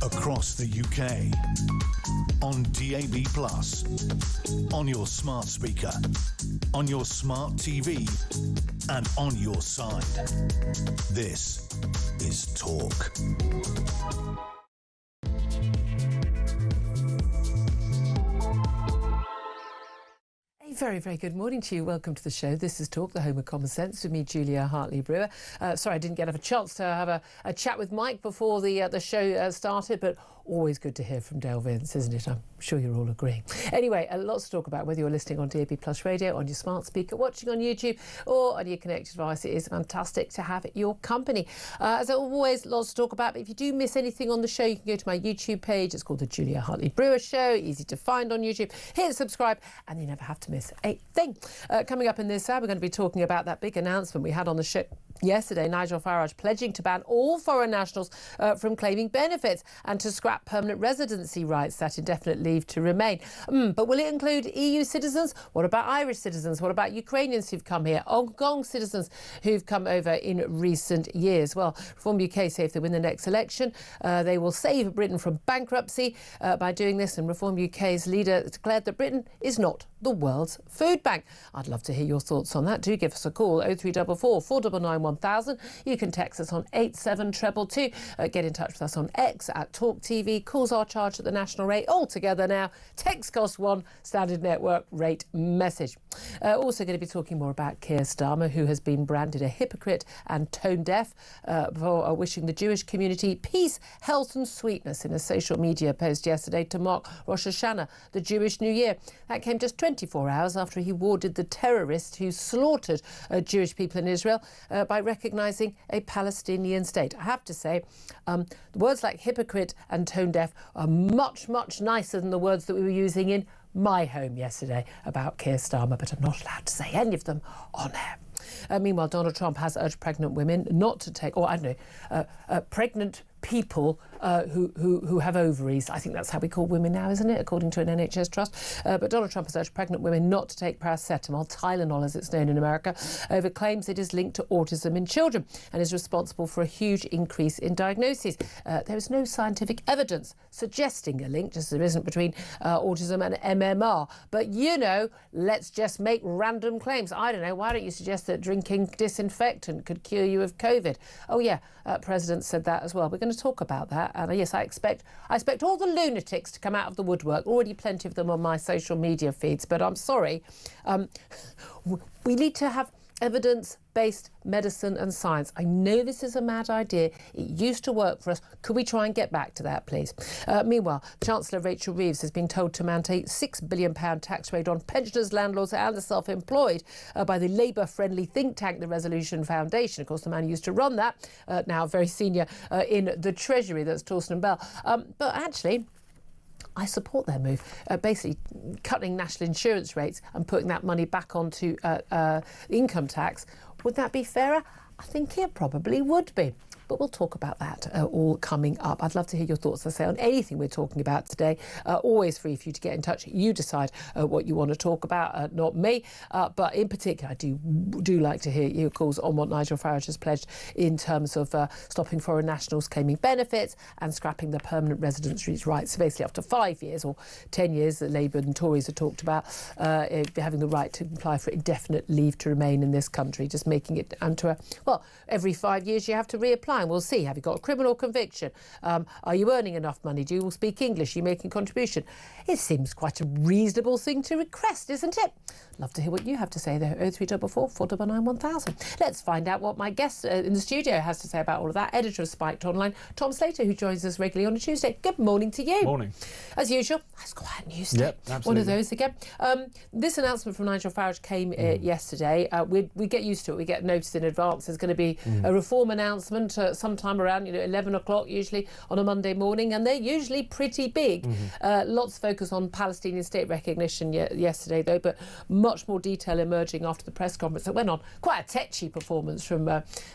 across the UK, on DAB+, on your smart speaker, on your smart TV, and on your side. This is Talk. Very, very good morning to you. Welcome to the show. This is Talk, the home of common sense, with me, Julia Hartley-Brewer. Sorry, I didn't get a chance to have a chat with Mike before the show started, but always good to hear from Dale Vince, isn't it? I'm sure you're all agreeing. Anyway, lots to talk about, whether you're listening on DAB+ radio, on your smart speaker, watching on YouTube, or on your connected device. It is fantastic to have your company. As always, lots to talk about. But if you do miss anything on the show, you can go to my YouTube page. It's called the Julia Hartley-Brewer Show. Easy to find on YouTube. Hit subscribe, and you never have to miss a thing. Coming up in this hour, we're going to be talking about that big announcement we had on the show yesterday. Nigel Farage pledging to ban all foreign nationals from claiming benefits and to scrap permanent residency rights, that indefinite leave to remain. But will it include EU citizens? What about Irish citizens? What about Ukrainians who've come here? Hong Kong citizens who've come over in recent years? Well, Reform UK say if they win the next election, they will save Britain from bankruptcy by doing this. And Reform UK's leader declared that Britain is not the world's food bank. I'd love to hear your thoughts on that. Do give us a call, 0344 499 1000. You can text us on 87222. Get in touch with us on X at Talk TV. Calls are charged at the national rate. All together now. Text cost £1, standard network rate message. Also going to be talking more about Keir Starmer, who has been branded a hypocrite and tone deaf for wishing the Jewish community peace, health and sweetness in a social media post yesterday to mark Rosh Hashanah, the Jewish New Year. That came just 24 hours after he lauded the terrorist who slaughtered Jewish people in Israel by recognising a Palestinian state. I have to say, the words like hypocrite and tone deaf are much, much nicer than the words that we were using in my home yesterday about Keir Starmer, but I'm not allowed to say any of them on air. Meanwhile, Donald Trump has urged pregnant women not to take, or I don't know, pregnant people who have ovaries. I think that's how we call women now, isn't it, according to an NHS trust? But Donald Trump has urged pregnant women not to take paracetamol, Tylenol as it's known in America, over claims it is linked to autism in children and is responsible for a huge increase in diagnoses. There is no scientific evidence suggesting a link, just as there isn't, between autism and MMR. But, you know, let's just make random claims. I don't know, why don't you suggest that drinking disinfectant could cure you of COVID? Oh, yeah, President said that as well. We're going to talk about that. And yes, I expect all the lunatics to come out of the woodwork. Already plenty of them on my social media feeds. But I'm sorry, we need to have evidence-based medicine and science. I know this is a mad idea. It used to work for us. Could we try and get back to that, please? Meanwhile, Chancellor Rachel Reeves has been told to mount a £6 billion tax raid on pensioners, landlords and the self-employed by the Labour-friendly think tank, the Resolution Foundation. Of course, the man who used to run that, now very senior in the Treasury, that's Torsten Bell. But actually, I support their move, basically cutting national insurance rates and putting that money back onto income tax. Would that be fairer? I think it probably would be. But we'll talk about that all coming up. I'd love to hear your thoughts, as I say, on anything we're talking about today. Always free for you to get in touch. You decide what you want to talk about, not me. But in particular, I do like to hear your calls on what Nigel Farage has pledged in terms of stopping foreign nationals claiming benefits and scrapping the permanent residency rights. So basically, after 5 years or 10 years, the Labour and Tories have talked about having the right to apply for indefinite leave to remain in this country, just making it onto a, well, every 5 years you have to reapply. And we'll see. Have you got a criminal conviction? Are you earning enough money? Do you speak English? Are you making contribution? It seems quite a reasonable thing to request, isn't it? Love to hear what you have to say there. 0344 499 1000. Let's find out what my guest in the studio has to say about all of that. Editor of Spiked Online, Tom Slater, who joins us regularly on a Tuesday. Good morning to you. Morning. As usual, that's quiet news day. Yep, absolutely. One of those again. This announcement from Nigel Farage came yesterday. We get used to it. We get notice in advance. There's going to be a reform announcement sometime around 11 o'clock, usually on a Monday morning, and they're usually pretty big. Lots of focus on Palestinian state recognition yesterday, though, but much more detail emerging after the press conference that went on. Quite a tetchy performance from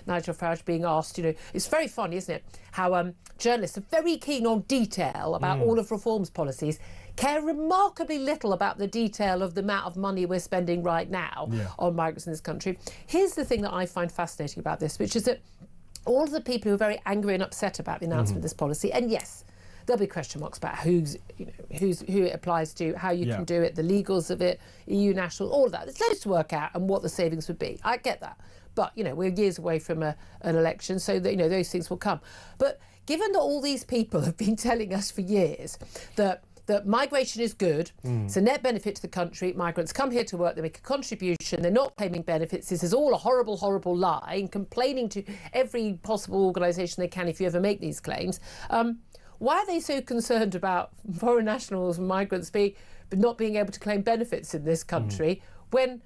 Nigel Farage being asked. It's very funny, isn't it, how journalists are very keen on detail about all of reform's policies, care remarkably little about the detail of the amount of money we're spending right now on migrants in this country. Here's the thing that I find fascinating about this, which is that all of the people who are very angry and upset about the announcement of this policy, and yes, there'll be question marks about who it applies to, how you can do it, the legals of it, EU national, all of that. There's loads to work out and what the savings would be. I get that. But, we're years away from an election, so that, those things will come. But given that all these people have been telling us for years that migration is good, it's a net benefit to the country, migrants come here to work, they make a contribution, they're not claiming benefits, this is all a horrible, horrible lie, and complaining to every possible organisation they can if you ever make these claims, why are they so concerned about foreign nationals and migrants not being able to claim benefits in this country when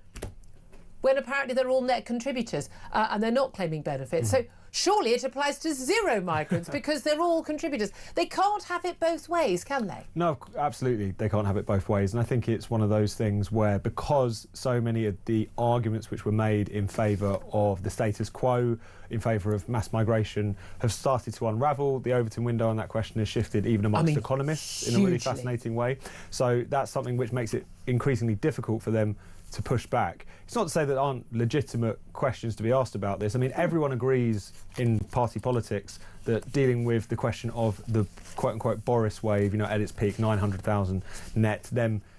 apparently they're all net contributors and they're not claiming benefits? So surely it applies to zero migrants because they're all contributors. They can't have it both ways, can they? No, absolutely, they can't have it both ways. And I think it's one of those things where, because so many of the arguments which were made in favour of the status quo, in favour of mass migration, have started to unravel, the Overton window on that question has shifted even amongst economists in a really fascinating way. So that's something which makes it increasingly difficult for them to push back. It's not to say that there aren't legitimate questions to be asked about this. I mean, everyone agrees in party politics that dealing with the question of the quote-unquote Boris wave, at its peak, 900,000 net,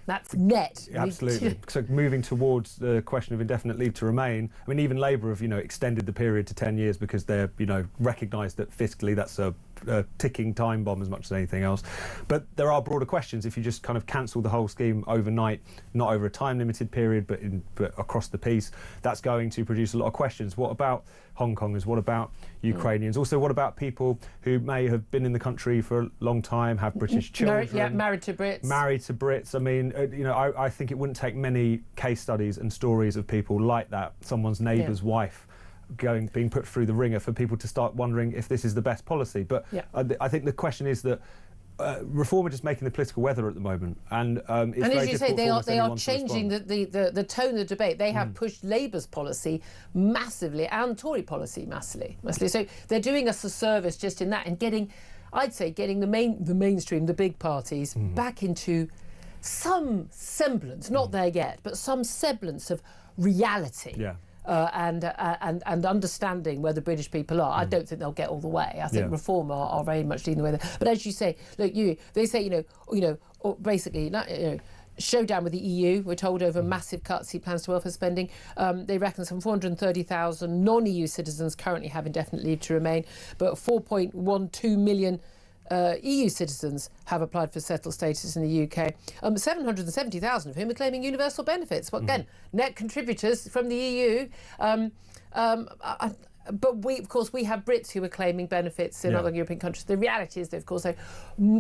That's net. Absolutely. So moving towards the question of indefinite leave to remain, I mean, even Labour have, extended the period to 10 years because they're, recognised that fiscally that's a ticking time bomb as much as anything else. But there are broader questions. If you just kind of cancel the whole scheme overnight, not over a time-limited period, but across the piece, that's going to produce a lot of questions. What about Hong Kongers? What about Ukrainians? Also, what about people who may have been in the country for a long time, have British children? Married to Brits. Married to Brits. I mean, I think it wouldn't take many case studies and stories of people like that, someone's neighbour's wife being put through the ringer, for people to start wondering if this is the best policy. But I think the question is that Reform are just making the political weather at the moment, and it's and very as you say, they are changing the tone of the debate. They have pushed Labour's policy massively and Tory policy massively. So they're doing us a service just in that, and getting the mainstream, the big parties, back into some semblance, not there yet, but some semblance of reality. Yeah. And understanding where the British people are. I don't think they'll get all the way. I think Reform are very much leading the way there. But as you say, look, they say, basically, showdown with the EU. We're told over massive cuts he plans to welfare spending. They reckon some 430,000 non-EU citizens currently have indefinite leave to remain, but 4.12 million EU citizens have applied for settled status in the UK. 770,000 of whom are claiming universal benefits. Well, again, net contributors from the EU. But we have Brits who are claiming benefits in other European countries. The reality is that, of course,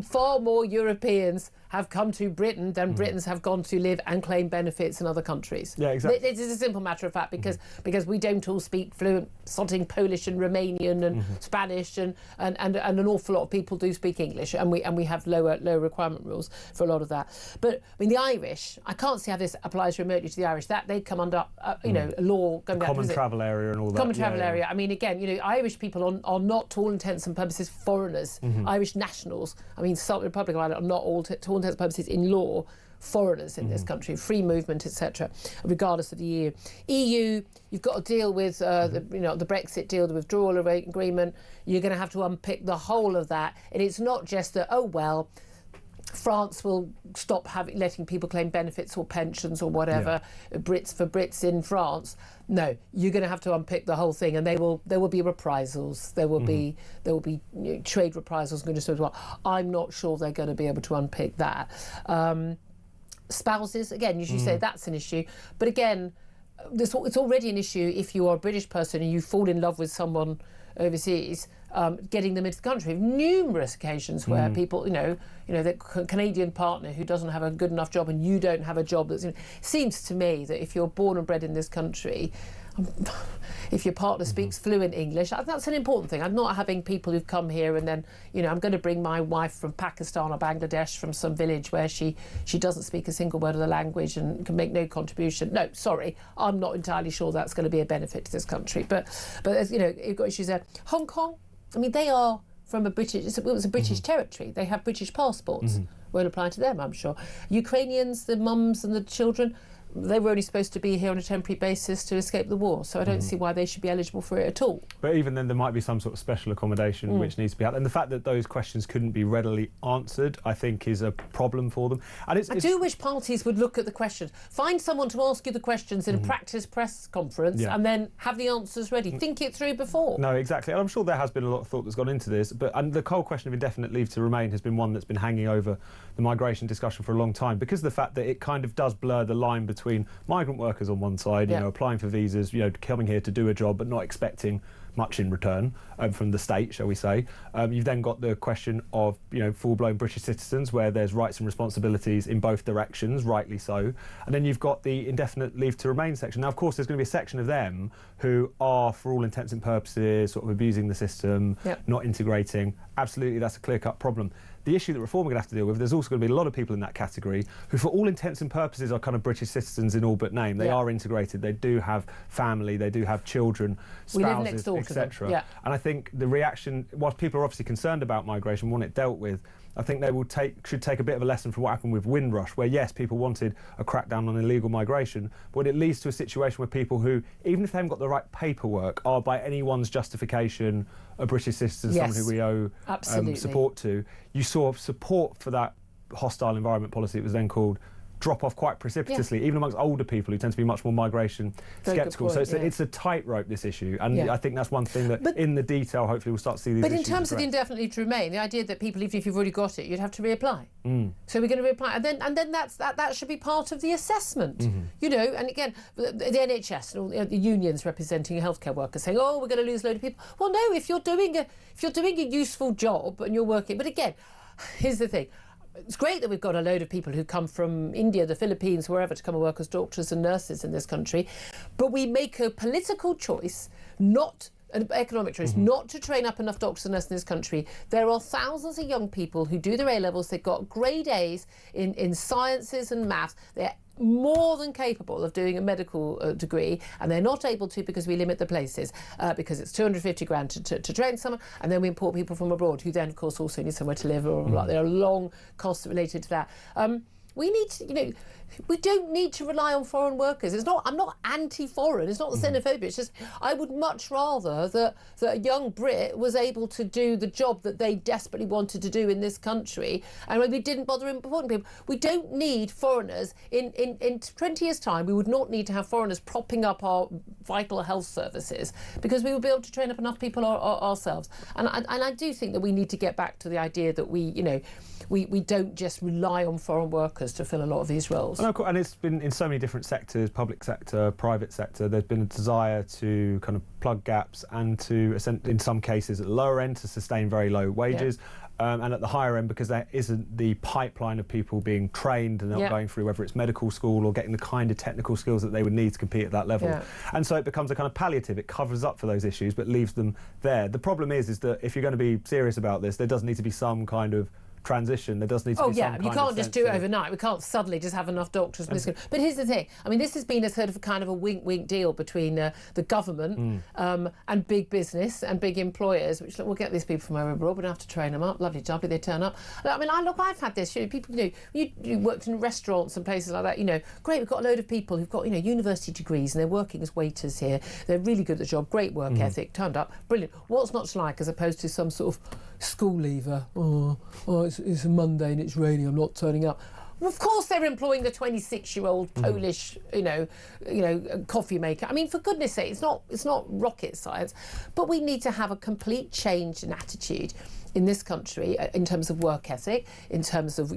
far more Europeans have come to Britain than Britons have gone to live and claim benefits in other countries. Yeah, exactly. It is a simple matter of fact because we don't all speak fluent something Polish and Romanian and Spanish and an awful lot of people do speak English, and we have lower requirement rules for a lot of that. But I mean, the Irish, I can't see how this applies remotely to the Irish. That they come under law going down common travel area and all that. Common travel area. I mean, again, Irish people are not, to all intents and purposes, foreigners. Irish nationals, I mean, Republic of Ireland are not all, to all intents and purposes, in law, foreigners in this country, free movement, etc., regardless of the EU. EU, you've got to deal with the Brexit deal, the withdrawal agreement. You're going to have to unpick the whole of that. And it's not just that, France will stop letting people claim benefits or pensions or whatever, Brits in France. No, you're going to have to unpick the whole thing, and there will be reprisals. There will be trade reprisals going to as well. I'm not sure they're going to be able to unpick that. Spouses, again, you should say that's an issue, but again, it's already an issue if you are a British person and you fall in love with someone overseas. Getting them into the country. Numerous occasions where people, the Canadian partner who doesn't have a good enough job and you don't have a job that's, seems to me that if you're born and bred in this country, if your partner speaks fluent English, that's an important thing. I'm not having people who've come here and then, I'm going to bring my wife from Pakistan or Bangladesh from some village where she doesn't speak a single word of the language and can make no contribution. No, sorry, I'm not entirely sure that's going to be a benefit to this country. But as you've got issues there. Hong Kong, I mean, they are from it was a British territory. They have British passports. Won't apply to them, I'm sure. Ukrainians, the mums and the children, they were only supposed to be here on a temporary basis to escape the war, so I don't see why they should be eligible for it at all. But even then, there might be some sort of special accommodation which needs to be out. And the fact that those questions couldn't be readily answered, I think, is a problem for them. And I do wish parties would look at the questions. Find someone to ask you the questions in a practice press conference and then have the answers ready. Think it through before. No, exactly. And I'm sure there has been a lot of thought that's gone into this. And the whole question of indefinite leave to remain has been one that's been hanging over the migration discussion for a long time, because of the fact that it kind of does blur the line between migrant workers on one side, you know, applying for visas, you know, coming here to do a job but not expecting much in return from the state, shall we say. You've then got the question of, you know, full-blown British citizens, where there's rights and responsibilities in both directions, rightly so. And then you've got the indefinite leave to remain section. Now, of course, there's going to be a section of them who are, for all intents and purposes, sort of abusing the system, not integrating. Absolutely, that's a clear-cut problem. The issue that Reform are going to have to deal with, there's also going to be a lot of people in that category who, for all intents and purposes, are kind of British citizens in all but name. They are integrated, they do have family, they do have children, spouses, etc. And I think the reaction, whilst people are obviously concerned about migration, want it dealt with, I think they should take a bit of a lesson from what happened with Windrush, where, yes, people wanted a crackdown on illegal migration, but it leads to a situation where people who, even if they haven't got the right paperwork, are by anyone's justification a British citizen, someone who we owe support to. You saw support for that hostile environment policy, it was then called, drop off quite precipitously, even amongst older people who tend to be much more migration sceptical. So it's a tightrope, this issue, and I think that's one thing that in the detail hopefully we'll start to see these issues. But in terms of the indefinite leave to remain, the idea that people, even if you've already got it, you'd have to reapply. So we're going to reapply, and then that should be part of the assessment. You know, and again, the NHS and all the unions representing healthcare workers saying, oh, we're going to lose a load of people. Well, no, if you're doing a useful job and you're working, but again, here's the thing. It's great that we've got a load of people who come from India, the Philippines, wherever, to come and work as doctors and nurses in this country. But we make a political choice, not an economic choice, not to train up enough doctors and nurses in this country. There are thousands of young people who do their A-levels. They've got grade A's in sciences and maths. They're more than capable of doing a medical degree, and they're not able to because we limit the places, because it's 250 grand to train someone, and then we import people from abroad who then, of course, also need somewhere to live, or there are long costs related to that. We need to, you know, we don't need to rely on foreign workers. I'm not anti-foreign. It's not the xenophobia. It's just I would much rather that a young Brit was able to do the job that they desperately wanted to do in this country, and when we didn't bother importing people. We don't need foreigners. In 20 years' time, we would not need to have foreigners propping up our vital health services, because we would be able to train up enough people ourselves. And I do think that we need to get back to the idea that we don't just rely on foreign workers to fill a lot of these roles. And it's been in so many different sectors, public sector, private sector. There's been a desire to kind of plug gaps and to, in some cases at the lower end, to sustain very low wages. And at the higher end, because there isn't the pipeline of people being trained and not going through, whether it's medical school or getting the kind of technical skills that they would need to compete at that level. And so it becomes a kind of palliative. It covers up for those issues but leaves them there. The problem is that if you're going to be serious about this, there does need to be some kind of transition. There does need to be some kind you can't of just do it overnight. We can't suddenly just have enough doctors. But here's the thing. I mean, this has been a sort of a kind of a wink-wink deal between the government and big business and big employers, which, look, we'll get these people from over abroad, we don't have to train them up. Lovely jubbly, they turn up. I mean, I've had this. You know, people, you worked in restaurants and places like that. You know, great, we've got a load of people who've got, university degrees and they're working as waiters here. They're really good at the job, great work ethic, turned up, brilliant. What's not to like, as opposed to some sort of school leaver? It's a Monday and it's raining, I'm not turning up. Well, of course they're employing the 26-year-old Polish, coffee maker. I mean, for goodness sake, it's not rocket science. But we need to have a complete change in attitude in this country in terms of work ethic, in terms of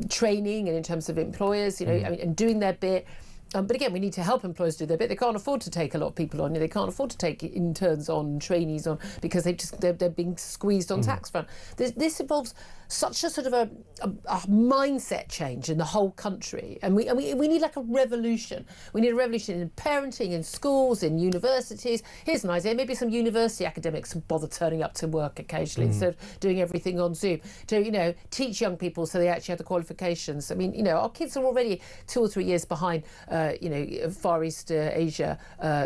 training, and in terms of employers, and doing their bit. But again, we need to help employers do their bit. They can't afford to take a lot of people on. They can't afford to take interns on, trainees on, because they're being squeezed on tax front. This involves such a sort of a mindset change in the whole country, and we need like a revolution. We need a revolution in parenting, in schools, in universities. Here's an idea: maybe some university academics can bother turning up to work occasionally instead of doing everything on Zoom. To teach young people so they actually have the qualifications. I mean, our kids are already 2 or 3 years behind. Far East Asia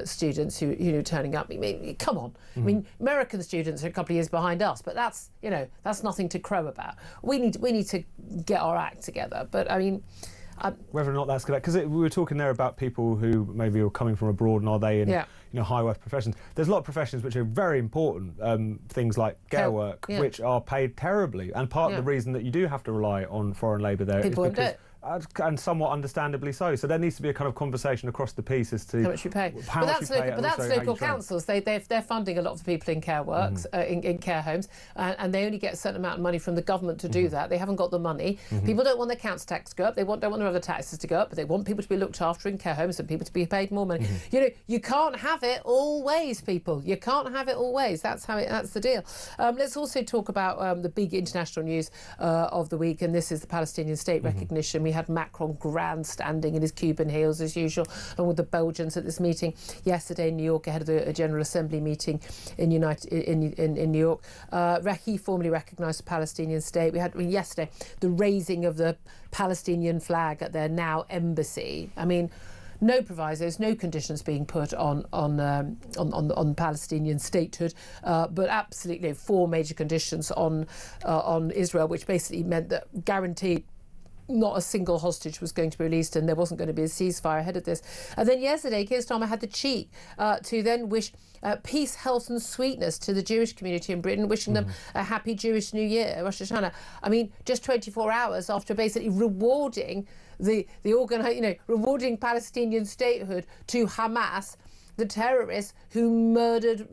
students who turning up. I mean, come on. I mean, American students are a couple of years behind us, but that's nothing to crow about. We need to get our act together. But I mean, Whether or not that's correct, because we were talking there about people who maybe are coming from abroad and are they in high worth professions. There's a lot of professions which are very important, things like care work, which are paid terribly, and part of the reason that you do have to rely on foreign labour there is because and somewhat understandably so. So there needs to be a kind of conversation across the piece as to how much you pay. But that's local councils. They're funding a lot of the people in care works, in care homes, and they only get a certain amount of money from the government to do that. They haven't got the money. People don't want their council tax to go up. They don't want their other taxes to go up, but they want people to be looked after in care homes and people to be paid more money. You know, you can't have it all ways, people. You can't have it all ways. That's the deal. Let's also talk about the big international news of the week, and this is the Palestinian state recognition. We had Macron grandstanding in his Cuban heels as usual, along with the Belgians at this meeting yesterday in New York ahead of the General Assembly meeting in New York. He formally recognised the Palestinian state. We had yesterday the raising of the Palestinian flag at their now embassy. I mean, no provisos, no conditions being put on Palestinian statehood, but absolutely 4 major conditions on Israel, which basically meant that guaranteed not a single hostage was going to be released and there wasn't going to be a ceasefire ahead of this. And then yesterday, Keir Starmer had the cheek to then wish peace, health and sweetness to the Jewish community in Britain, wishing them a happy Jewish New Year, Rosh Hashanah. I mean, just 24 hours after basically rewarding rewarding Palestinian statehood to Hamas, the terrorists who murdered,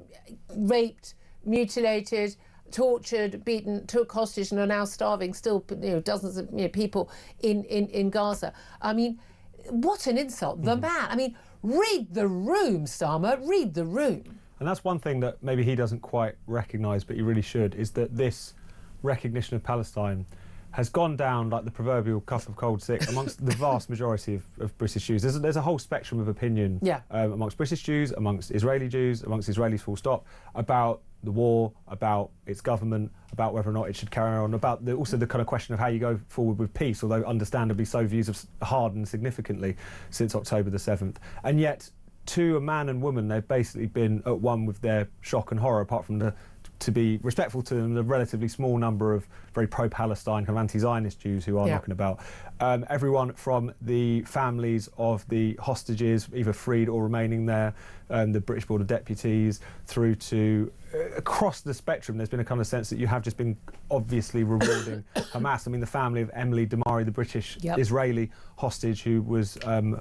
raped, mutilated, tortured, beaten, took hostage and are now starving still, dozens of people in Gaza. I mean, what an insult. The man, I mean, read the room, Starmer, read the room. And that's one thing that maybe he doesn't quite recognise, but he really should, is that this recognition of Palestine has gone down like the proverbial cup of cold sick amongst the vast majority of British Jews. There's a whole spectrum of opinion amongst British Jews, amongst Israeli Jews, amongst Israelis full stop, about the war, about its government, about whether or not it should carry on, about also the kind of question of how you go forward with peace, although understandably so views have hardened significantly since October the 7th. And yet, to a man and woman, they've basically been at one with their shock and horror, apart from to be respectful to them, the relatively small number of very pro-Palestine, kind of anti-Zionist Jews who are knocking about. Everyone from the families of the hostages, either freed or remaining there, the British Board of Deputies, through to across the spectrum, there's been a kind of sense that you have just been obviously rewarding Hamas. I mean, the family of Emily Damari, the British Israeli hostage who was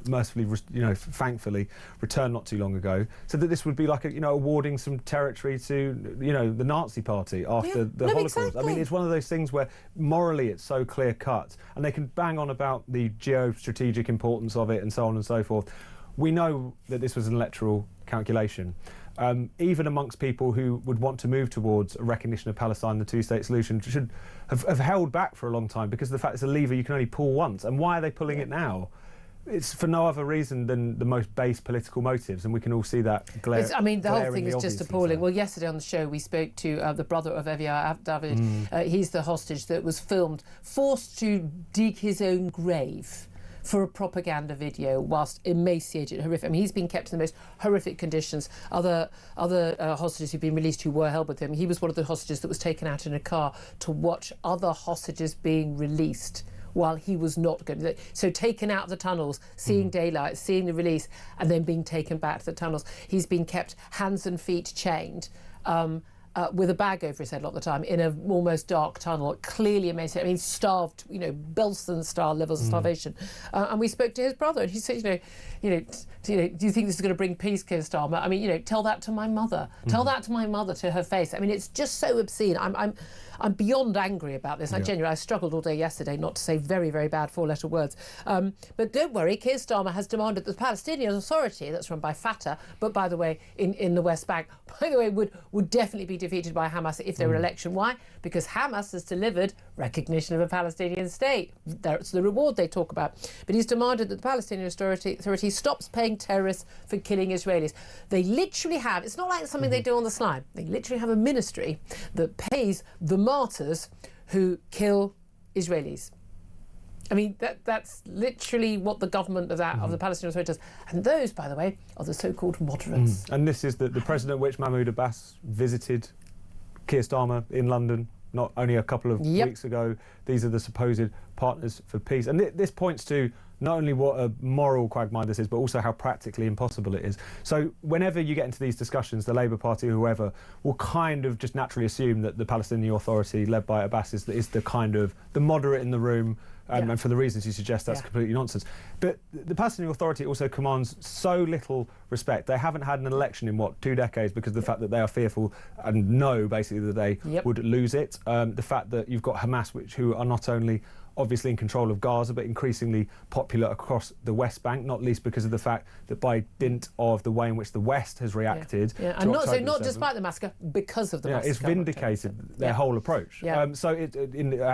mercifully, thankfully returned not too long ago, said that this would be like awarding some territory to, the Nazi Party after the Holocaust. Exactly. I mean, it's one of those things where morally it's so clear cut, and they can bang on about the geostrategic importance of it and so on and so forth. We know that this was an electoral calculation. Even amongst people who would want to move towards a recognition of Palestine, the two-state solution should have held back for a long time because of the fact it's a lever you can only pull once. And why are they pulling it now? It's for no other reason than the most base political motives, and we can all see that I mean, the whole thing is just appalling. Well, yesterday on the show we spoke to the brother of Evia David. He's the hostage that was filmed, forced to dig his own grave for a propaganda video whilst emaciated, horrific. I mean, he's been kept in the most horrific conditions. Other hostages who've been released who were held with him, he was one of the hostages that was taken out in a car to watch other hostages being released while he was not going to. So taken out of the tunnels, seeing daylight, seeing the release, and then being taken back to the tunnels. He's been kept hands and feet chained, with a bag over his head a lot of the time in an almost dark tunnel, clearly emaciated. I mean, starved, Belston-style levels of starvation. And we spoke to his brother, and he said, do you think this is going to bring peace, Keir Starmer? I mean, tell that to my mother. Tell that to my mother, to her face. I mean, it's just so obscene. I'm beyond angry about this. I struggled all day yesterday not to say very, very bad 4-letter words. But don't worry, Keir Starmer has demanded that the Palestinian Authority, that's run by Fatah, but by the way, in the West Bank, by the way, would definitely be defeated by Hamas if there were an election. Why? Because Hamas has delivered recognition of a Palestinian state. That's the reward they talk about. But he's demanded that the Palestinian Authority stops paying terrorists for killing Israelis. They literally have, it's not like something they do on the slide, they literally have a ministry that pays the martyrs who kill Israelis. I mean, that's literally what the government of the Palestinian Authority does. And those, by the way, are the so-called moderates. And this is the president which Mahmoud Abbas visited Keir Starmer in London not only a couple of weeks ago. These are the supposed partners for peace. And this points to not only what a moral quagmire this is, but also how practically impossible it is. So whenever you get into these discussions, the Labour Party or whoever will kind of just naturally assume that the Palestinian Authority, led by Abbas, is the kind of the moderate in the room. And for the reasons you suggest, that's completely nonsense. But the Palestinian Authority also commands so little respect. They haven't had an election in, 2 decades because of the fact that they are fearful and know, basically, that they would lose it. The fact that you've got Hamas, who are not only obviously in control of Gaza, but increasingly popular across the West Bank, not least because of the fact that by dint of the way in which the West has reacted... And not despite the massacre, because of the massacre. It's vindicated their whole approach. And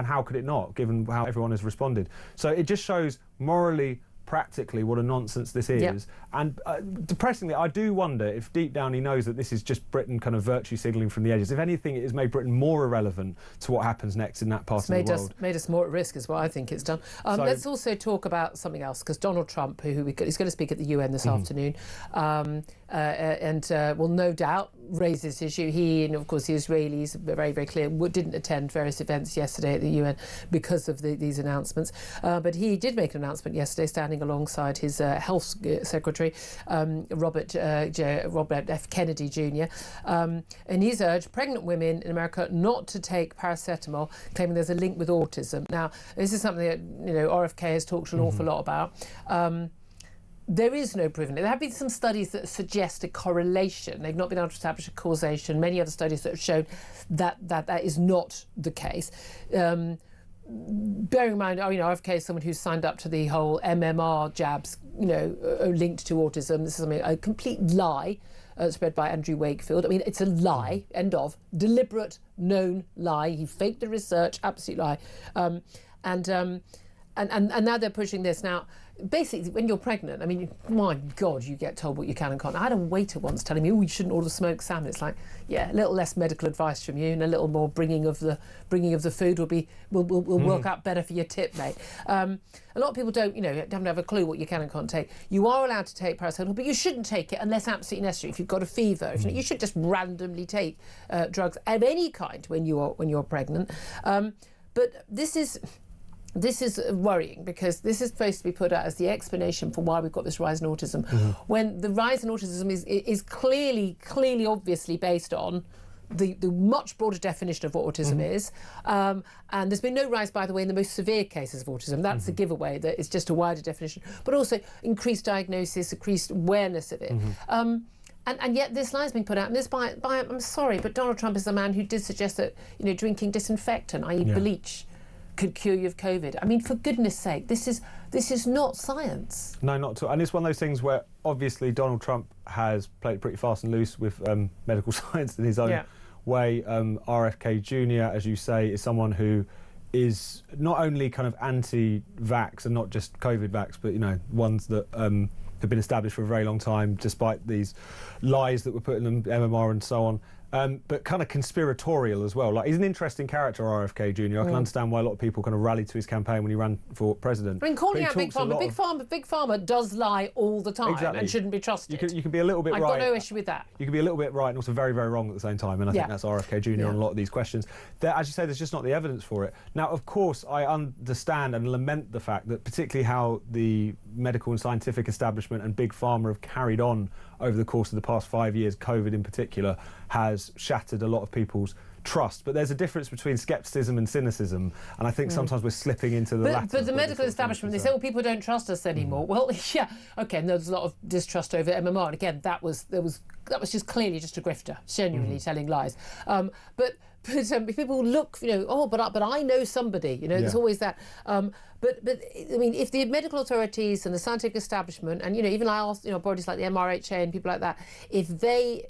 how could it not, given how everyone has responded? So it just shows morally, practically, what a nonsense this is. And depressingly, I do wonder if deep down he knows that this is just Britain kind of virtue signalling from the edges. If anything, it has made Britain more irrelevant to what happens next in that part of the world. Made us more at risk, is what I think it's done. Let's also talk about something else, because Donald Trump, he's going to speak at the UN this afternoon, and will no doubt raise this issue. He and, of course, the Israelis, very, very clear, didn't attend various events yesterday at the UN because of these announcements. But he did make an announcement yesterday, standing alongside his health secretary, Robert F. Kennedy Jr. And he's urged pregnant women in America not to take paracetamol, claiming there's a link with autism. Now, this is something that RFK has talked an awful lot about. There is no proven. There have been some studies that suggest a correlation. They've not been able to establish a causation. Many other studies that have shown that is not the case. Bearing in mind, RFK is someone who's signed up to the whole MMR jabs, linked to autism. This is a complete lie spread by Andrew Wakefield. I mean, it's a lie, end of. Deliberate, known lie. He faked the research, absolute lie. And now they're pushing this. Now, basically, when you're pregnant, I mean, my God, you get told what you can and can't. I had a waiter once telling me, "Oh, you shouldn't order smoked salmon." It's like, yeah, a little less medical advice from you and a little more bringing of the food will work out better for your tip, mate. A lot of people don't have a clue what you can and can't take. You are allowed to take paracetamol, but you shouldn't take it unless absolutely necessary. If you've got a fever, you should just randomly take drugs of any kind when you're pregnant. But this is worrying, because this is supposed to be put out as the explanation for why we've got this rise in autism, when the rise in autism is clearly, obviously based on the much broader definition of what autism is. And there's been no rise, by the way, in the most severe cases of autism. That's a giveaway, that it's just a wider definition, but also increased diagnosis, increased awareness of it. And yet this lie has been put out, and this by I'm sorry, but Donald Trump is the man who did suggest that drinking disinfectant, i.e. bleach, could cure you of COVID. I mean, for goodness sake, this is not science. No, not at all. And it's one of those things where obviously Donald Trump has played pretty fast and loose with medical science in his own way. RFK Jr., as you say, is someone who is not only kind of anti-vax and not just COVID vax, but ones that have been established for a very long time, despite these lies that were put in them, MMR and so on. But kind of conspiratorial as well. Like, he's an interesting character, RFK Jr. I can understand why a lot of people kind of rallied to his campaign when he ran for president. I mean, calling out Big Pharma. Big Pharma does lie all the time and shouldn't be trusted. You can be a little bit right. I've got no issue with that. You can be a little bit right and also very, very wrong at the same time. And I think that's RFK Jr. on a lot of these questions. As you say, there's just not the evidence for it. Now, of course, I understand and lament the fact that particularly how the medical and scientific establishment and Big Pharma have carried on over the course of the past 5 years, COVID in particular, has shattered a lot of people's trust. But there's a difference between scepticism and cynicism, and I think sometimes we're slipping into the latter. But the medical establishment, they say, well, people don't trust us anymore. Well, yeah, OK, and there's a lot of distrust over MMR, and again, that was just clearly just a grifter, genuinely telling lies. But people look, but I know somebody, there's always that. But I mean, if the medical authorities and the scientific establishment, and even I asked, bodies like the MHRA and people like that, if they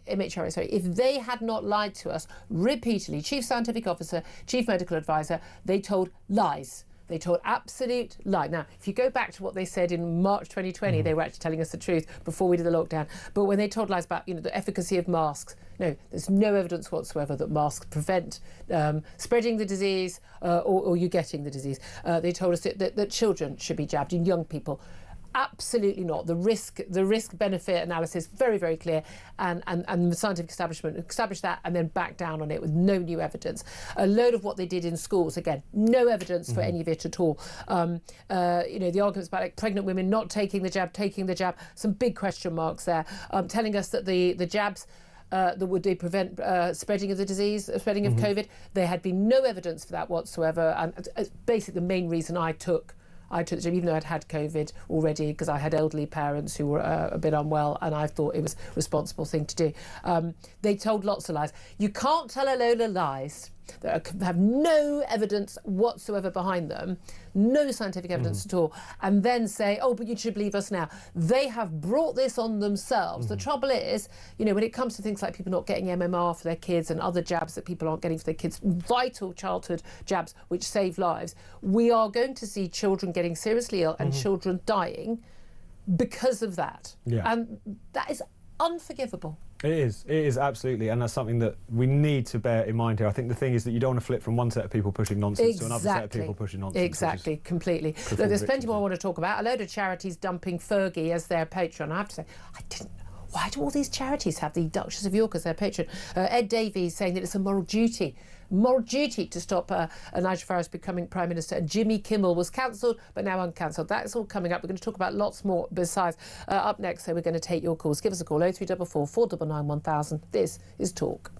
had not lied to us repeatedly, chief scientific officer, chief medical advisor, they told lies. They told absolute lie. Now, if you go back to what they said in March 2020, they were actually telling us the truth before we did the lockdown. But when they told lies about, the efficacy of masks, no, there's no evidence whatsoever that masks prevent spreading the disease or you getting the disease. They told us that children should be jabbed and young people. Absolutely not. The risk benefit analysis, very, very clear, and the scientific establishment established that and then backed down on it with no new evidence. A load of what they did in schools, again, no evidence for any of it at all. The arguments about like, pregnant women not taking the jab, some big question marks there, telling us that the jabs would they prevent spreading of the disease, spreading of COVID. There had been no evidence for that whatsoever, and basically the main reason I took the jab, even though I'd had COVID already, because I had elderly parents who were a bit unwell, and I thought it was a responsible thing to do. They told lots of lies. You can't tell a load of lies that have no evidence whatsoever behind them, no scientific evidence at all, and then say, oh, but you should believe us now. They have brought this on themselves. The trouble is, when it comes to things like people not getting MMR for their kids and other jabs that people aren't getting for their kids, vital childhood jabs which save lives, we are going to see children getting seriously ill and children dying because of that. And that is unforgivable. It is absolutely, and that's something that we need to bear in mind here. I think the thing is that you don't want to flip from one set of people pushing nonsense to another set of people pushing nonsense. Exactly, completely. Look, there's plenty more I want to talk about. A load of charities dumping Fergie as their patron. I have to say, why do all these charities have the Duchess of York as their patron? Ed Davies saying that it's a moral duty to stop Nigel Farage becoming Prime Minister. And Jimmy Kimmel was cancelled, but now uncancelled. That's all coming up. We're going to talk about lots more besides. Up next, so we're going to take your calls. Give us a call, 0344 499 1000. This is Talk.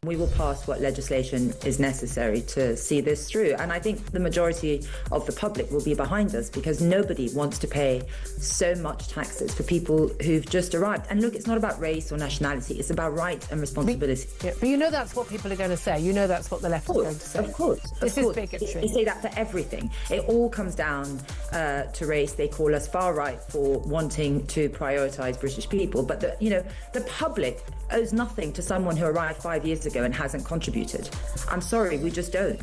We will pass what legislation is necessary to see this through. And I think the majority of the public will be behind us, because nobody wants to pay so much taxes for people who've just arrived. And look, it's not about race or nationality, it's about right and responsibility. But that's what people are going to say. That's what the left is going to say. Of course. This is bigotry. They say that for everything. It all comes down to race. They call us far right for wanting to prioritise British people. But the public owes nothing to someone who arrived 5 years ago and hasn't contributed. I'm sorry, we just don't.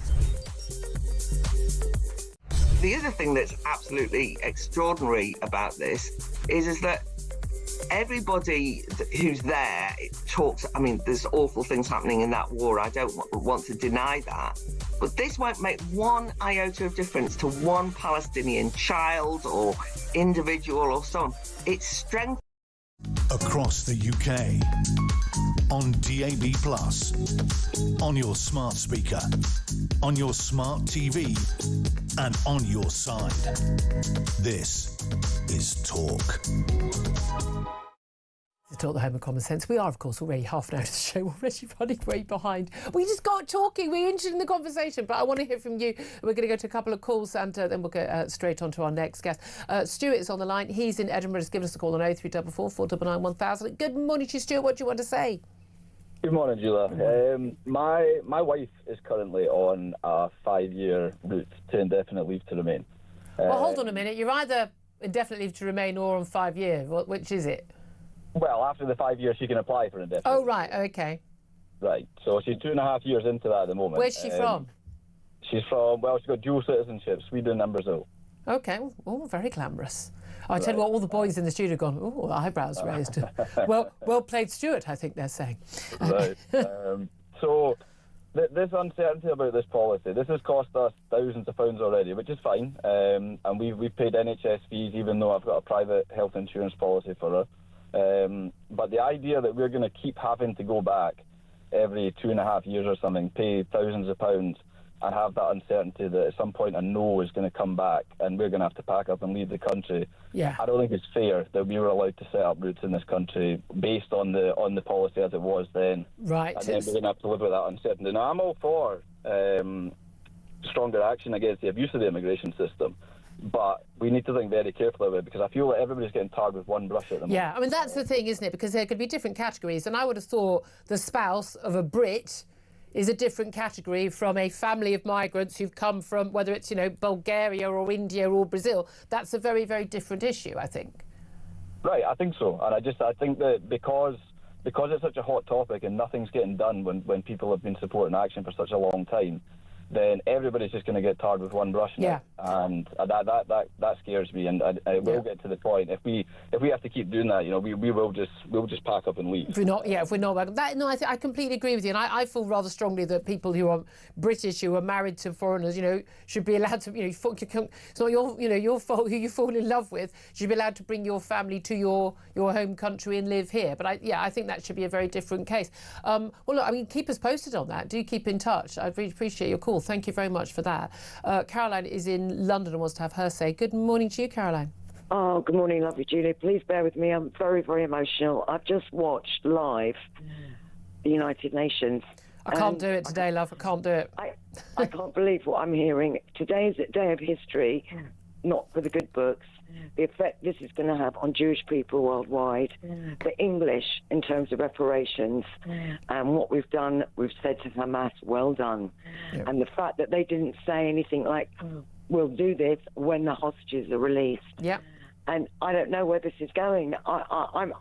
The other thing that's absolutely extraordinary about this is that everybody who's there talks. I mean, there's awful things happening in that war. I don't want to deny that. But this won't make one iota of difference to one Palestinian child or individual or so on. It's strength. across the UK, on DAB+, on your smart speaker, on your smart TV, and on your side. This is Talk. To Talk, the home of common sense. We are, of course, already half an hour into the show, already running way behind. We just got talking. We're interested in the conversation, but I want to hear from you. We're going to go to a couple of calls and then we'll go straight on to our next guest. Stuart is on the line. He's in Edinburgh. Just give us a call on 0344 499 1000. Good morning to you, Stuart. What do you want to say? Good morning, Julia. My wife is currently on a 5-year route to indefinite leave to remain. Well, hold on a minute. You're either indefinite leave to remain or on 5 years. Which is it? Well, after the 5 years, she can apply for indefinite. Oh, right. Okay. Right. So she's 2.5 years into that at the moment. Where's she from? She's from, well, she's got dual citizenship, Sweden and Brazil. Okay. Oh, very glamorous. I tell you what, all the boys in the studio have gone, oh, eyebrows raised. Well played, Stuart, I think they're saying. Right. So this uncertainty about this policy, this has cost us thousands of pounds already, which is fine. And we've paid NHS fees, even though I've got a private health insurance policy for her. But the idea that we're going to keep having to go back every 2.5 years or something, pay thousands of pounds, and have that uncertainty that at some point a no is going to come back and we're going to have to pack up and leave the country. Yeah. I don't think it's fair that we were allowed to set up roots in this country based on the policy as it was then. Right. And then we're going to have to live with that uncertainty. Now, I'm all for stronger action against the abuse of the immigration system. But we need to think very carefully about it because I feel that everybody's getting tarred with one brush at the moment. Yeah, I mean, that's the thing, isn't it? Because there could be different categories. And I would have thought the spouse of a Brit is a different category from a family of migrants who've come from, whether it's, Bulgaria or India or Brazil. That's a very, very different issue, I think. Right, I think so. And I think that because it's such a hot topic and nothing's getting done when people have been supporting action for such a long time, then everybody's just going to get tarred with one brush now. Yeah. And that scares me. And it will get to the point if we have to keep doing that, we'll just pack up and leave. If we're not that, no, I completely agree with you. And I feel rather strongly that people who are British who are married to foreigners, should be allowed to, it's not your fault who you fall in love with. Should be allowed to bring your family to your home country and live here. But I think that should be a very different case. Well, look, I mean, keep us posted on that. Do keep in touch. I really appreciate your call. Thank you very much for that. Caroline is in London and wants to have her say. Good morning to you, Caroline. Oh, good morning, lovely Julia. Please bear with me. I'm very, very emotional. I've just watched live the United Nations. I can't do it today, love. I can't do it. I can't believe what I'm hearing. Today is a day of history, not for the good books. The effect this is going to have on Jewish people worldwide, the English in terms of reparations, and what we've done, we've said to Hamas, well done. Yep. And the fact that they didn't say anything like, we'll do this when the hostages are released. Yeah. And I don't know where this is going. I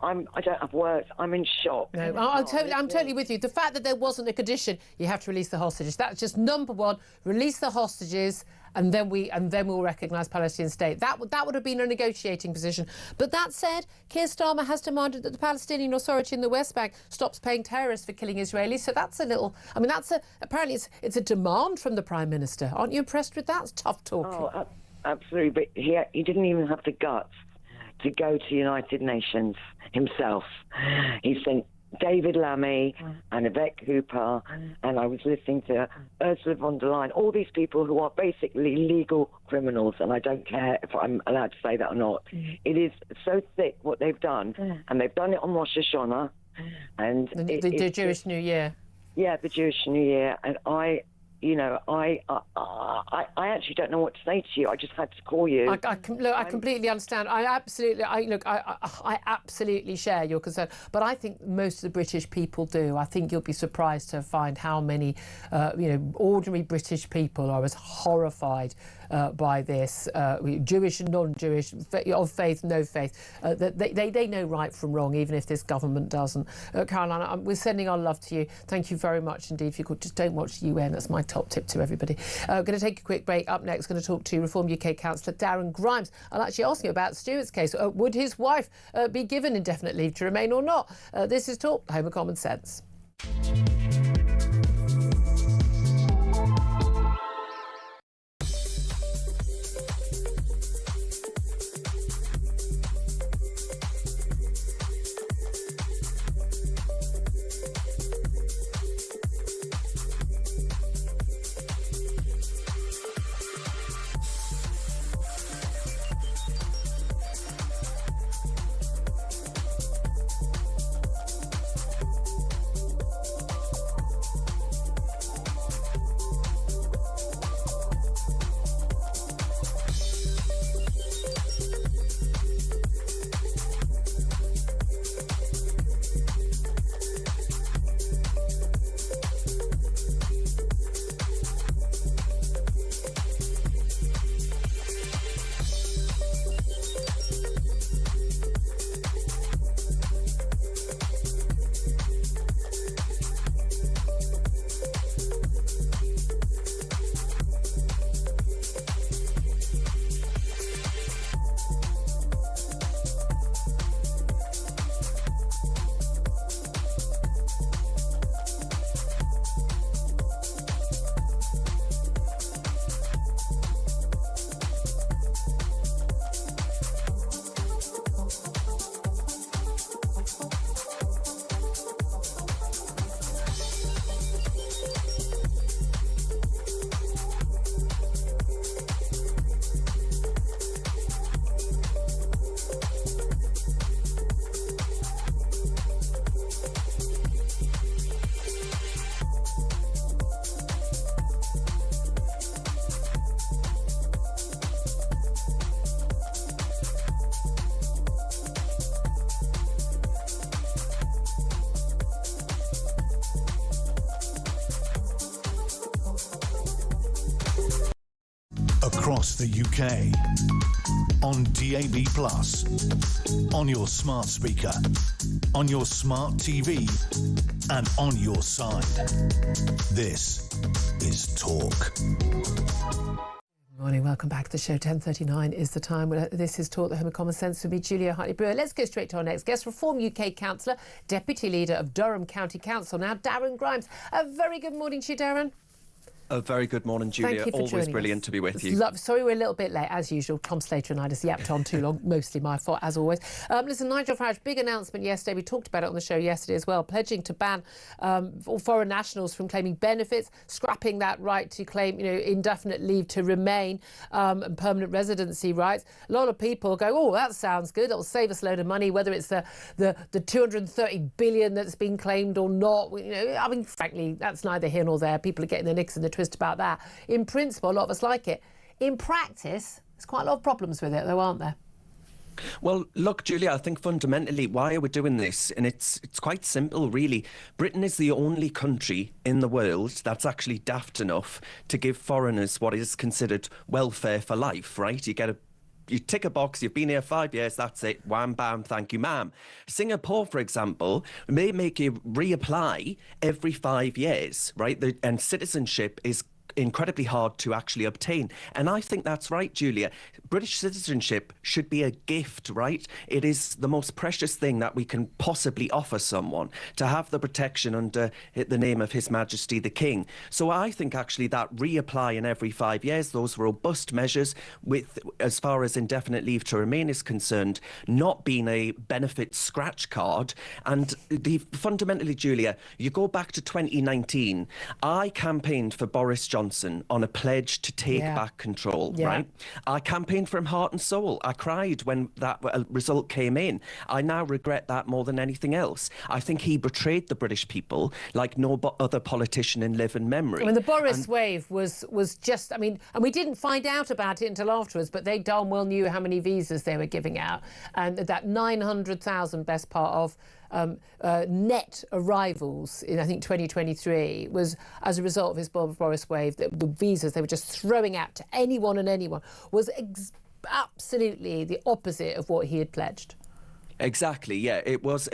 don't have words. I'm in shock. No, I'm totally with you. The fact that there wasn't a condition, you have to release the hostages. That's just number one. Release the hostages, and then we'll recognise Palestinian state. That would have been a negotiating position. But that said, Keir Starmer has demanded that the Palestinian Authority in the West Bank stops paying terrorists for killing Israelis. So that's a little. I mean, apparently it's a demand from the Prime Minister. Aren't you impressed with that? It's tough talking. Oh, absolutely. But he didn't even have the guts to go to United Nations himself. He sent David Lammy and Yvette Cooper, and I was listening to Ursula von der Leyen, all these people who are basically legal criminals, and I don't care if I'm allowed to say that or not. It is so thick what they've done, and they've done it on Rosh Hashanah. And the Jewish New Year. Yeah, the Jewish New Year, and I actually don't know what to say to you. I just had to call you. I completely understand. I absolutely share your concern. But I think most of the British people do. I think you'll be surprised to find how many, ordinary British people are as horrified by this, Jewish and non-Jewish, of faith, no faith. They know right from wrong, even if this government doesn't. Caroline, we're sending our love to you. Thank you very much indeed. If you could just don't watch the UN, that's my top tip to everybody. Going to take a quick break. Up next, going to talk to Reform UK councillor Darren Grimes. I'll actually ask you about Stuart's case. Would his wife be given indefinite leave to remain or not? This is Talk, Home of Common Sense. across the UK, on DAB+, on your smart speaker, on your smart TV, and on your side. This is Talk. Morning, welcome back to the show. 10:39 is the time. This is Talk, the Home of Common Sense with me, Julia Hartley-Brewer. Let's go straight to our next guest, Reform UK councillor, Deputy Leader of Durham County Council, now Darren Grimes. A very good morning to you, Darren. A very good morning, Julia. Always brilliant to be with you. Sorry we're a little bit late, as usual. Tom Slater and I just yapped on too long, mostly my fault, as always. Listen, Nigel Farage, big announcement yesterday. We talked about it on the show yesterday as well, pledging to ban all foreign nationals from claiming benefits, scrapping that right to claim, indefinite leave to remain and permanent residency rights. A lot of people go, oh, that sounds good. It'll save us a load of money, whether it's the 230 billion that's been claimed or not. I mean, frankly, that's neither here nor there. People are getting their nicks in the twist about that. In principle, a lot of us like it. In practice, there's quite a lot of problems with it, though, aren't there? Well, look, Julia, I think fundamentally why are we doing this? And it's quite simple, really. Britain is the only country in the world that's actually daft enough to give foreigners what is considered welfare for life, right? You tick a box, you've been here 5 years, that's it, wham, bam, thank you, ma'am. Singapore, for example, may make you reapply every 5 years, right? And citizenship is incredibly hard to actually obtain. And I think that's right, Julia. British citizenship should be a gift, right? It is the most precious thing that we can possibly offer someone, to have the protection under the name of His Majesty the King. So I think actually that reapplying every 5 years, those robust measures with, as far as indefinite leave to remain is concerned, not being a benefit scratch card. And fundamentally, Julia, you go back to 2019, I campaigned for Boris Johnson on a pledge to take back control, right? I campaigned for him heart and soul. I cried when that result came in. I now regret that more than anything else. I think he betrayed the British people like no other politician in living memory. I mean, the Boris wave was just, and we didn't find out about it until afterwards, but they darn well knew how many visas they were giving out. And that 900,000, best part of net arrivals in, I think, 2023 was as a result of his Boris wave. The visas they were just throwing out to anyone and anyone was absolutely the opposite of what he had pledged. Exactly, yeah. It was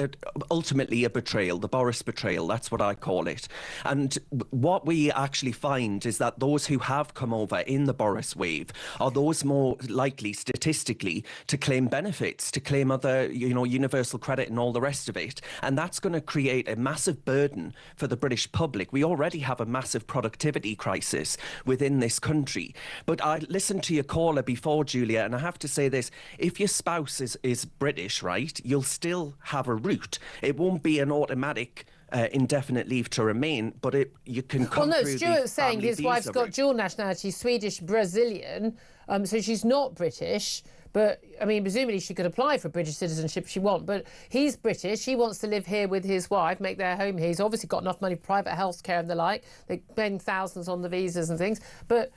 ultimately a betrayal, the Boris betrayal, that's what I call it. And what we actually find is that those who have come over in the Boris wave are those more likely, statistically, to claim benefits, to claim other, universal credit and all the rest of it. And that's going to create a massive burden for the British public. We already have a massive productivity crisis within this country. But I listened to your caller before, Julia, and I have to say this, if your spouse is British, right, you'll still have a route. It won't be an automatic indefinite leave to remain, but you can come through. Well, no, Stuart's saying his wife's got dual nationality, Swedish, Brazilian, so she's not British. But, presumably she could apply for British citizenship if she wants. But he's British. He wants to live here with his wife, make their home here. He's obviously got enough money for private health care and the like. They spend thousands on the visas and things. But,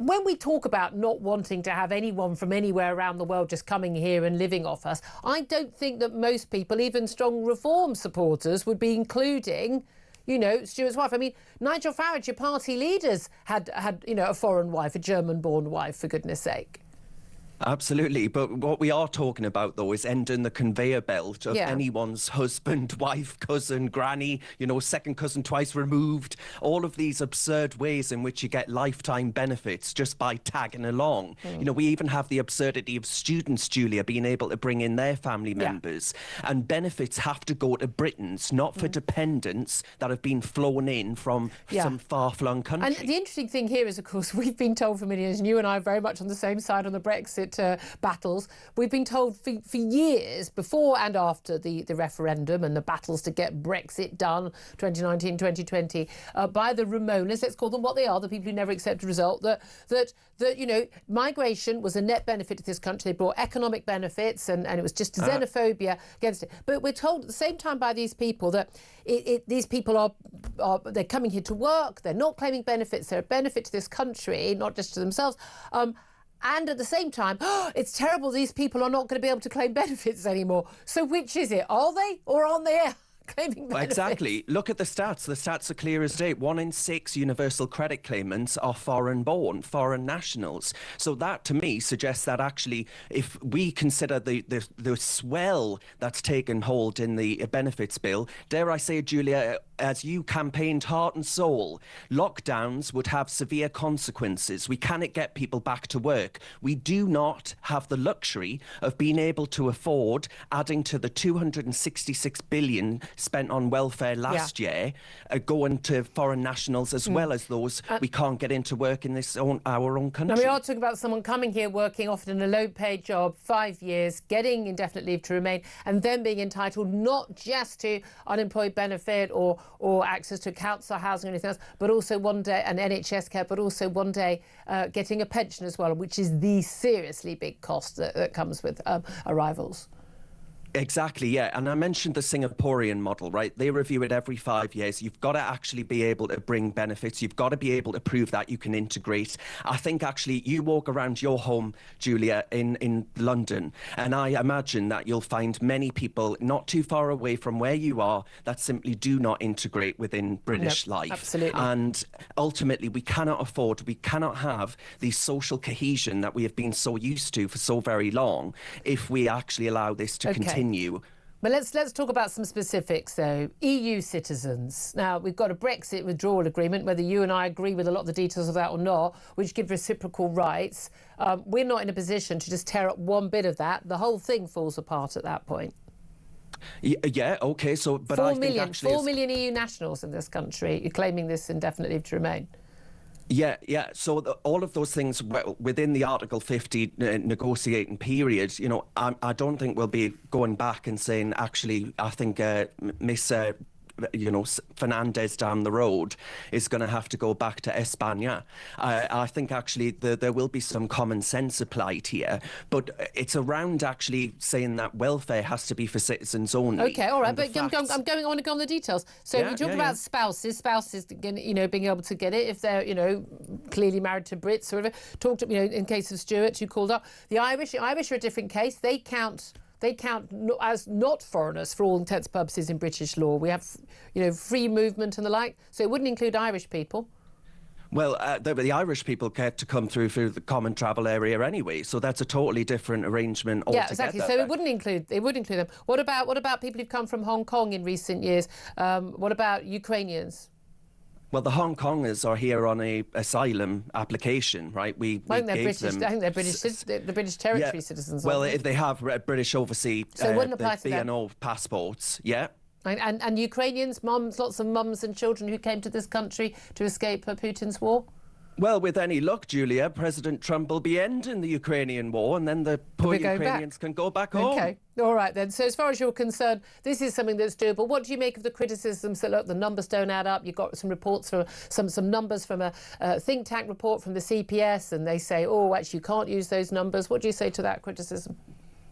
when we talk about not wanting to have anyone from anywhere around the world just coming here and living off us, I don't think that most people, even strong reform supporters, would be including, Stuart's wife. Nigel Farage, your party leaders, had a foreign wife, a German-born wife, for goodness sake. Absolutely. But what we are talking about, though, is ending the conveyor belt of anyone's husband, wife, cousin, granny, second cousin twice removed, all of these absurd ways in which you get lifetime benefits just by tagging along. We even have the absurdity of students, Julia, being able to bring in their family members. And benefits have to go to Britons, not for dependents that have been flown in from some far-flung country. And the interesting thing here is, of course, we've been told for many years, and you and I are very much on the same side on the Brexit battles. We've been told for years, before and after the referendum and the battles to get Brexit done, 2019, 2020, by the Remoaners, let's call them what they are, the people who never accept a result, that migration was a net benefit to this country. They brought economic benefits and it was just xenophobia against it. But we're told at the same time by these people that these people they're coming here to work, they're not claiming benefits, they're a benefit to this country, not just to themselves. And at the same time, it's terrible, these people are not going to be able to claim benefits anymore. So which is it? Are they or aren't they claiming benefits. Exactly. Look at the stats. The stats are clear as day. 1 in 6 universal credit claimants are foreign-born, foreign nationals. So that, to me, suggests that actually, if we consider the swell that's taken hold in the benefits bill, dare I say, Julia, as you campaigned heart and soul, lockdowns would have severe consequences. We cannot get people back to work. We do not have the luxury of being able to afford adding to the 266 billion spent on welfare last year, going to foreign nationals as well as those we can't get into work in our own country. Now, we are talking about someone coming here, working often in a low-paid job, 5 years, getting indefinite leave to remain, and then being entitled not just to unemployed benefit or access to council housing or anything else, but also one day, and NHS care, but also one day getting a pension as well, which is the seriously big cost that comes with arrivals. Exactly, yeah. And I mentioned the Singaporean model, right? They review it every 5 years. You've got to actually be able to bring benefits. You've got to be able to prove that you can integrate. I think actually you walk around your home, Julia, in London, and I imagine that you'll find many people not too far away from where you are that simply do not integrate within British life. Absolutely. And ultimately, we cannot have the social cohesion that we have been so used to for so very long if we actually allow this to continue. But let's talk about some specifics, though. EU citizens. Now, we've got a Brexit withdrawal agreement, whether you and I agree with a lot of the details of that or not, which give reciprocal rights. We're not in a position to just tear up one bit of that. The whole thing falls apart at that point. Yeah, OK, so... But 4 I think million, actually 4 million EU nationals in this country are claiming this indefinite leave to remain. Yeah. So all of those things within the Article 50 negotiating period, I don't think we'll be going back and saying, actually, I think Miss Fernandez down the road is going to have to go back to España. I think actually there will be some common sense applied here, but it's around actually saying that welfare has to be for citizens only. Okay, all right, but I want to go on the details. So we talk about spouses, being able to get it if they're, clearly married to Brits or whatever. Talked, in case of Stuart, you called up. The Irish are a different case. They count as not foreigners for all intents and purposes in British law. We have, free movement and the like, so it wouldn't include Irish people. Well, the Irish people get to come through the common travel area anyway, so that's a totally different arrangement altogether. Yeah, exactly. So it would include them. What about people who've come from Hong Kong in recent years? What about Ukrainians? Well, the Hong Kongers are here on a asylum application, right? I think they're British territory citizens. Well, if they have British overseas BNO passports, yeah. And Ukrainians, lots of mums and children who came to this country to escape Putin's war? Well, with any luck, Julia, President Trump will be ending the Ukrainian war, and then the poor Ukrainians can go back home. OK, all right then. So as far as you're concerned, this is something that's doable. What do you make of the criticisms that, look, the numbers don't add up? You've got some reports from some numbers from a think tank report from the CPS, and they say, oh, actually, you can't use those numbers. What do you say to that criticism?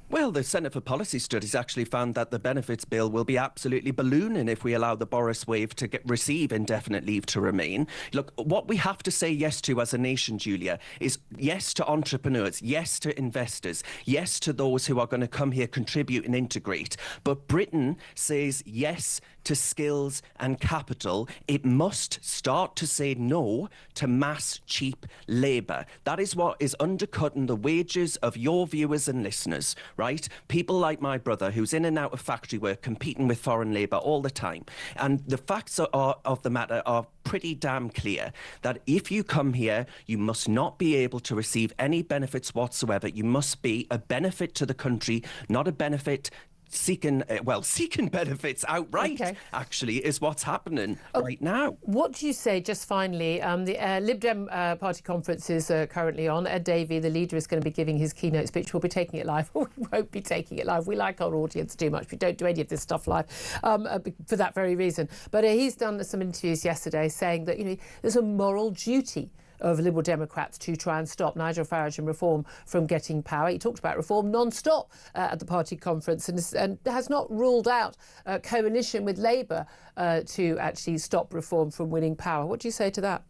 Well, the Centre for Policy Studies actually found that the benefits bill will be absolutely ballooning if we allow the Boris wave to receive indefinite leave to remain. Look, what we have to say yes to as a nation, Julia, is yes to entrepreneurs, yes to investors, yes to those who are going to come here, contribute and integrate. But Britain says yes to skills and capital. It must start to say no to mass cheap labour. That is what is undercutting the wages of your viewers and listeners. Right? People like my brother, who's in and out of factory work, competing with foreign labour all the time. And the facts of the matter are pretty damn clear, that if you come here, you must not be able to receive any benefits whatsoever. You must be a benefit to the country, not a benefit seeking benefits outright, actually, is what's happening right now. What do you say, just finally, the Lib Dem party conference is currently on. Ed Davey, the leader, is going to be giving his keynote speech. We'll be taking it live. We won't be taking it live. We like our audience too much. We don't do any of this stuff live for that very reason. But he's done some interviews yesterday saying that, there's a moral duty of Liberal Democrats to try and stop Nigel Farage and Reform from getting power. He talked about Reform non-stop at the party conference and has not ruled out a coalition with Labour to actually stop Reform from winning power. What do you say to that?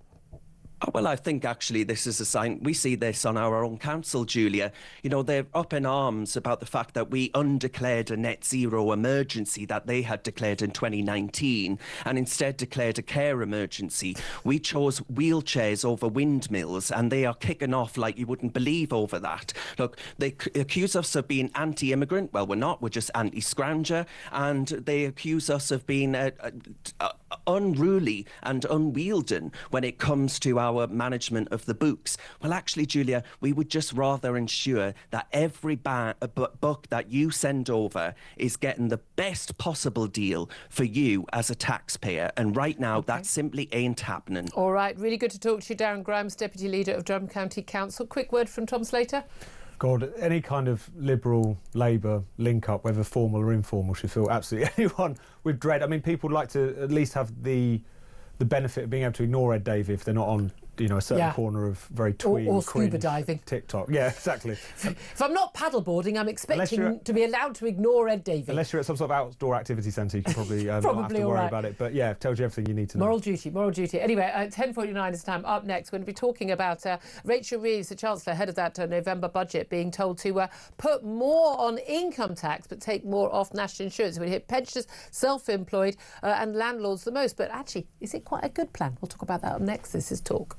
Oh, well, I think actually this is a sign. We see this on our own council, Julia. You know, they're up in arms about the fact that we undeclared a net zero emergency that they had declared in 2019 and instead declared a care emergency. We chose wheelchairs over windmills, and they are kicking off like you wouldn't believe over that. Look, they accuse us of being anti-immigrant. Well, we're not. We're just anti-scrounger. And they accuse us of being unruly and unwieldy when it comes to our management of the books. Well, actually, Julia, we would just rather ensure that every book that you send over is getting the best possible deal for you as a taxpayer. And right now, that simply ain't happening. All right, really good to talk to you, Darren Grimes, Deputy Leader of Durham County Council. Quick word from Tom Slater. God, any kind of Liberal Labour link-up, whether formal or informal, should fill absolutely anyone with dread. I mean, people like to at least have the benefit of being able to ignore Ed Davey if they're not on, you know, a certain corner of very twee or scuba diving TikTok. Yeah, exactly. If I'm not paddleboarding, I'm expecting to be allowed to ignore Ed Davey. Unless you're at some sort of outdoor activity centre, you can probably not have to worry about it. But yeah, it tells you everything you need to know. Moral duty. Anyway, 10:49 is time. Up next, we're going to be talking about Rachel Reeves, the Chancellor, head of that November budget, being told to put more on income tax but take more off national insurance. It would hit pensioners, self-employed and landlords the most. But actually, is it quite a good plan? We'll talk about that up next. This is Talk.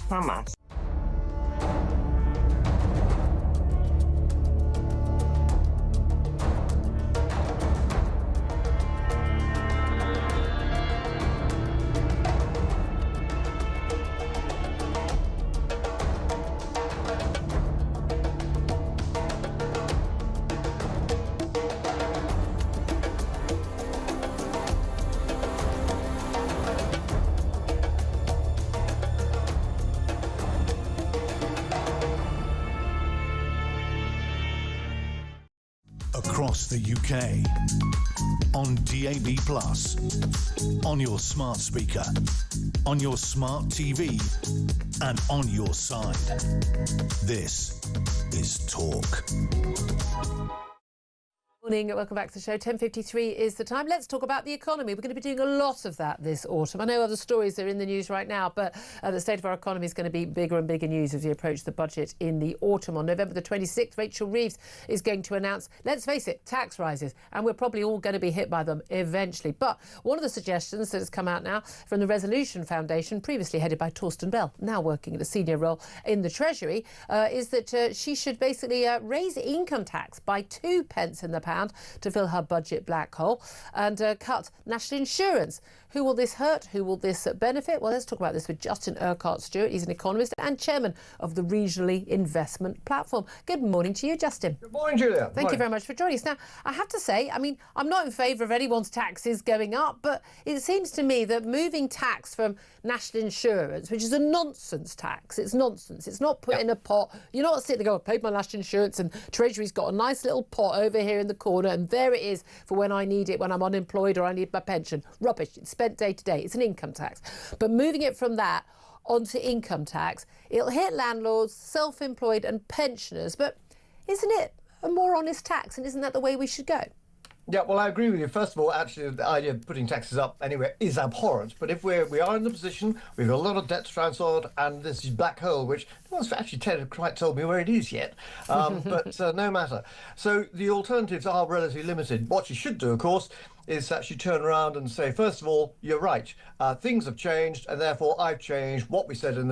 Hamas. Across the UK, on DAB+, on your smart speaker, on your smart TV, and on your side. This is Talk. Morning, welcome back to the show. 10:53 is the time. Let's talk about the economy. We're going to be doing a lot of that this autumn. I know other stories are in the news right now, but the state of our economy is going to be bigger and bigger news as we approach the budget in the autumn. On November the 26th, Rachel Reeves is going to announce, let's face it, tax rises, and we're probably all going to be hit by them eventually. But one of the suggestions that has come out now from the Resolution Foundation, previously headed by Torsten Bell, now working in a senior role in the Treasury, is that she should basically raise income tax by 2 pence in the pound to fill her budget black hole, and cut national insurance. Who will this hurt? Who will this benefit? Well, let's talk about this with Justin Urquhart-Stewart. He's an economist and chairman of the Regionally Investment Platform. Good morning to you, Justin. Good morning, Julia. Thank you very much for joining us. Now, I have to say, I mean, I'm not in favour of anyone's taxes going up, but it seems to me that moving tax from national insurance, which is a nonsense tax, it's nonsense. It's not put in a pot. You're not sitting there going, I paid my national insurance and Treasury's got a nice little pot over here in the corner and there it is for when I need it, when I'm unemployed or I need my pension. Rubbish. It's spent day to day. It's an income tax. But moving it from that onto income tax, it'll hit landlords, self-employed and pensioners. But isn't it a more honest tax, and isn't that the way we should go? Yeah, well, I agree with you. First of all, actually, the idea of putting taxes up anywhere is abhorrent. But if we are in the position, we've got a lot of debt to transfer, and this black hole, which no one's actually quite told me where it is yet, but no matter. So the alternatives are relatively limited. What you should do, of course, is actually turn around and say, first of all, you're right. Things have changed, and therefore I've changed. What we said in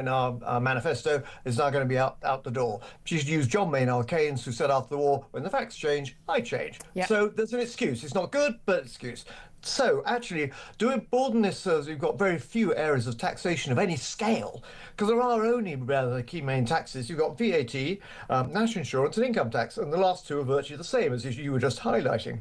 our manifesto is now going to be out the door. She should use John Maynard Keynes, who said after the war, when the facts change, I change. Yep. So there's an excuse. It's not good, but an excuse. So actually, doing broaden this, we've got very few areas of taxation of any scale, because there are only rather key main taxes. You've got VAT, national insurance, and income tax, and the last two are virtually the same as you were just highlighting.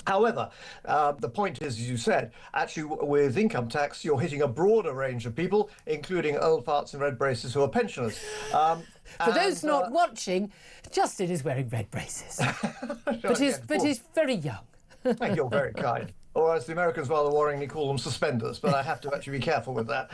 However, the point is, as you said, actually with income tax, you're hitting a broader range of people, including old farts in red braces who are pensioners. For those not watching, Justin is wearing red braces, but he's very young. You're very kind. Or as the Americans rather worryingly call them, suspenders, but I have to actually be careful with that.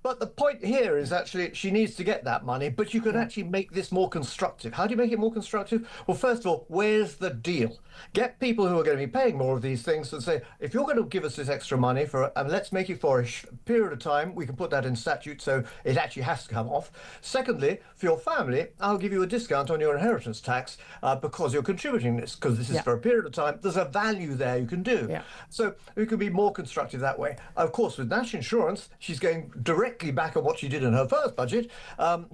But the point here is actually she needs to get that money, but you can actually make this more constructive. How do you make it more constructive? Well, first of all, where's the deal? Get people who are going to be paying more of these things and say, if you're going to give us this extra money and let's make it for a period of time, we can put that in statute so it actually has to come off. Secondly, for your family, I'll give you a discount on your inheritance tax because you're contributing this, because this is for a period of time. There's a value there you can do. So we can be more constructive that way. Of course, with national insurance, she's going directly back on what she did in her first budget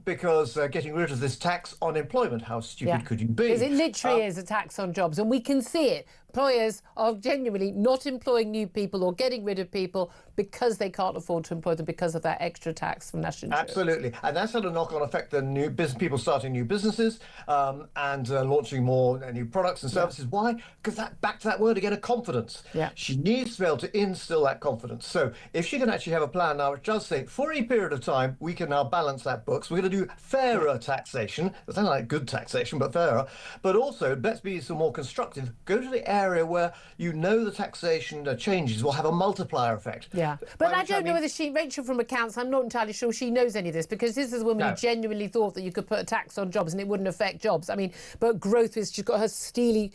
because getting rid of this tax on employment, how stupid could you be? Because it literally is a tax on jobs, and we can see it. Employers are genuinely not employing new people or getting rid of people because they can't afford to employ them because of that extra tax from national insurance. Absolutely. And that's had a knock-on effect on new business, people starting new businesses and launching more new products and services. Why? Because back to that word again, a confidence. She needs to be able to instill that confidence. So if she can actually have a plan now, which does say for a period of time, we can now balance that books. We're going to do fairer taxation. It sounds like good taxation, but fairer. But also, let's be some more constructive. Go to the area where you know the taxation changes will have a multiplier effect. But I don't know whether Rachel from accounts, I'm not entirely sure she knows any of this, because this is a woman who genuinely thought that you could put a tax on jobs and it wouldn't affect jobs. I mean, but growth is, she's got her steely,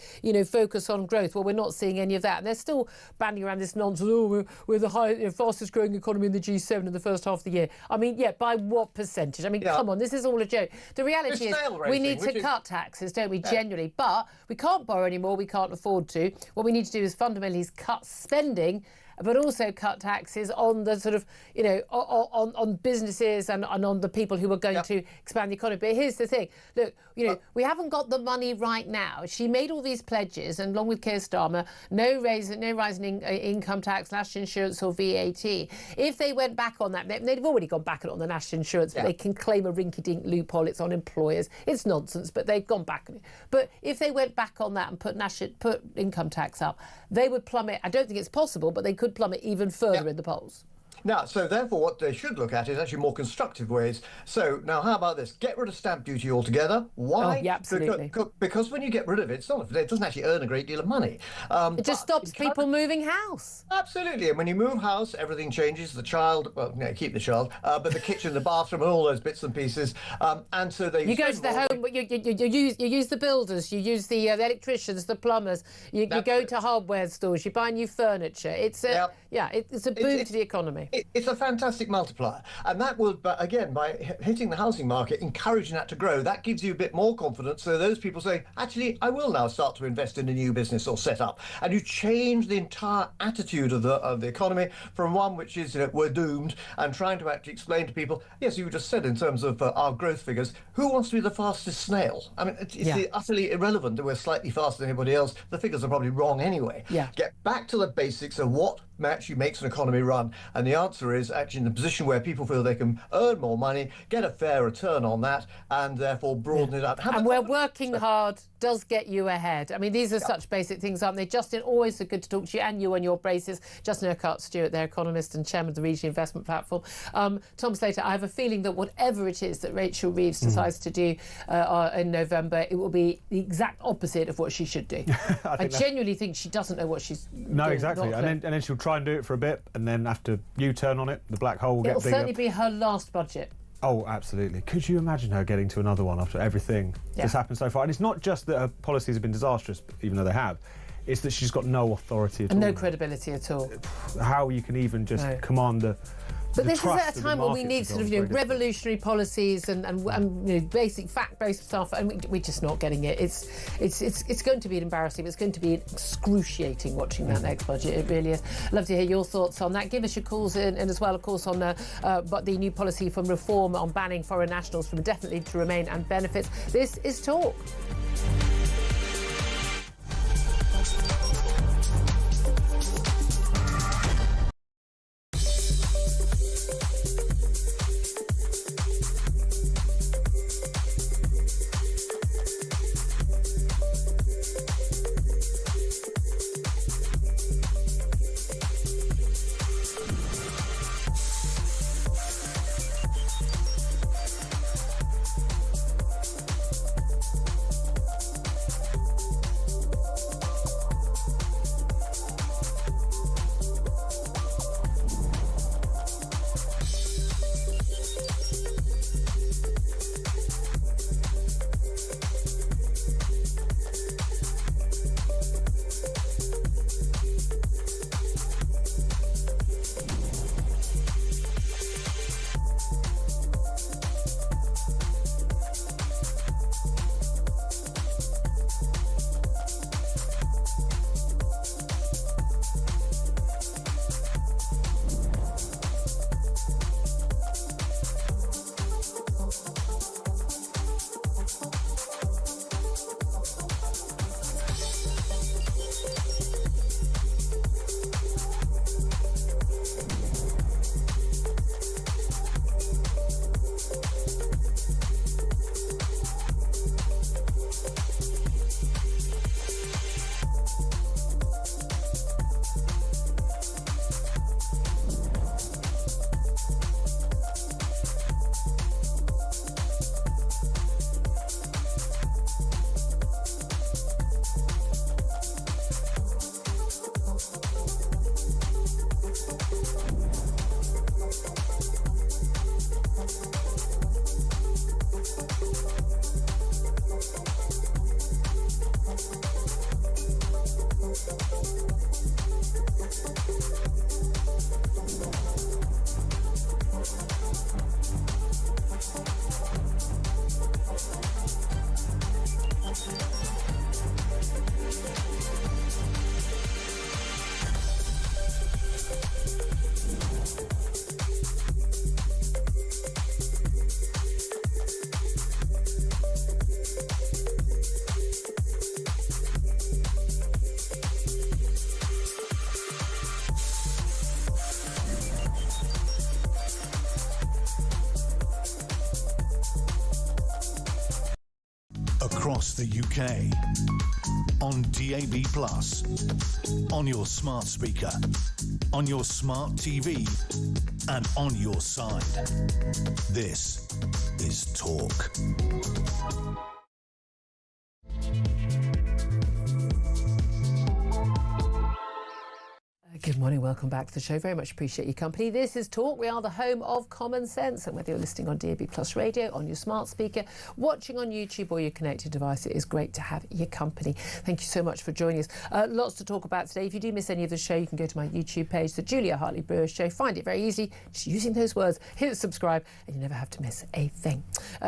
focus on growth. Well, we're not seeing any of that. And they're still banding around this nonsense, we're the fastest growing economy in the G7 in the first half of the year. I mean, by what percentage? I mean, come on, this is all a joke. The reality is we need to cut taxes, don't we, genuinely? But we can't borrow anymore, we can't afford to. What we need to do is fundamentally cut spending, but also cut taxes on the sort of, on businesses and on the people who are going to expand the economy. But here's the thing. Look, we haven't got the money right now. She made all these pledges, and along with Keir Starmer, no rising income tax, national insurance or VAT. If they went back on that, they've already gone back on the national insurance, but they can claim a rinky-dink loophole. It's on employers. It's nonsense, but they've gone back on it. But if they went back on that and put income tax up, they would plummet. I don't think it's possible, but they could plummet even further in the polls. Now, so therefore what they should look at is actually more constructive ways. So now how about this? Get rid of stamp duty altogether. Why? Oh, yeah, absolutely. Because when you get rid of it, it doesn't actually earn a great deal of money. It just stops people moving house. Absolutely. And when you move house, everything changes. The child, keep the child, but the kitchen, the bathroom, and all those bits and pieces. And so they... You go to the home, you use the builders, you use the electricians, the plumbers, you go to hardware stores, you buy new furniture. It's a boon to the economy. It's a fantastic multiplier, and that will, but again, by hitting the housing market, encouraging that to grow, that gives you a bit more confidence. So those people say, actually, I will now start to invest in a new business or set up, and you change the entire attitude of the economy from one which is, we're doomed, and trying to actually explain to people, yes, you just said in terms of our growth figures, who wants to be the fastest snail? I mean, it's utterly irrelevant that we're slightly faster than anybody else. The figures are probably wrong anyway. Yeah. Get back to the basics of what actually makes an economy run, and the answer is actually in the position where people feel they can earn more money, get a fair return on that, and therefore broaden it up. And where working hard does get you ahead. I mean, these are such basic things, aren't they? Justin, always so good to talk to you and you on your braces. Justin Urquhart-Stewart, their economist and chairman of the Regional Investment Platform. Tom Slater, I have a feeling that whatever it is that Rachel Reeves decides to do in November, it will be the exact opposite of what she should do. I genuinely think she doesn't know what she's doing. No, exactly. And then she'll try and do it for a bit, and then after U-turn on it, the black hole will get bigger. It'll certainly be her last budget. Oh, absolutely. Could you imagine her getting to another one after everything that's happened so far? And it's not just that her policies have been disastrous, even though they have. It's that she's got no authority at all. No credibility at all. How you can even just command the... But this is at a time when we need sort of revolutionary policies and basic fact-based stuff, and we're just not getting it. It's going to be embarrassing. It's going to be excruciating watching that next budget. It really is. Love to hear your thoughts on that. Give us your calls in, and as well, of course, on but the new policy from reform on banning foreign nationals from indefinitely to remain and benefits. This is Talk. Across the UK, on DAB+, on your smart speaker, on your smart TV, and on your side. This is Talk. Good morning, welcome back to the show. Very much appreciate your company. This is Talk. We are the home of common sense, and whether you're listening on DAB Plus radio, on your smart speaker, watching on YouTube or your connected device, it is great to have your company. Thank you so much for joining us. Lots to talk about today. If you do miss any of the show, you can go to my YouTube page, the Julia Hartley-Brewer Show. Find it very easy, just using those words. Hit subscribe and you never have to miss a thing.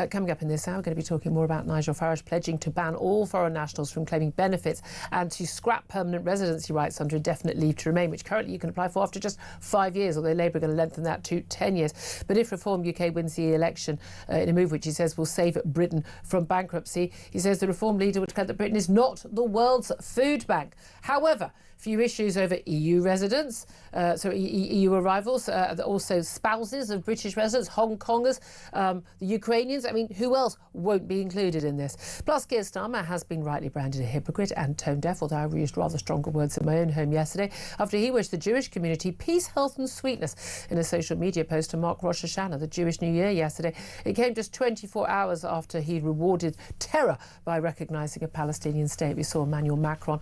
Coming up in this hour, we're going to be talking more about Nigel Farage pledging to ban all foreign nationals from claiming benefits and to scrap permanent residency rights under indefinite leave to remain, which currently you can apply for after just 5 years, although Labour are going to lengthen that to 10 years. But if Reform UK wins the election in a move which he says will save Britain from bankruptcy, he says the Reform leader would declare that Britain is not the world's food bank. However, few issues over EU residents, EU arrivals, also spouses of British residents, Hong Kongers, the Ukrainians. I mean, who else won't be included in this? Plus, Keir Starmer has been rightly branded a hypocrite and tone deaf, although I used rather stronger words in my own home yesterday, after he wished the Jewish community peace, health and sweetness in a social media post to mark Rosh Hashanah, the Jewish New Year, yesterday. It came just 24 hours after he rewarded terror by recognising a Palestinian state. We saw Emmanuel Macron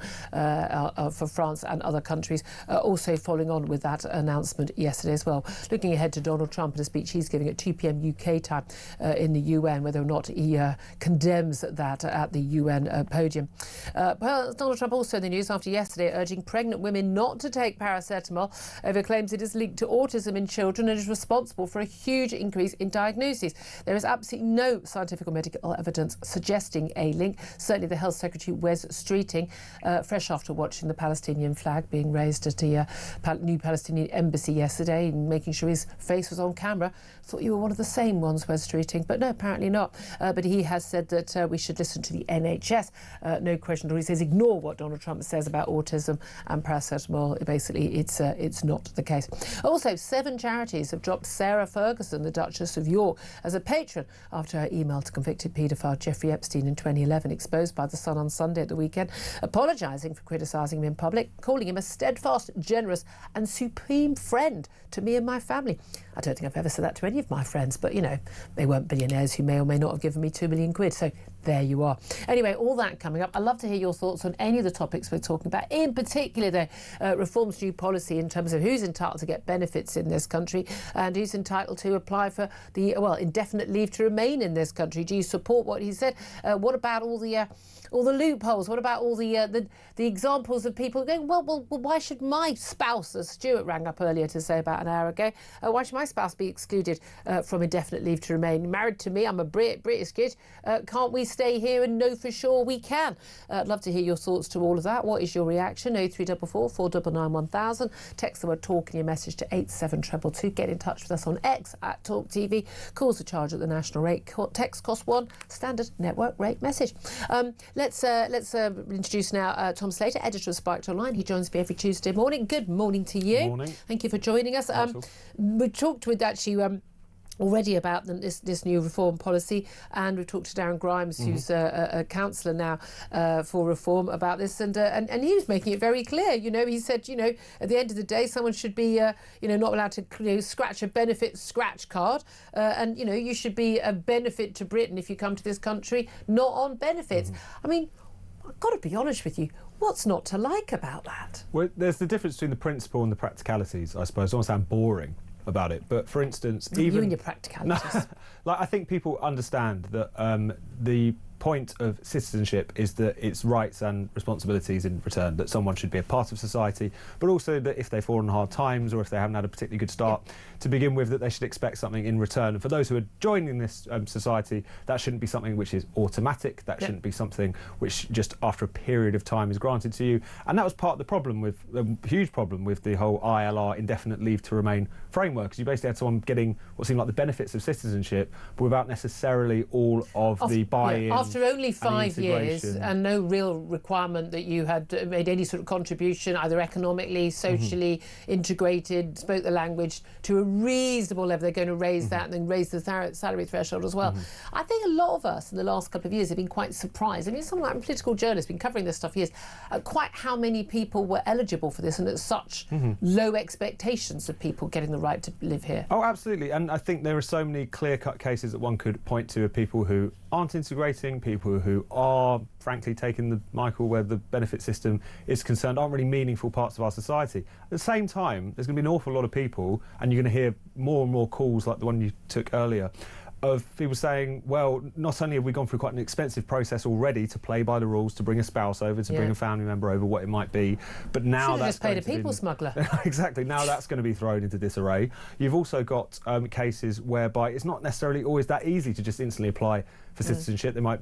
for France and other countries also following on with that announcement yesterday as well. Looking ahead to Donald Trump and a speech he's giving at 2 p.m. UK time in the UN, whether or not he condemns that at the UN podium. Donald Trump also in the news after yesterday urging pregnant women not to take paracetamol over claims it is linked to autism in children and is responsible for a huge increase in diagnoses. There is absolutely no scientific or medical evidence suggesting a link. Certainly the Health Secretary, Wes Streeting, fresh after watching the Palestinian flag being raised at the new Palestinian embassy yesterday and making sure his face was on camera. Thought you were one of the same ones, Wes Streeting, but no, apparently not. But he has said that we should listen to the NHS. No question at all. He says ignore what Donald Trump says about autism and paracetamol. Basically, it's not the case. Also, 7 charities have dropped Sarah Ferguson, the Duchess of York, as a patron after her email to convicted paedophile Jeffrey Epstein in 2011, exposed by The Sun on Sunday at the weekend, apologising for criticising him in public, calling him a steadfast, generous and supreme friend to me and my family. I don't think I've ever said that to any of my friends, but, you know, they weren't billionaires who may or may not have given me £2 million, so there you are. Anyway, all that coming up. I'd love to hear your thoughts on any of the topics we're talking about, in particular, though, Reform's new policy in terms of who's entitled to get benefits in this country and who's entitled to apply for the, indefinite leave to remain in this country. Do you support what he said? What about all the loopholes? What about all the examples of people going, well, why should my spouse, as Stuart rang up earlier to say about an hour ago, why should my spouse be excluded from indefinite leave to remain? Married to me, I'm a British kid. Can't we stay here and know for sure we can? I'd love to hear your thoughts to all of that. What is your reaction? 0344 499 1000. Text the word talk in your message to 87222. Get in touch with us on X at Talk TV. Calls are charged at the national rate. Text cost 1, standard network rate message. Let's introduce now Tom Slater, editor of Spiked Online. He joins me every Tuesday morning. Good morning to you. Good morning. Thank you for joining us. We talked with actually already about this new reform policy, and we've talked to Darren Grimes, who's a councillor now for reform, about this, and he was making it very clear. You know, he said, you know, at the end of the day, someone should be not allowed to scratch a benefit scratch card, and you should be a benefit to Britain if you come to this country, not on benefits. I mean, I've got to be honest with you. What's not to like about that? Well, there's the difference between the principle and the practicalities, I suppose. I don't want to sound boring about it, but for instance, you and your practicalities. I think people understand that the point of citizenship is that it's rights and responsibilities in return, that someone should be a part of society, but also that if they fall on hard times or if they haven't had a particularly good start to begin with, that they should expect something in return. And for those who are joining this society, that shouldn't be something which is automatic. That shouldn't be something which just after a period of time is granted to you. And that was part of the problem with, a huge problem with the whole ILR, indefinite leave to remain framework, because you basically had someone getting what seemed like the benefits of citizenship, but without necessarily all of the buy-in. After only 5 years and no real requirement that you had made any sort of contribution, either economically, socially, integrated, spoke the language to a reasonable level. They're going to raise that and then raise the salary threshold as well. I think a lot of us in the last couple of years have been quite surprised. I mean, someone like a political journalist, been covering this stuff for years, quite how many people were eligible for this and at such low expectations of people getting the right to live here. Oh, absolutely. And I think there are so many clear-cut cases that one could point to of people who aren't integrating working, people who are, frankly, taking the, Michael, where the benefit system is concerned, aren't really meaningful parts of our society. At the same time, there's going to be an awful lot of people, and you're going to hear more and more calls like the one you took earlier, of people saying, well, not only have we gone through quite an expensive process already to play by the rules, to bring a spouse over, to bring a family member over, what it might be, but now that's just paid a people smuggler. Exactly. Now that's going to be thrown into disarray. You've also got cases whereby it's not necessarily always that easy to just instantly apply for citizenship. They might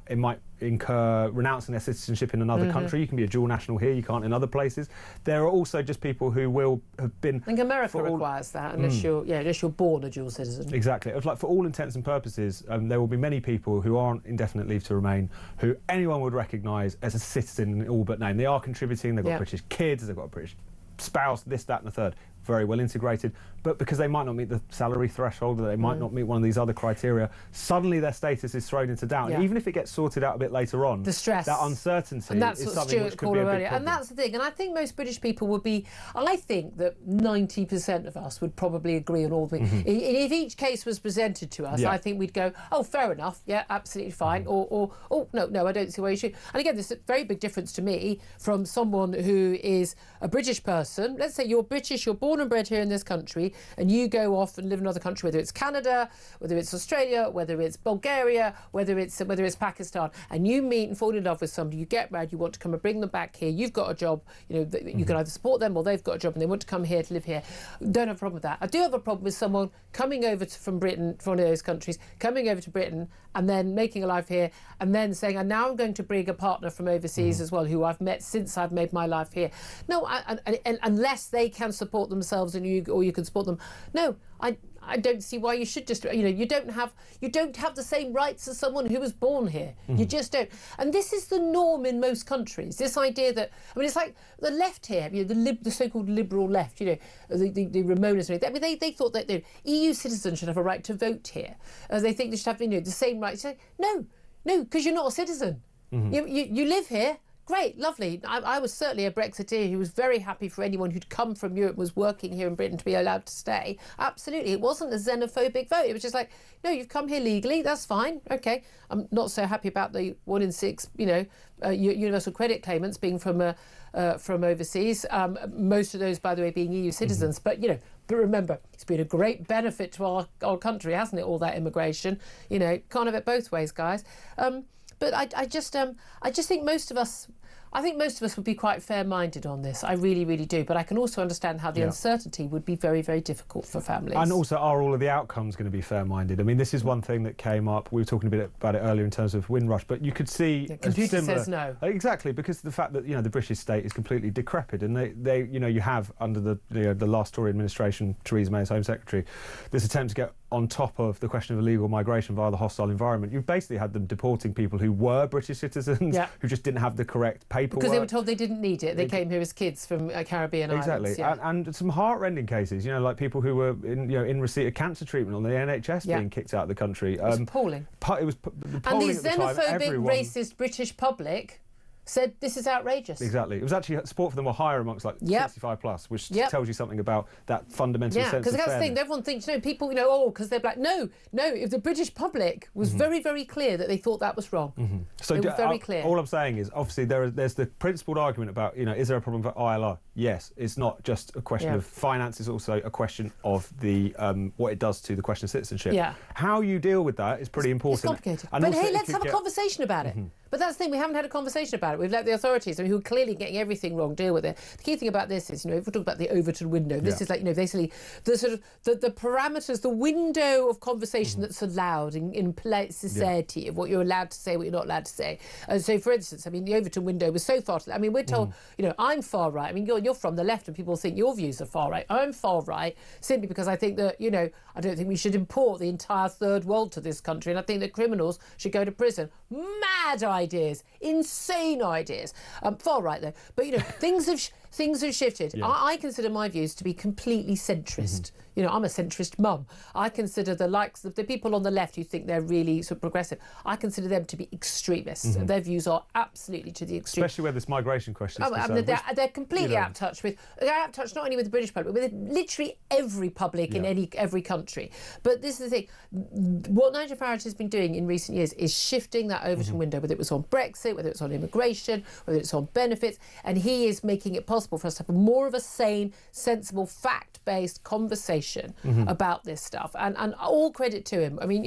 it might incur renouncing their citizenship in another country. You can be a dual national here, you can't in other places. There are also just people who will have been. I think America requires that unless you're born a dual citizen. Exactly. Like, for all intents and purposes, there will be many people who aren't indefinite leave to remain who anyone would recognise as a citizen in all but name. They are contributing. They've got British kids. They've got a British spouse. This, that, and the third. Very well integrated, but because they might not meet the salary threshold, or they might not meet one of these other criteria, suddenly their status is thrown into doubt. And even if it gets sorted out a bit later on, the stress, that uncertainty, and that's is what something Stuart which could called be a big earlier. problem. And that's the thing. And I think most British people would be. I think that 90% of us would probably agree on all the things. If each case was presented to us, I think we'd go, oh, fair enough, yeah, absolutely fine, or oh, no, I don't see why you should. And again, there's a very big difference to me from someone who is a British person. Let's say you're British, you're born and bred here in this country, and you go off and live in another country, whether it's Canada, whether it's Australia, whether it's Bulgaria, whether it's Pakistan, and you meet and fall in love with somebody, you get married, you want to come and bring them back here, you've got a job, you can either support them or they've got a job and they want to come here to live here. Don't have a problem with that. I do have a problem with someone coming over from Britain, from one of those countries, coming over to Britain and then making a life here and then saying, and now I'm going to bring a partner from overseas as well, who I've met since I've made my life here. No, and unless they can support themselves and you can support them. No, I don't see why you should just, you don't have the same rights as someone who was born here. You just don't. And this is the norm in most countries. This idea that, it's like the left here, the so-called liberal left, the Ramonas. They thought that EU citizens should have a right to vote here. They think they should have the same rights. No, because you're not a citizen. You live here. Great, lovely. I was certainly a Brexiteer who was very happy for anyone who'd come from Europe, was working here in Britain, to be allowed to stay. Absolutely. It wasn't a xenophobic vote. It was just like, no, you've come here legally, that's fine. OK. I'm not so happy about the 1 in 6, universal credit claimants being from overseas. Most of those, by the way, being EU citizens. But remember, it's been a great benefit to our country, hasn't it, all that immigration? Can't have it both ways, guys. But I just think most of us would be quite fair-minded on this. I really, really do. But I can also understand how the uncertainty would be very, very difficult for families. And also, are all of the outcomes going to be fair-minded? This is one thing that came up. We were talking a bit about it earlier in terms of Windrush, but you could see computer says no. Exactly, because the fact that the British state is completely decrepit, and they you have under the last Tory administration, Theresa May as Home Secretary, this attempt to get on top of the question of illegal migration via the hostile environment. You've basically had them deporting people who were British citizens, who just didn't have the correct paperwork. Because they were told they didn't need it. They came here as kids from Caribbean islands. Exactly, and some heart-rending cases, like people who were in receipt of cancer treatment on the NHS being kicked out of the country. It was appalling. It was appalling. And the xenophobic, racist British public said this is outrageous. Exactly. It was actually support for them were higher amongst 65 plus, which tells you something about that fundamental sense of fairness. Because that's the thing. Everyone thinks, people, because they're black. No. If the British public was very, very clear that they thought that was wrong. So they were very clear. All I'm saying is, obviously, there's the principled argument about, is there a problem for ILR? Yes. It's not just a question of finance. It's also a question of the what it does to the question of citizenship. Yeah. How you deal with that is pretty important. It's complicated. But hey, let's have a conversation about it. But that's the thing, we haven't had a conversation about it. We've let the authorities, who are clearly getting everything wrong, deal with it. The key thing about this is, if we talk about the Overton window, this is basically the sort of the parameters, the window of conversation that's allowed in polite society of what you're allowed to say, what you're not allowed to say. So, for instance, the Overton window was so far. We're told, I'm far right. You're from the left, and people think your views are far right. I'm far right simply because I think that I don't think we should import the entire third world to this country, and I think that criminals should go to prison. Mad ideas, insane ideas. Far right though, but things have shifted. I consider my views to be completely centrist. I'm a centrist mum. I consider the likes of the people on the left who think they're really sort of progressive. I consider them to be extremists. Their views are absolutely to the extreme. Especially where this migration question is concerned. They're completely out. of touch with, not only with the British public, but with literally every public in every country. But this is the thing, what Nigel Farage has been doing in recent years is shifting that Overton window, whether it was on Brexit, whether it's on immigration, whether it's on benefits, and he is making it possible for us to have more of a sane, sensible, fact-based conversation about this stuff. And all credit to him. I mean,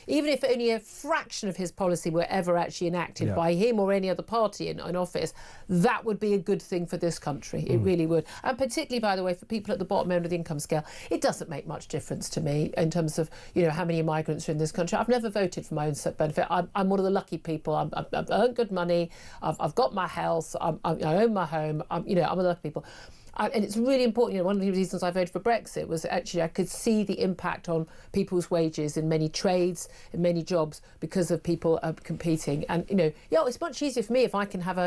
even if only a fraction of his policy were ever actually enacted by him or any other party in office, that would be a good thing for this country. It really would. And particularly, by the way, for people at the bottom end of the income scale, it doesn't make much difference to me in terms of, how many migrants are in this country. I've never voted for my own benefit. I'm one of the lucky people. I've earned good money. I've got my health. I own my home. I'm one of the lucky people. And it's really important. One of the reasons I voted for Brexit was actually I could see the impact on people's wages in many trades, in many jobs, because of people competing. And it's much easier for me if I can have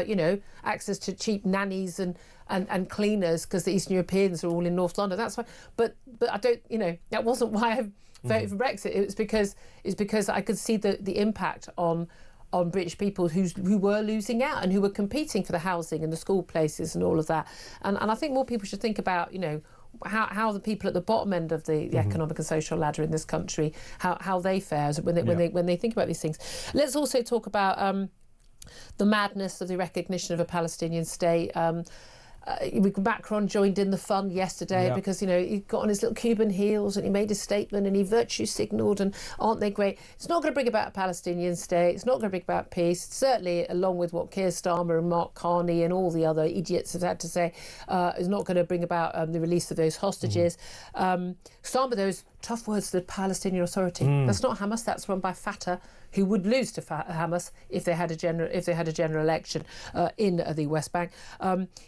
access to cheap nannies and cleaners, because the Eastern Europeans are all in North London. That's why. But I don't. That wasn't why I voted for Brexit. It was because I could see the impact on British people who were losing out and who were competing for the housing and the school places and all of that. And I think more people should think about, how the people at the bottom end of the economic and social ladder in this country, how they fare when they think about these things. Let's also talk about the madness of the recognition of a Palestinian state. Macron joined in the fun yesterday because, he got on his little Cuban heels and he made a statement and he virtue signalled, and aren't they great? It's not going to bring about a Palestinian state. It's not going to bring about peace. Certainly, along with what Keir Starmer and Mark Carney and all the other idiots have had to say, is not going to bring about the release of those hostages. Some of those tough words to the Palestinian Authority. That's not Hamas. That's run by Fatah, who would lose to Hamas if they had a general election in the West Bank.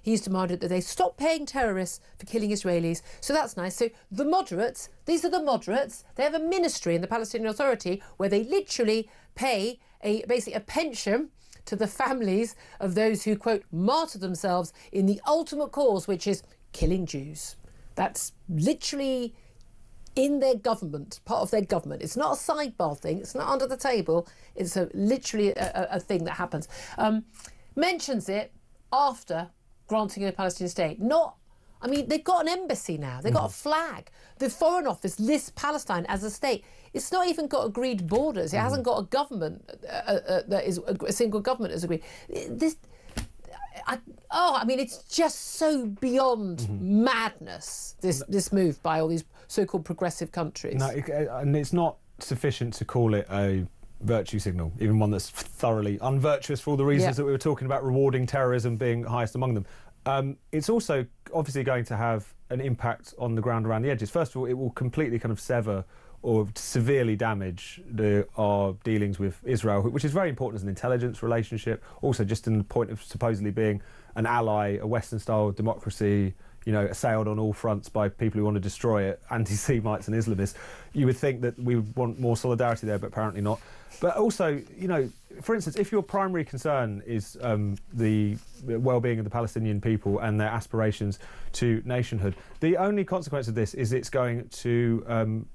He's demanded that they stop paying terrorists for killing Israelis. So that's nice. So the moderates, these are the moderates. They have a ministry in the Palestinian Authority where they literally pay basically a pension to the families of those who, quote, martyr themselves in the ultimate cause, which is killing Jews. That's literally in their government, part of their government. It's not a sidebar thing. It's not under the table. It's literally a thing that happens. Mentions it after granting a Palestinian state. They've got an embassy now. They've got a flag. The Foreign Office lists Palestine as a state. It's not even got agreed borders. It hasn't got a government that is a single government as agreed. It's just so beyond madness, this move by all these so-called progressive countries. No, and it's not sufficient to call it a virtue signal, even one that's thoroughly unvirtuous for all the reasons that we were talking about, rewarding terrorism being highest among them. It's also obviously going to have an impact on the ground around the edges. First of all, it will completely kind of sever or severely damage our dealings with Israel, which is very important as an intelligence relationship, also just in the point of supposedly being an ally, a Western-style democracy, assailed on all fronts by people who want to destroy it, anti-Semites and Islamists. You would think that we would want more solidarity there, but apparently not. But also, for instance, if your primary concern is the well-being of the Palestinian people and their aspirations to nationhood, the only consequence of this is it's going to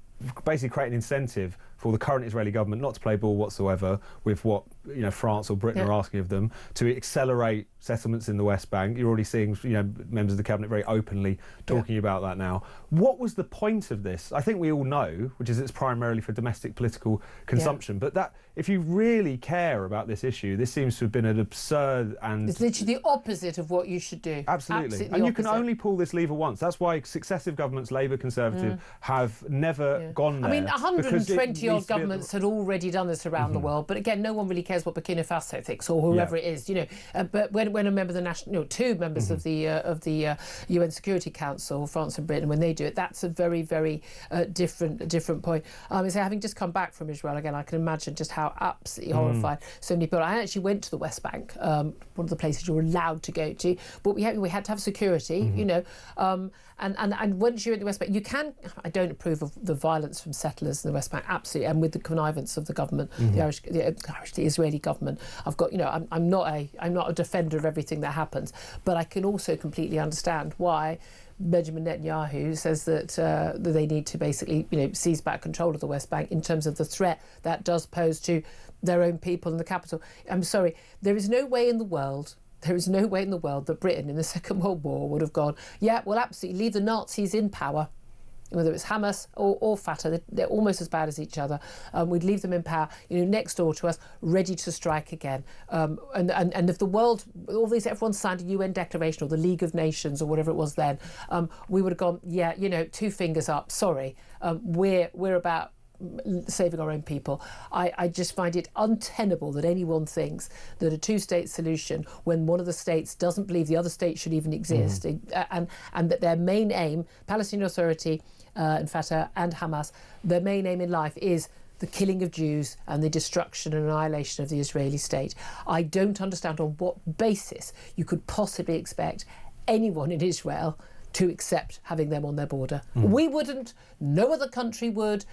basically create an incentive for the current Israeli government not to play ball whatsoever with what France or Britain are asking of them, to accelerate settlements in the West Bank. You're already seeing members of the cabinet very openly talking about that now. What was the point of this? I think we all know, which is it's primarily for domestic political consumption. But that, if you really care about this issue, this seems to have been an absurd and it's literally the opposite of what you should do. Absolutely. And you can only pull this lever once. That's why successive governments, Labour, Conservative, have never gone there. 120 odd governments had already done this around the world, but again, no one really cares what Burkina Faso thinks or whoever it is, But when a member of the national, two members of the UN Security Council, France and Britain, when they do it, that's a very, very different point. So having just come back from Israel again, I can imagine just how absolutely horrified so many people. I actually went to the West Bank, one of the places you're allowed to go to, but we had to have security, and once you're in the West Bank, you can. I don't approve of the violence from settlers in the West Bank, absolutely, and with the connivance of the government, the Israeli government. I've got, I'm not a defender of everything that happens, but I can also completely understand why Benjamin Netanyahu says that they need to basically, seize back control of the West Bank in terms of the threat that does pose to their own people in the capital. I'm sorry, there is no way in the world there is no way in the world that Britain in the Second World War would have gone, yeah, we'll absolutely leave the Nazis in power. Whether it's Hamas or Fatah, they're almost as bad as each other. We'd leave them in power, next door to us, ready to strike again. And if the world, everyone signed a UN declaration or the League of Nations or whatever it was then, we would have gone, yeah, 2 fingers up. Sorry, we're about saving our own people. I just find it untenable that anyone thinks that a 2-state solution, when one of the states doesn't believe the other state should even exist, and that their main aim, Palestinian Authority and Fatah and Hamas, their main aim in life is the killing of Jews and the destruction and annihilation of the Israeli state. I don't understand on what basis you could possibly expect anyone in Israel to accept having them on their border. We wouldn't, no other country would.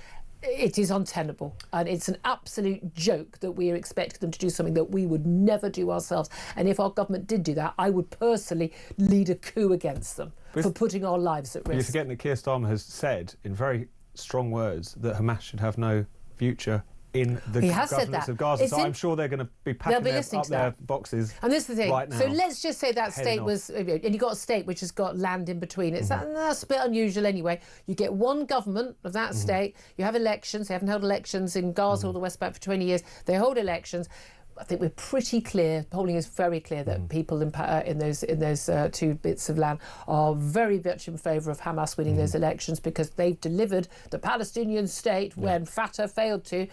It is untenable, and it's an absolute joke that we are expecting them to do something that we would never do ourselves. And if our government did do that, I would personally lead a coup against them for putting our lives at risk. You're forgetting that Keir Starmer has said in very strong words that Hamas should have no future in the governance of Gaza. So I'm sure they're going to be packing their boxes. And this is the thing. Right now. So let's just say that state was, and you got a state which has got land in between. That's a bit unusual anyway. You get one government of that state. You have elections. They haven't held elections in Gaza or the West Bank for 20 years. They hold elections. I think we're pretty clear, polling is very clear that people in those 2 bits of land are very much in favour of Hamas winning those elections, because they've delivered the Palestinian state when Fatah failed to.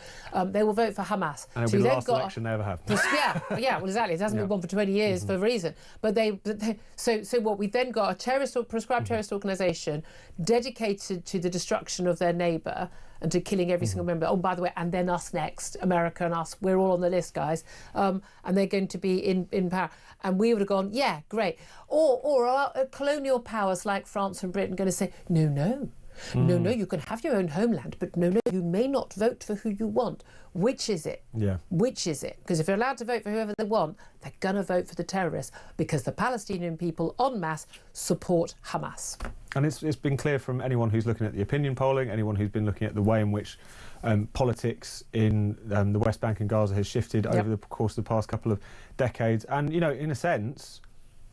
They will vote for Hamas. And it'll be the last election they ever have. Yeah, well, exactly. It hasn't been one for 20 years for a reason. But so what we've then got a prescribed terrorist organisation dedicated to the destruction of their neighbour and to killing every single member. Oh, by the way, and then us next, America and us, we're all on the list, guys. And they're going to be in power. And we would have gone, yeah, great. Or are colonial powers like France and Britain going to say, no, you can have your own homeland, but no, you may not vote for who you want. Which is it? Yeah. Which is it? Because if they're allowed to vote for whoever they want, they're going to vote for the terrorists, because the Palestinian people en masse support Hamas. And it's been clear from anyone who's looking at the opinion polling, anyone who's been looking at the way in which politics in the West Bank and Gaza has shifted over the course of the past couple of decades. And, in a sense,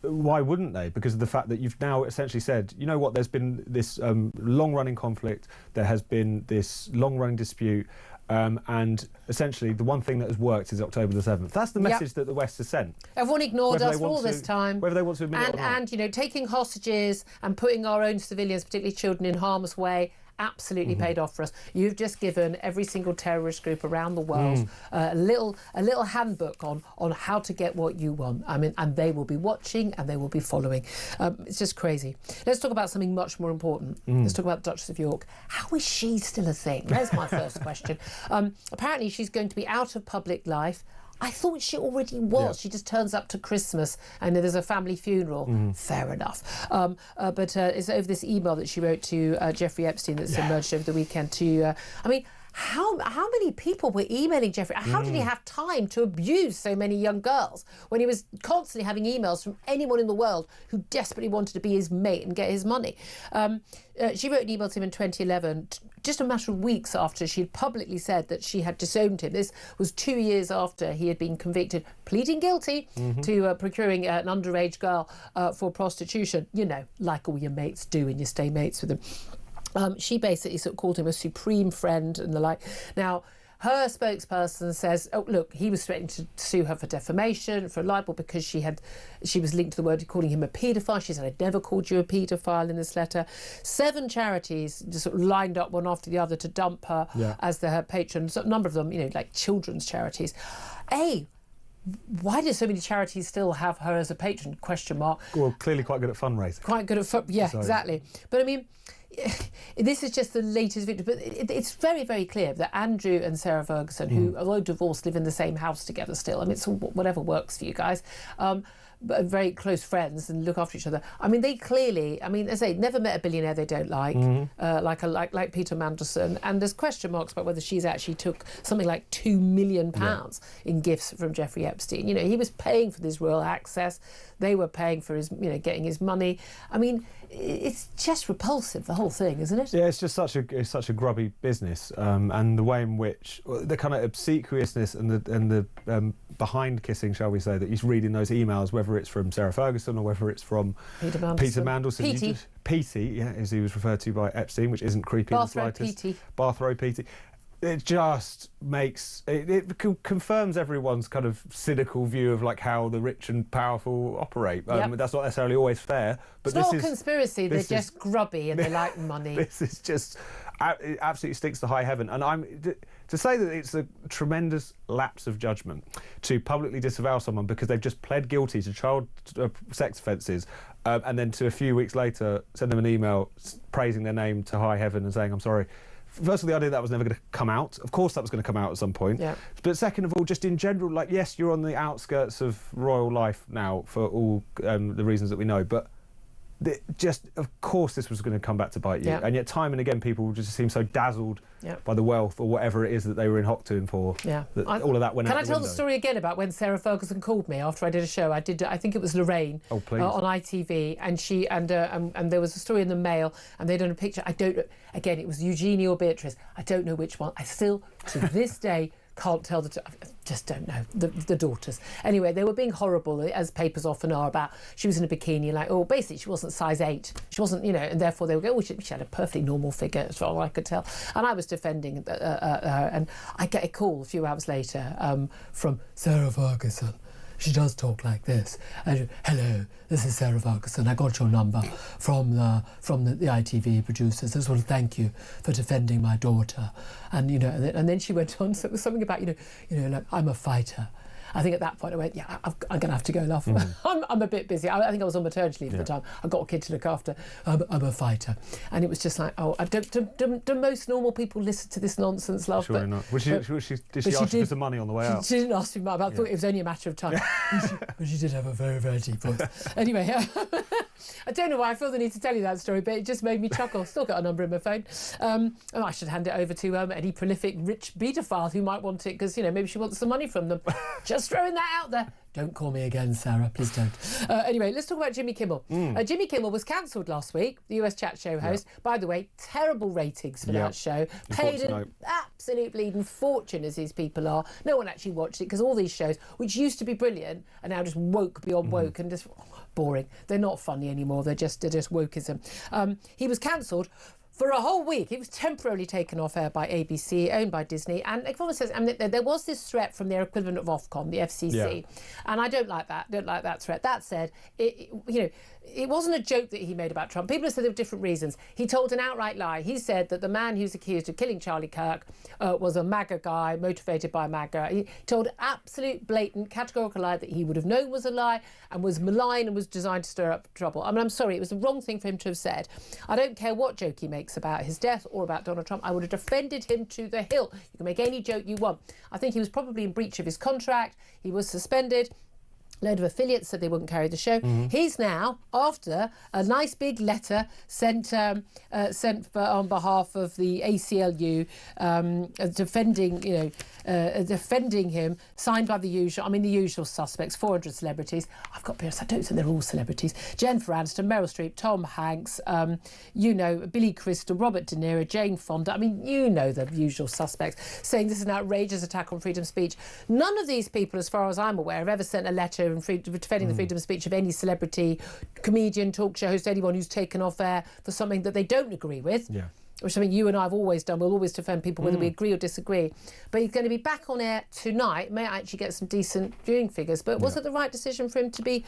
why wouldn't they? Because of the fact that you've now essentially said, you know what, there's been this long-running conflict, there has been this long-running dispute, and essentially the one thing that has worked is October the 7th. That's the message that the West has sent. Everyone ignored us for all this time. Whether they want to admit it or not. And, taking hostages and putting our own civilians, particularly children, in harm's way, absolutely paid off for us. You've just given every single terrorist group around the world a little handbook on how to get what you want. I mean, and they will be watching and they will be following. It's just crazy. Let's talk about something much more important. Let's talk about the Duchess of York. How is she still a thing? There's my first question. Apparently she's going to be out of public life. I thought she already was. Yeah. She just turns up to Christmas and there's a family funeral. Fair enough. But it's over this email that she wrote to Jeffrey Epstein that's emerged over the weekend to... How many people were emailing Jeffrey? How did he have time to abuse so many young girls when he was constantly having emails from anyone in the world who desperately wanted to be his mate and get his money? She wrote an email to him in 2011, just a matter of weeks after she had publicly said that she had disowned him. This was 2 years after he had been convicted, pleading guilty to procuring an underage girl for prostitution. Like all your mates do when you stay mates with them. She basically sort of called him a supreme friend and the like. Now, her spokesperson says, oh, look, he was threatening to sue her for defamation, for libel, because she was linked to the word calling him a paedophile. She said, I'd never called you a paedophile in this letter. 7 charities just sort of lined up one after the other to dump her as her patron. So a number of them, like children's charities. Why do so many charities still have her as a patron? Question mark. Well, clearly quite good at fundraising. Quite good at exactly. But I mean, this is just the latest victim, but it's very, very clear that Andrew and Sarah Ferguson, who, although divorced, live in the same house together still. I mean, it's whatever works for you guys. But very close friends and look after each other. I mean, they clearly, as I say, never met a billionaire they don't like, like Peter Mandelson. And there's question marks about whether she's actually took something like £2 million in gifts from Jeffrey Epstein. He was paying for this royal access. They were paying for his, getting his money. I mean, it's just repulsive, the whole thing, isn't it? Yeah, it's just such a grubby business, and the way in which the kind of obsequiousness and the behind kissing, shall we say, that you read in those emails, whether whether it's from Sarah Ferguson or whether it's from Peter Mandelson. Petey, yeah, as he was referred to by Epstein, which isn't creepy in the slightest. Bathrobe Petey. It just makes it confirms everyone's kind of cynical view of like how the rich and powerful operate. That's not necessarily always fair, but it's not a conspiracy. They're just grubby and they like money. This is just it absolutely stinks to high heaven. And to say that it's a tremendous lapse of judgment to publicly disavow someone because they've just pled guilty to child sex offences, and then to a few weeks later send them an email praising their name to high heaven and saying I'm sorry. First of all, the idea that was never going to come out. Of course that was going to come out at some point. Yeah. But second of all, just in general, like, yes, you're on the outskirts of royal life now for all the reasons that we know, but of course this was going to come back to bite you. Yeah. And yet time and again people just seem so dazzled by the wealth or whatever it is that they were in Hocktoon for. Yeah. All of that went out the window. Can I tell the story again about when Sarah Ferguson called me after I did a show? I think it was Lorraine on ITV, and there was a story in the Mail and they'd done a picture. I don't know, again, it was Eugenie or Beatrice. I don't know which one. I still, to this day, can't tell I just don't know the daughters. Anyway, they were being horrible, as papers often are, about she was in a bikini, like, oh, basically she wasn't size 8. She wasn't, and therefore they would go, oh, she had a perfectly normal figure, as far as I could tell. And I was defending her, and I get a call a few hours later from Sarah Ferguson. She does talk like this. Hello, this is Sarah Ferguson. I got your number from the ITV producers. I just want to thank you for defending my daughter. And and then she went on. So it was something about like, I'm a fighter. I think at that point I went, yeah, I'm going to have to go, love. I'm a bit busy. I think I was on maternity leave at the time. I've got a kid to look after. I'm a fighter. And it was just like, oh, do most normal people listen to this nonsense, love? Surely not. Did she ask you for some money on the way out? She didn't ask me, but I thought it was only a matter of time. But she did have a very, very deep voice. Anyway, I don't know why I feel the need to tell you that story, but it just made me chuckle. Still got a number in my phone. I should hand it over to any prolific rich paedophile who might want it, because, maybe she wants some money from them. Just throwing that out there. Don't call me again, Sarah. Please don't. Anyway, let's talk about Jimmy Kimmel. Jimmy Kimmel was cancelled last week, the US chat show host. By the way, terrible ratings for that show. Paid an absolute bleeding fortune, as these people are. No one actually watched it, because all these shows, which used to be brilliant, are now just woke beyond woke and just boring. They're not funny anymore. They're just wokeism. He was cancelled for a whole week. It was temporarily taken off air by ABC, owned by Disney. And everyone says, there was this threat from their equivalent of Ofcom, the FCC. And I don't like that threat. That said, it wasn't a joke that he made about Trump. People have said there were different reasons. He told an outright lie. He said that the man who's accused of killing Charlie Kirk was a MAGA guy, motivated by MAGA. He told an absolute, blatant, categorical lie that he would have known was a lie and was malign and was designed to stir up trouble. I mean, I'm sorry, it was the wrong thing for him to have said. I don't care what joke he makes about his death or about Donald Trump. I would have defended him to the hill. You can make any joke you want. I think he was probably in breach of his contract. He was suspended. A load of affiliates said they wouldn't carry the show. He's now, after a nice big letter sent on behalf of the ACLU, defending him, signed by the usual suspects, 400 celebrities. I've got to be honest, I don't think they're all celebrities. Jennifer Aniston, Meryl Streep, Tom Hanks, Billy Crystal, Robert De Niro, Jane Fonda. The usual suspects, saying this is an outrageous attack on freedom of speech. None of these people, as far as I'm aware, have ever sent a letter defending the freedom of speech of any celebrity, comedian, talk show host, anyone who's taken off air for something that they don't agree with. Yeah. Which I mean, you and I have always done. We'll always defend people whether we agree or disagree. But he's going to be back on air tonight. May actually get some decent viewing figures. But was it the right decision for him to be,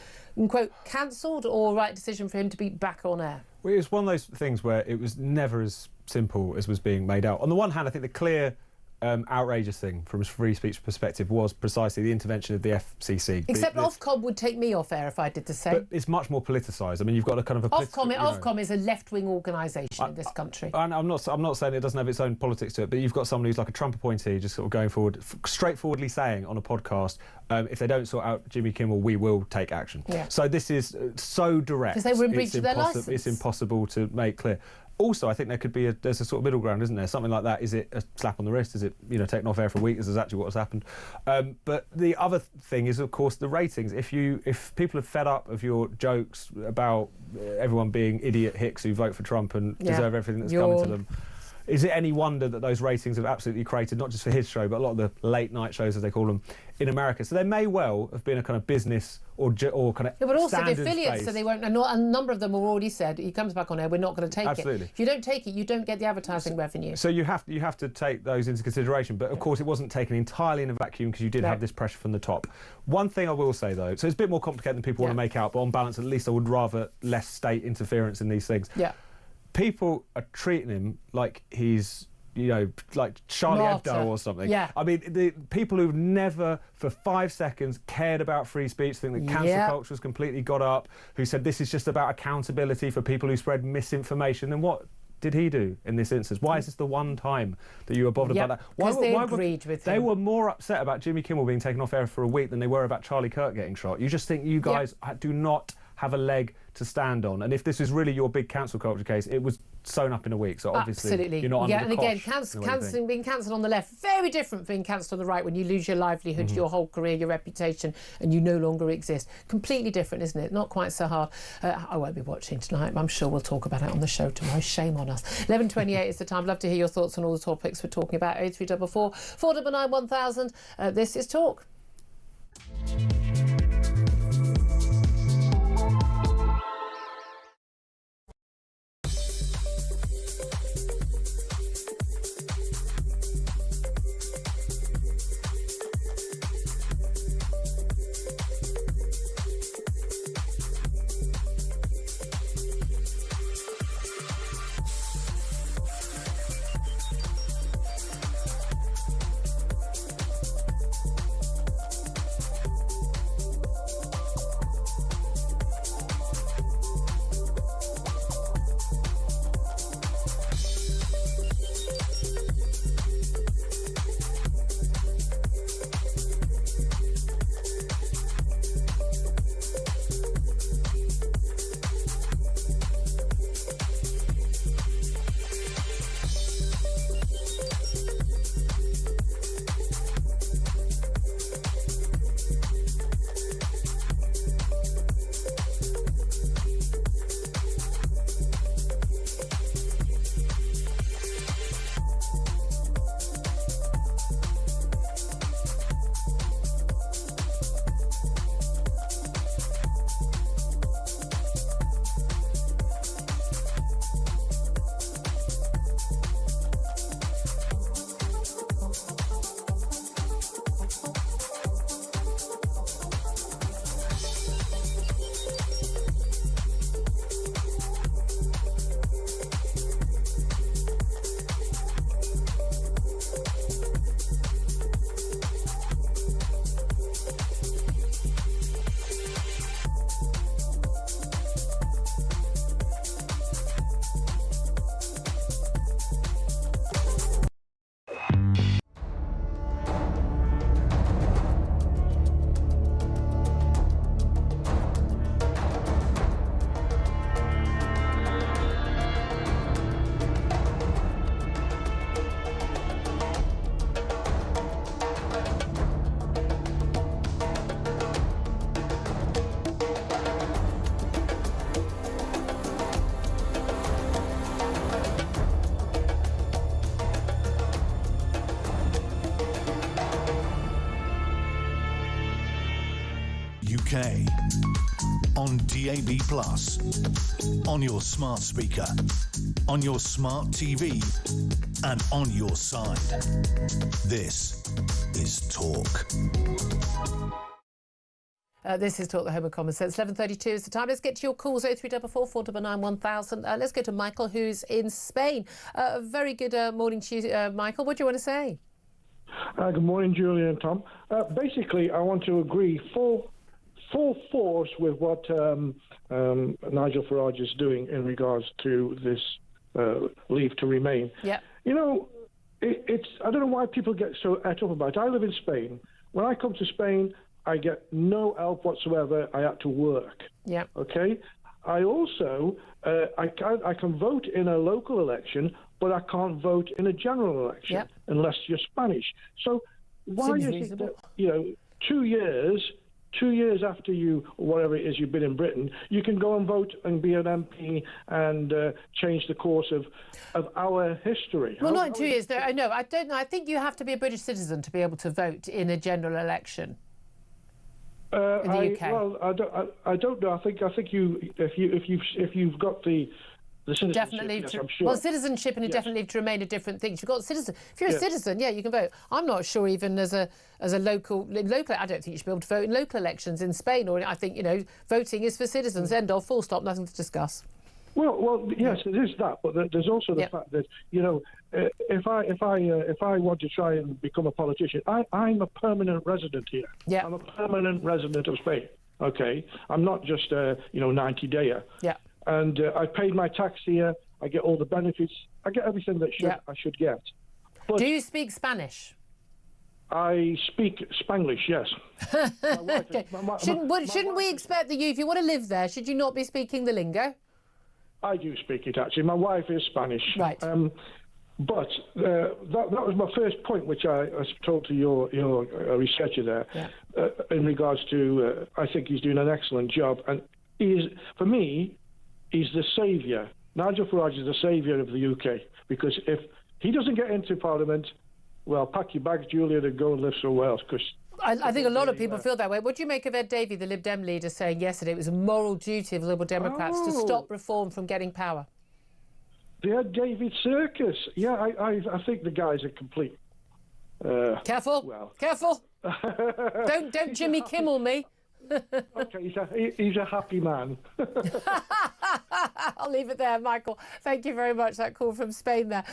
quote, cancelled, or right decision for him to be back on air? Well, it was one of those things where it was never as simple as was being made out. On the one hand, I think the clear outrageous thing from a free speech perspective was precisely the intervention of the FCC. Except Ofcom would take me off air if I did the same. But it's much more politicised. I mean, you've got a kind of a Ofcom is a left-wing organisation in this country. And I'm not saying it doesn't have its own politics to it, but you've got someone who's like a Trump appointee just sort of going forward, straightforwardly saying on a podcast, if they don't sort out Jimmy Kimmel, we will take action. Yeah. So this is so direct. Because they were in breach of their licence. It's impossible to make clear. Also, I think there's a sort of middle ground, isn't there? Something like that. Is it a slap on the wrist? Is it, taken off air for a week? This is actually what has happened. But the other thing is, of course, the ratings. If people are fed up of your jokes about everyone being idiot hicks who vote for Trump and deserve everything that's coming to them, is it any wonder that those ratings have absolutely created, not just for his show, but a lot of the late night shows, as they call them, in America? So there may well have been a kind of business or kind of but also the affiliates, base. so they won't. And a number of them have already said, he comes back on air, we're not going to take it. If you don't take it, you don't get the advertising revenue. So you have to take those into consideration. But of course, it wasn't taken entirely in a vacuum, because you did have this pressure from the top. One thing I will say though, so it's a bit more complicated than people want to make out, but on balance, at least I would rather less state interference in these things. Yeah. People are treating him like he's, you know, like Charlie Hebdo or something. Yeah. I mean, the people who've never for 5 seconds cared about free speech, think that cancel culture has completely got up, who said this is just about accountability for people who spread misinformation. Then what did he do in this instance? Why is this the one time that you were bothered about that? Because they agreed with him. They were more upset about Jimmy Kimmel being taken off air for a week than they were about Charlie Kirk getting shot. You just think you guys do not have a leg to stand on. And if this is really your big cancel culture case, it was sewn up in a week. So obviously you're not under the and again, cosh being cancelled on the left, very different from being cancelled on the right, when you lose your livelihood, your whole career, your reputation, and you no longer exist. Completely different, isn't it? Not quite so hard. I won't be watching tonight. I'm sure we'll talk about it on the show tomorrow. Shame on us. 11:28 is the time. Love to hear your thoughts on all the topics we're talking about. 0344 499 1000. This is Talk. UK on DAB+, on your smart speaker, on your smart TV, and on your side. This is Talk. This is Talk, the home of common sense. 11:32 is the time. Let's get to your calls. 0344 499 1000. Let's go to Michael, who's in Spain. Very good morning to you, Michael. What do you want to say? Good morning, Julia and Tom. Basically, I want to agree full force with what Nigel Farage is doing in regards to this leave to remain. Yeah. You know, it's I don't know why people get so at up about it. I live in Spain. When I come to Spain, I get no help whatsoever. I had to work. Yeah. Okay. I also I can vote in a local election, but I can't vote in a general election unless you're Spanish. So why is it that 2 years 2 years after whatever it is you've been in Britain, you can go and vote and be an MP and change the course of our history. Well, not in 2 years, though. I know. I don't know. I think you have to be a British citizen to be able to vote in a general election. In the UK. Well, I don't know. I think you if you've got the citizenship, definitely. yes, I'm sure. Well, citizenship and indefinite leave to remain are different things. You've got citizen. If you're a citizen, yeah, you can vote. I'm not sure even as a local. I don't think you should be able to vote in local elections in Spain. Or I think voting is for citizens. End of. Full stop. Nothing to discuss. Well, yes, it is that, but there's also the fact that if I want to try and become a politician, I'm a permanent resident here. Yeah. I'm a permanent resident of Spain. Okay, I'm not just a 90-dayer. Yeah. And I paid my tax here. I get all the benefits. I get everything that I should get. But do you speak Spanish? I speak Spanglish, yes. Okay. Shouldn't we expect that if you want to live there, should you not be speaking the lingo? I do speak it, actually. My wife is Spanish. Right. But that was my first point, which I told to your researcher there, in regards to, I think he's doing an excellent job. And for me, he's the saviour. Nigel Farage is the saviour of the UK, because if he doesn't get into Parliament, well, pack your bags, Julia, and go and live somewhere else, because I think a lot of people feel that way. What do you make of Ed Davey, the Lib Dem leader, saying yesterday it was a moral duty of Liberal Democrats to stop reform from getting power? The Ed Davey circus. Yeah, I think the guy's a complete... Careful. Careful. Don't Jimmy Kimmel me. Okay, he's a happy man. I'll leave it there, Michael. Thank you very much. That call from Spain there.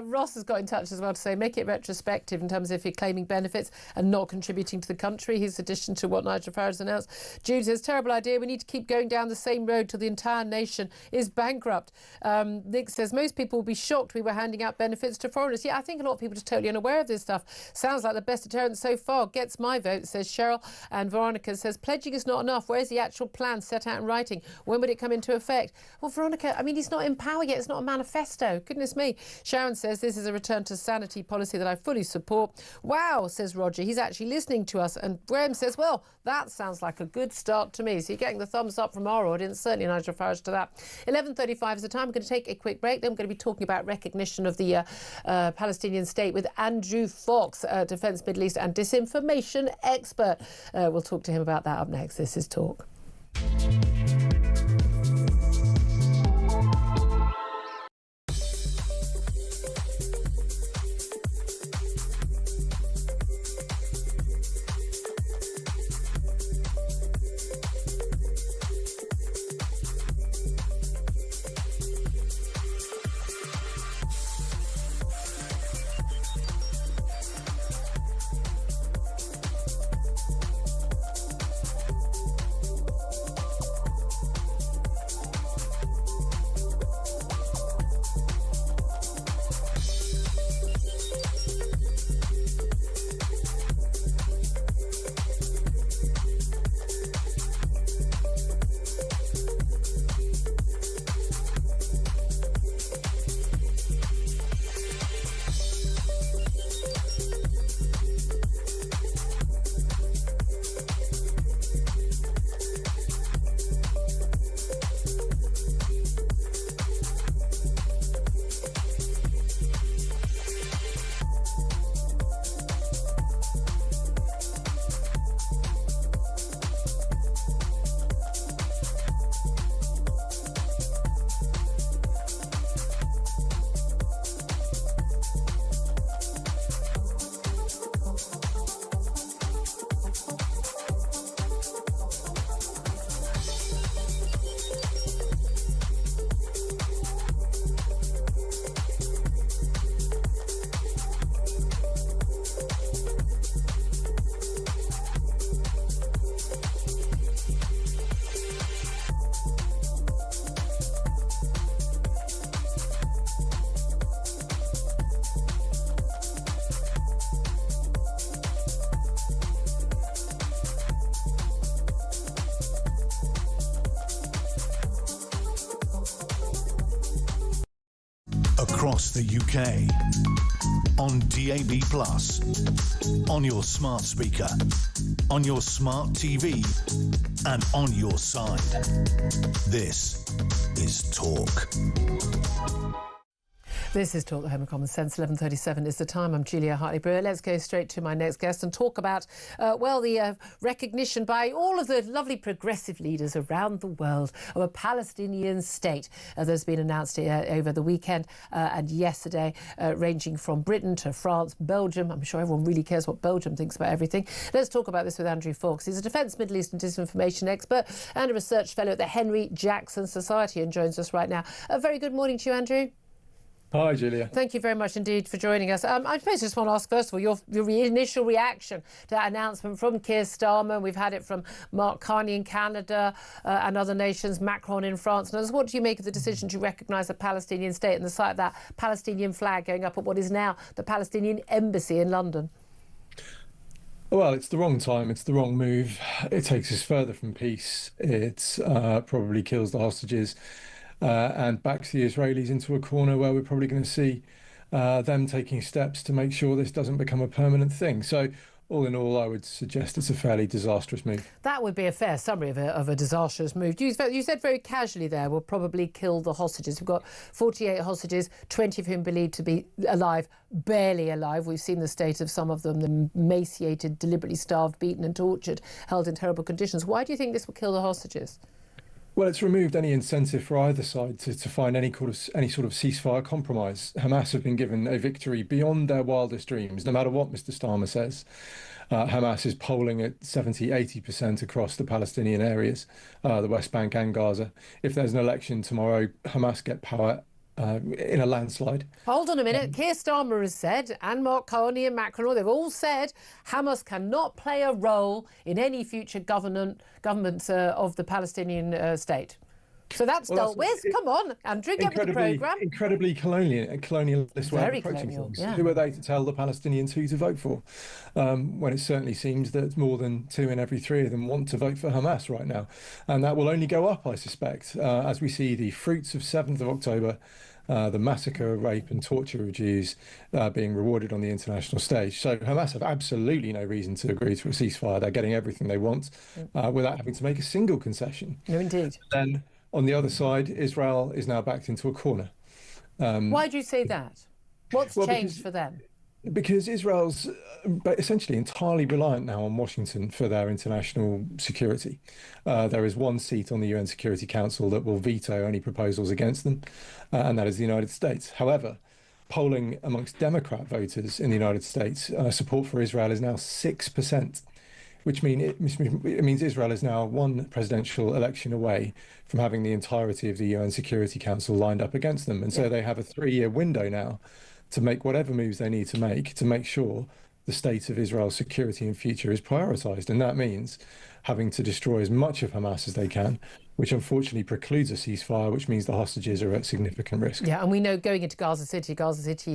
Ross has got in touch as well to say, make it retrospective in terms of if you're claiming benefits and not contributing to the country. His addition to what Nigel Farage has announced. Jude says, terrible idea. We need to keep going down the same road till the entire nation is bankrupt. Nick says, most people will be shocked we were handing out benefits to foreigners. Yeah, I think a lot of people are totally unaware of this stuff. Sounds like the best deterrent so far. Gets my vote, says Cheryl. And Veronica says, pledging is not enough. Where's the actual plan set out in writing? When would it come into effect? Well, Veronica, I mean, he's not in power yet. It's not a manifesto. Goodness me. Sharon says, this is a return to sanity policy that I fully support. Wow, says Roger. He's actually listening to us. And Graham says, well, that sounds like a good start to me. So you're getting the thumbs up from our audience. Certainly Nigel Farage to that. 11:35 is the time. We're going to take a quick break. Then we're going to be talking about recognition of the Palestinian state with Andrew Fox, Defence, Middle East and disinformation expert. We'll talk to him about that up next. This is Talk. across the UK, on DAB+, on your smart speaker, on your smart TV, and on your side. This is Talk. This is Talk, the Home of Common Sense. 11:37 is the time. I'm Julia Hartley-Brewer. Let's go straight to my next guest and talk about, the recognition by all of the lovely progressive leaders around the world of a Palestinian state that's been announced over the weekend and yesterday, ranging from Britain to France, Belgium. I'm sure everyone really cares what Belgium thinks about everything. Let's talk about this with Andrew Fawkes. He's a Defence, Middle East and Disinformation expert and a research fellow at the Henry Jackson Society and joins us right now. A very good morning to you, Andrew. Hi, Julia. Thank you very much indeed for joining us. I suppose I just want to ask, first of all, your initial reaction to that announcement from Keir Starmer. We've had it from Mark Carney in Canada and other nations, Macron in France. Now, what do you make of the decision to recognise a Palestinian state and the sight of that Palestinian flag going up at what is now the Palestinian embassy in London? Well, it's the wrong time. It's the wrong move. It takes us further from peace. It probably kills the hostages. And backs the Israelis into a corner where we're probably going to see them taking steps to make sure this doesn't become a permanent thing. So all in all, I would suggest it's a fairly disastrous move. That would be a fair summary of a disastrous move. You said very casually there, we'll probably kill the hostages. We've got 48 hostages, 20 of whom believed to be alive, barely alive. We've seen the state of some of them emaciated, deliberately starved, beaten and tortured, held in terrible conditions. Why do you think this will kill the hostages? Well, it's removed any incentive for either side to find any sort of ceasefire compromise. Hamas have been given a victory beyond their wildest dreams, no matter what Mr. Starmer says. Hamas is polling at 70-80% across the Palestinian areas, the West Bank and Gaza. If there's an election tomorrow, Hamas get power in a landslide. Hold on a minute. Keir Starmer has said, and Mark Carney and Macron, they've all said Hamas cannot play a role in any future government of the Palestinian state. So that's dealt with. Come on, Andrew, get with the programme. Incredibly colonialist way of approaching things. Yeah. Who are they to tell the Palestinians who to vote for? When it certainly seems that more than 2 in every 3 of them want to vote for Hamas right now. And that will only go up, I suspect, as we see the fruits of 7th of October, the massacre, rape and torture of Jews being rewarded on the international stage. So Hamas have absolutely no reason to agree to a ceasefire. They're getting everything they want without having to make a single concession. No, indeed. Then on the other side, Israel is now backed into a corner. Why do you say that? What's changed for them? Because Israel's essentially entirely reliant now on Washington for their international security. There is one seat on the UN Security Council that will veto any proposals against them, and that is the United States. However, polling amongst Democrat voters in the United States, support for Israel is now 6%. Which means Israel is now one presidential election away from having the entirety of the UN Security Council lined up against them. And so they have a 3-year window now to make whatever moves they need to make sure the state of Israel's security and future is prioritised. And that means having to destroy as much of Hamas as they can, which unfortunately precludes a ceasefire, which means the hostages are at significant risk. Yeah, and we know going into Gaza City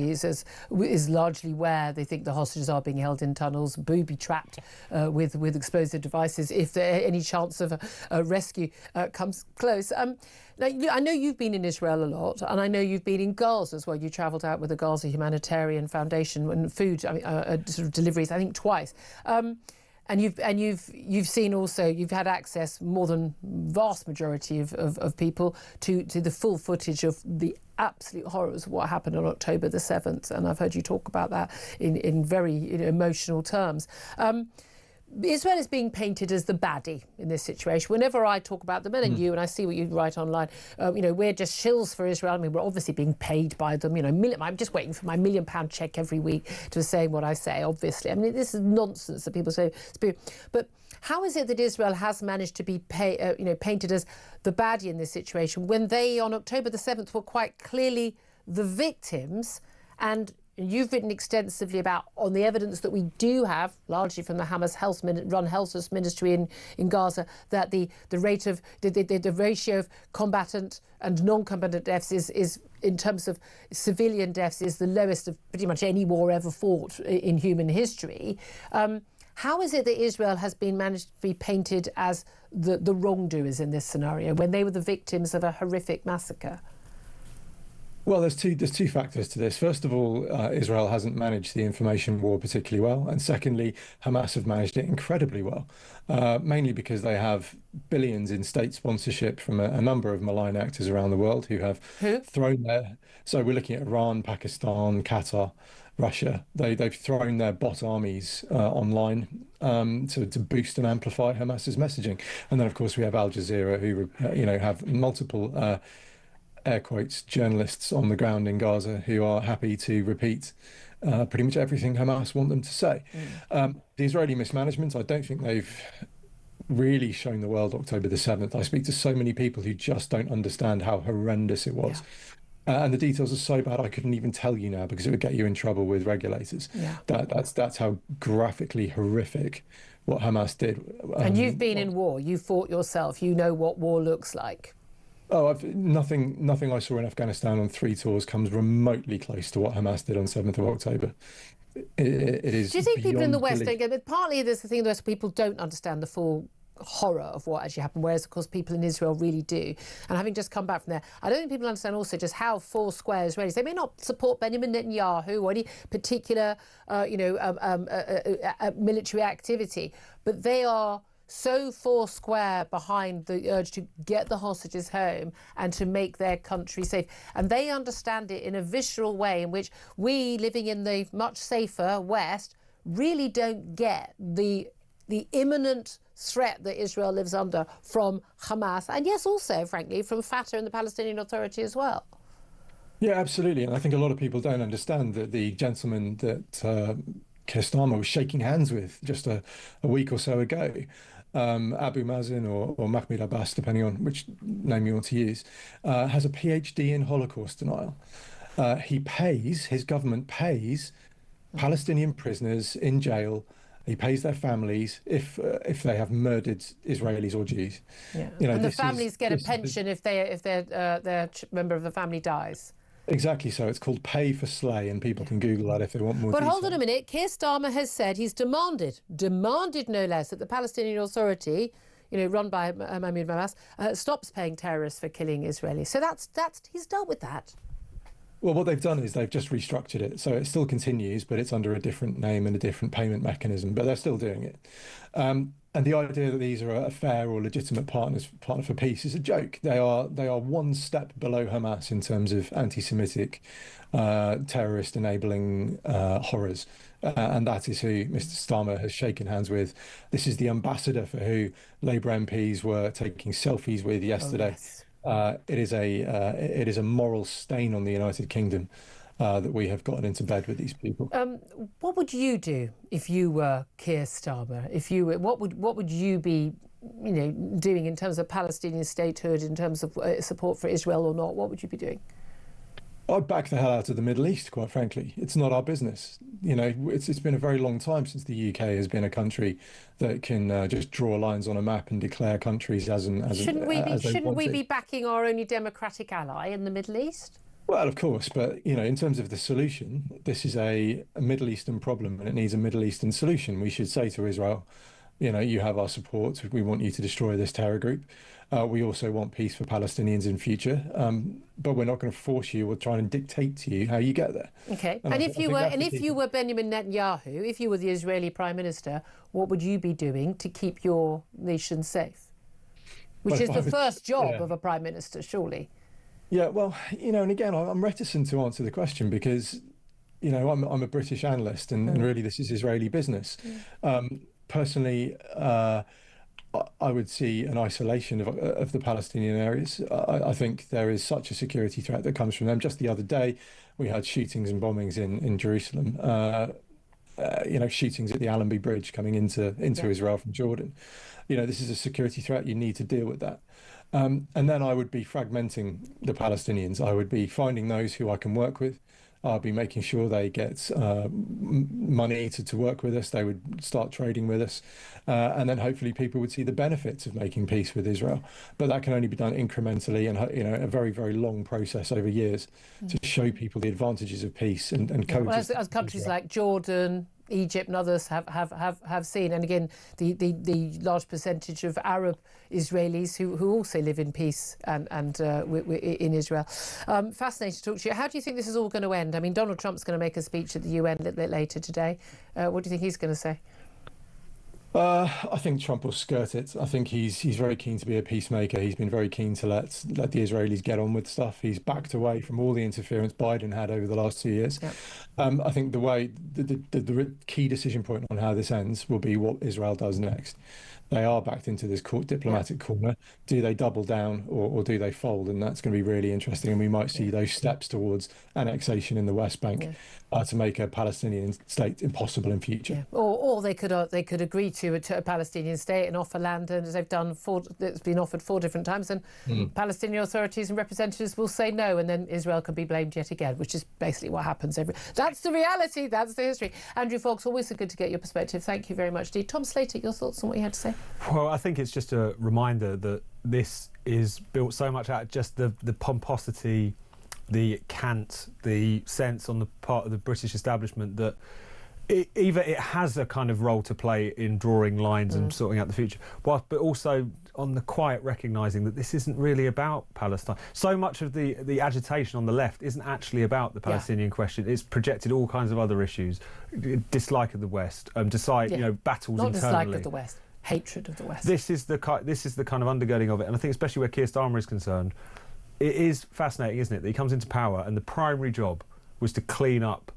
is largely where they think the hostages are being held in tunnels, booby-trapped with explosive devices, if there any chance of a rescue comes close. Now, I know you've been in Israel a lot, and I know you've been in Gaza as well. You travelled out with the Gaza Humanitarian Foundation and food sort of deliveries, I think twice. And you've seen also, you've had access, more than vast majority of people, to the full footage of the absolute horrors of what happened on October the 7th. And I've heard you talk about that in very emotional terms. Israel is being painted as the baddie in this situation. Whenever I talk about them, and you, and I see what you write online, we're just shills for Israel. I mean, we're obviously being paid by them. I'm just waiting for my £1 million check every week to say what I say, obviously. I mean, this is nonsense that people say. But how is it that Israel has managed to be painted as the baddie in this situation when they, on October the 7th, were quite clearly the victims? And you've written extensively on the evidence that we do have, largely from the Hamas run health ministry in Gaza, that the rate of the ratio of combatant and non-combatant deaths is in terms of civilian deaths is the lowest of pretty much any war ever fought in human history. How is it that Israel has been managed to be painted as the wrongdoers in this scenario when they were the victims of a horrific massacre? Well, there's two factors to this. First of all, Israel hasn't managed the information war particularly well, and secondly, Hamas have managed it incredibly well, mainly because they have billions in state sponsorship from a number of malign actors around the world who have thrown their. So we're looking at Iran, Pakistan, Qatar, Russia. They've thrown their bot armies online to boost and amplify Hamas's messaging, and then of course we have Al Jazeera, who have multiple. Air quotes, journalists on the ground in Gaza who are happy to repeat pretty much everything Hamas want them to say. The Israeli mismanagement, I don't think they've really shown the world October the 7th. I speak to so many people who just don't understand how horrendous it was. And the details are so bad I couldn't even tell you now because it would get you in trouble with regulators. That's how graphically horrific what Hamas did. And you've been in war, you fought yourself, you know what war looks like. Oh, nothing I saw in Afghanistan on 3 tours comes remotely close to what Hamas did on 7th of October. It is. Do you think people in the West belief. don't get it? Partly there's the thing in the West, people don't understand the full horror of what actually happened, whereas of course people in Israel really do. And having just come back from there, I don't think people understand also just how four square Israelis, they may not support Benjamin Netanyahu or any particular military activity, but they are so four square behind the urge to get the hostages home and to make their country safe. And they understand it in a visceral way in which we, living in the much safer West, really don't get the imminent threat that Israel lives under from Hamas, and yes, also, frankly, from Fatah and the Palestinian Authority as well. Yeah, absolutely. And I think a lot of people don't understand that the gentleman that Keir Starmer was shaking hands with just a week or so ago, Abu Mazen or Mahmoud Abbas, depending on which name you want to use, has a PhD in Holocaust denial. His government pays Palestinian prisoners in jail. He pays their families if they have murdered Israelis or Jews. Yeah. And the families get a pension if their member of the family dies. Exactly so. It's called pay for slay, and people can Google that if they want more detail. But hold on a minute. Keir Starmer has said he's demanded no less, that the Palestinian Authority, run by Mahmoud Abbas, stops paying terrorists for killing Israelis. So that's he's dealt with that. Well, what they've done is they've just restructured it. So it still continues, but it's under a different name and a different payment mechanism, but they're still doing it. And the idea that these are a fair or legitimate partner for peace is a joke. They are one step below Hamas in terms of anti-Semitic, terrorist enabling horrors. And that is who Mr. Starmer has shaken hands with. This is the ambassador for who Labour MPs were taking selfies with yesterday. Oh, yes. It is a moral stain on the United Kingdom that we have gotten into bed with these people. What would you do if you were Keir Starmer? What would you be, doing in terms of Palestinian statehood, in terms of support for Israel or not? What would you be doing? I'd back the hell out of the Middle East, quite frankly. It's not our business. It's been a very long time since the UK has been a country that can just draw lines on a map and declare countries as Shouldn't we be backing our only democratic ally in the Middle East? Well, of course, but in terms of the solution, this is a Middle Eastern problem and it needs a Middle Eastern solution. We should say to Israel, you have our support. We want you to destroy this terror group. We also want peace for Palestinians in future, but we're not going to force you or try and dictate to you how you get there. Okay. And if you were Benjamin Netanyahu, if you were the Israeli Prime Minister, what would you be doing to keep your nation safe? Which is the first job of a Prime Minister, surely. Yeah, well, and again, I'm reticent to answer the question because, I'm a British analyst and really this is Israeli business. Personally, I would see an isolation of the Palestinian areas. I think there is such a security threat that comes from them. Just the other day, we had shootings and bombings in Jerusalem. Shootings at the Allenby Bridge coming into Israel from Jordan. This is a security threat. You need to deal with that. And then I would be fragmenting the Palestinians. I would be finding those who I can work with. I'll be making sure they get money to work with us. They would start trading with us. And then hopefully people would see the benefits of making peace with Israel. But that can only be done incrementally and, a very, very long process over years to show people the advantages of peace and coexistence. Well, as countries like Jordan, Egypt and others have seen. And again, the large percentage of Arab Israelis who also live in peace and in Israel. Fascinating to talk to you. How do you think this is all going to end? I mean, Donald Trump's going to make a speech at the UN a little bit later today. What do you think he's going to say? I think Trump will skirt it. I think he's very keen to be a peacemaker. He's been very keen to let the Israelis get on with stuff. He's backed away from all the interference Biden had over the last 2 years. Yep. I think the key decision point on how this ends will be what Israel does next. They are backed into this diplomatic corner. Do they double down or do they fold? And that's going to be really interesting. And we might see those steps towards annexation in the West Bank to make a Palestinian state impossible in future. Yeah. Or they could agree to a Palestinian state and offer land, and as they've done it's been offered 4 different times, and Palestinian authorities and representatives will say no, and then Israel can be blamed yet again, which is basically what happens. That's the reality. That's the history. Andrew Fox, always good to get your perspective. Thank you very much indeed. Tom Slater, your thoughts on what you had to say? Well, I think it's just a reminder that this is built so much out of just the pomposity, the cant, the sense on the part of the British establishment that either it has a kind of role to play in drawing lines and sorting out the future, but also on the quiet recognising that this isn't really about Palestine. So much of the agitation on the left isn't actually about the Palestinian question. It's projected all kinds of other issues, dislike of the West, battles Not internally. Dislike of the West, hatred of the West. This is the kind of undergirding of it, and I think especially where Keir Starmer is concerned, it is fascinating, isn't it, that he comes into power and the primary job was to clean up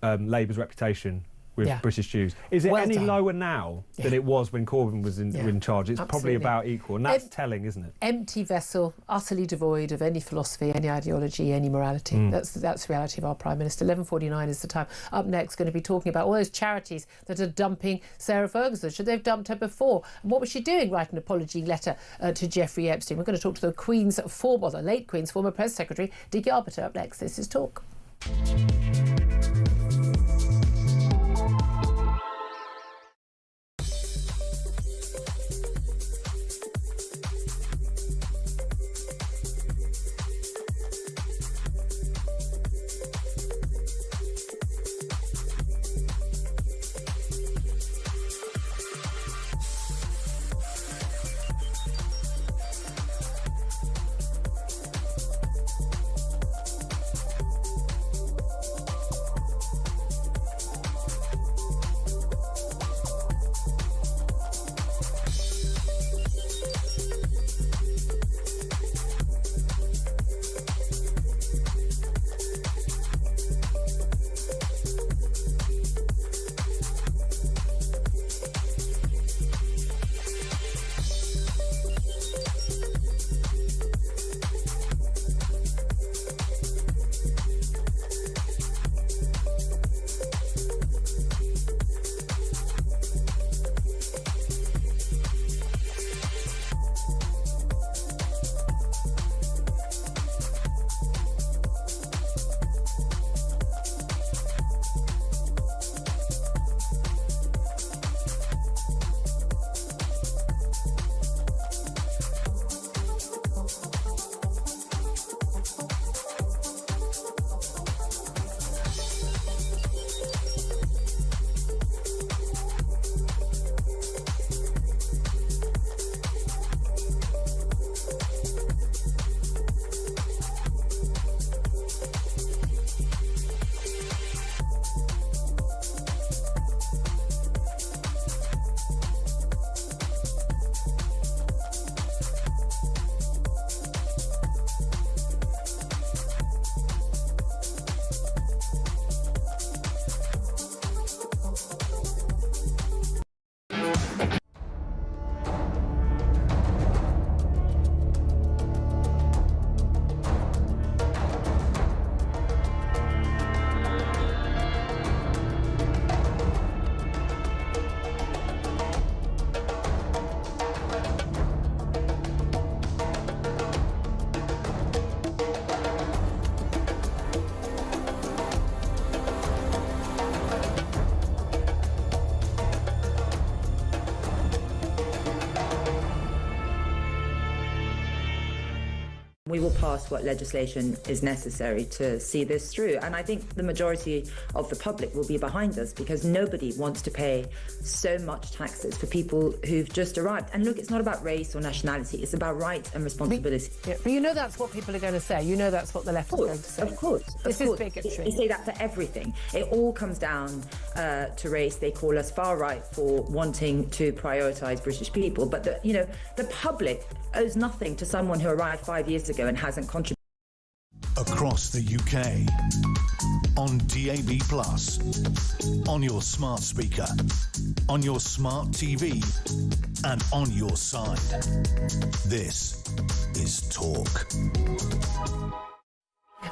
Labour's reputation with British Jews. Is it any lower now than it was when Corbyn was in charge? It's probably about equal, and that's telling, isn't it? Empty vessel, utterly devoid of any philosophy, any ideology, any morality. That's the reality of our Prime Minister. 11:49 is the time. Up next, going to be talking about all those charities that are dumping Sarah Ferguson. Should they have dumped her before? And what was she doing? Write an apology letter to Jeffrey Epstein. We're going to talk to the late Queen's former press secretary, Dick Arbiter. Up next, this is Talk. pass what legislation is necessary to see this through. And I think the majority of the public will be behind us, because nobody wants to pay so much taxes for people who've just arrived. And look, it's not about race or nationality, it's about rights and responsibility. But you know that's what people are going to say. You know that's what the left is going to say. Of course. This is bigotry. They say that for everything. It all comes down to race. They call us far right for wanting to prioritise British people. But the public owes nothing to someone who arrived 5 years ago and hasn't contributed. Across the UK, on DAB+, on your smart speaker, on your smart TV, and on your side. This is Talk.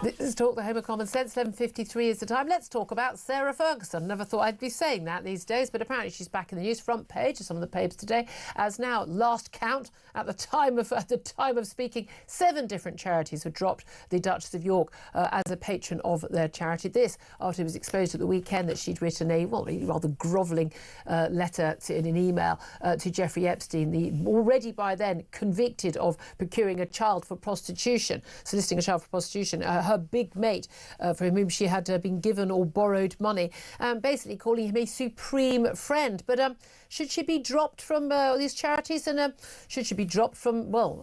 This is Talk, the Home of Common Sense. 11:53 is the time. Let's talk about Sarah Ferguson. Never thought I'd be saying that these days, but apparently she's back in the news front page of some of the papers today, as now, last count, at the time of speaking, 7 different charities have dropped the Duchess of York as a patron of their charity. This after it was exposed at the weekend that she'd written a rather grovelling letter in an email to Jeffrey Epstein, the already by then convicted of procuring a child for prostitution, soliciting a child for prostitution. Her big mate, for whom she had been given or borrowed money, basically calling him a supreme friend. But should she be dropped from these charities, and should she be dropped from, well,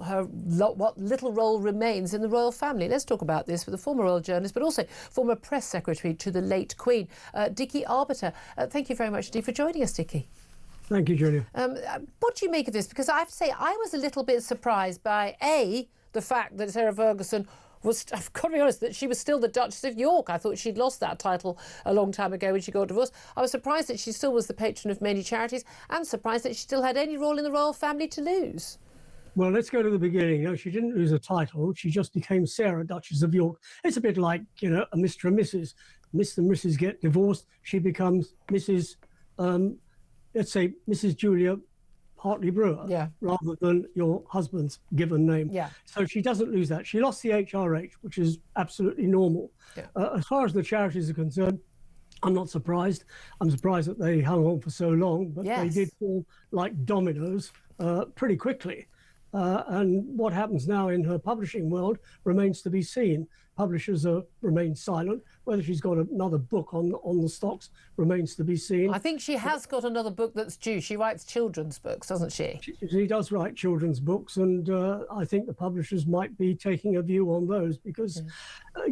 what little role remains in the royal family? Let's talk about this with a former royal journalist, but also former press secretary to the late Queen, Dickie Arbiter. Thank you very much, Dee, for joining us, Dickie. Thank you, Julia. What do you make of this? Because I have to say, I was a little bit surprised by, the fact that Sarah Ferguson I've got to be honest, that she was still the Duchess of York. I thought she'd lost that title a long time ago when she got divorced. I was surprised that she still was the patron of many charities, and surprised that she still had any role in the royal family to lose. Well, let's go to the beginning. No, she didn't lose a title. She just became Sarah, Duchess of York. It's a bit like, a Mr. and Mrs. Mr. and Mrs. get divorced. She becomes Mrs. Let's say Mrs. Julia Hartley-Brewer, rather than your husband's given name. Yeah. So she doesn't lose that. She lost the HRH, which is absolutely normal. Yeah. As far as the charities are concerned, I'm not surprised. I'm surprised that they hung on for so long, but they did fall like dominoes pretty quickly. And what happens now in her publishing world remains to be seen. Publishers remain silent. Whether she's got another book on the stocks remains to be seen. I think she has got another book that's due. She writes children's books, doesn't she? She does write children's books, and I think the publishers might be taking a view on those, because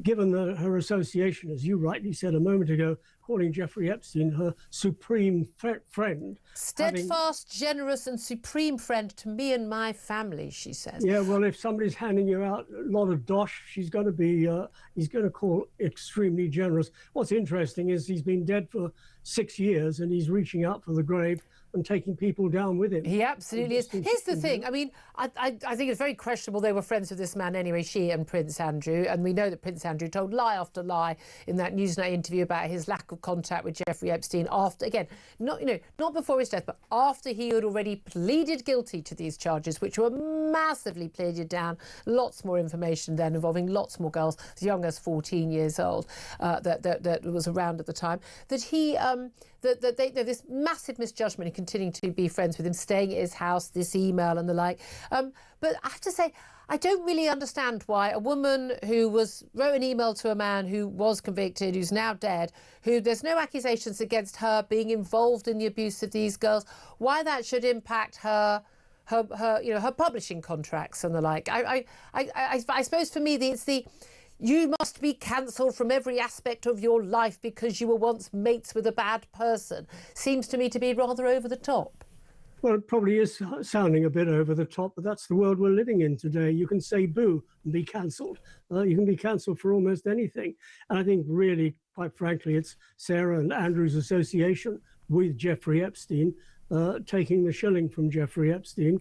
given her association, as you rightly said a moment ago, calling Jeffrey Epstein her supreme friend. Steadfast, generous and supreme friend to me and my family, she says. Yeah, well, if somebody's handing you out a lot of dosh, he's going to call extremely generous. What's interesting is he's been dead for 6 years, and he's reaching out for the grave and taking people down with him. He absolutely is. Here's the thing. I mean, I think it's very questionable they were friends with this man anyway, she and Prince Andrew. And we know that Prince Andrew told lie after lie in that Newsnight interview about his lack of contact with Jeffrey Epstein after, again, not before his death, but after he had already pleaded guilty to these charges, which were massively pleaded down. Lots more information then involving lots more girls as young as 14 years old that was around at the time. That he... this massive misjudgment in continuing to be friends with him, staying at his house, this email and the like. But I have to say, I don't really understand why a woman who wrote an email to a man who was convicted, who's now dead, who there's no accusations against her being involved in the abuse of these girls, why that should impact her publishing contracts and the like. I suppose for me, it's the... You must be cancelled from every aspect of your life because you were once mates with a bad person. Seems to me to be rather over the top. Well, it probably is sounding a bit over the top, but that's the world we're living in today. You can say boo and be cancelled. You can be cancelled for almost anything. And I think really, quite frankly, it's Sarah and Andrew's association with Jeffrey Epstein, taking the shilling from Jeffrey Epstein,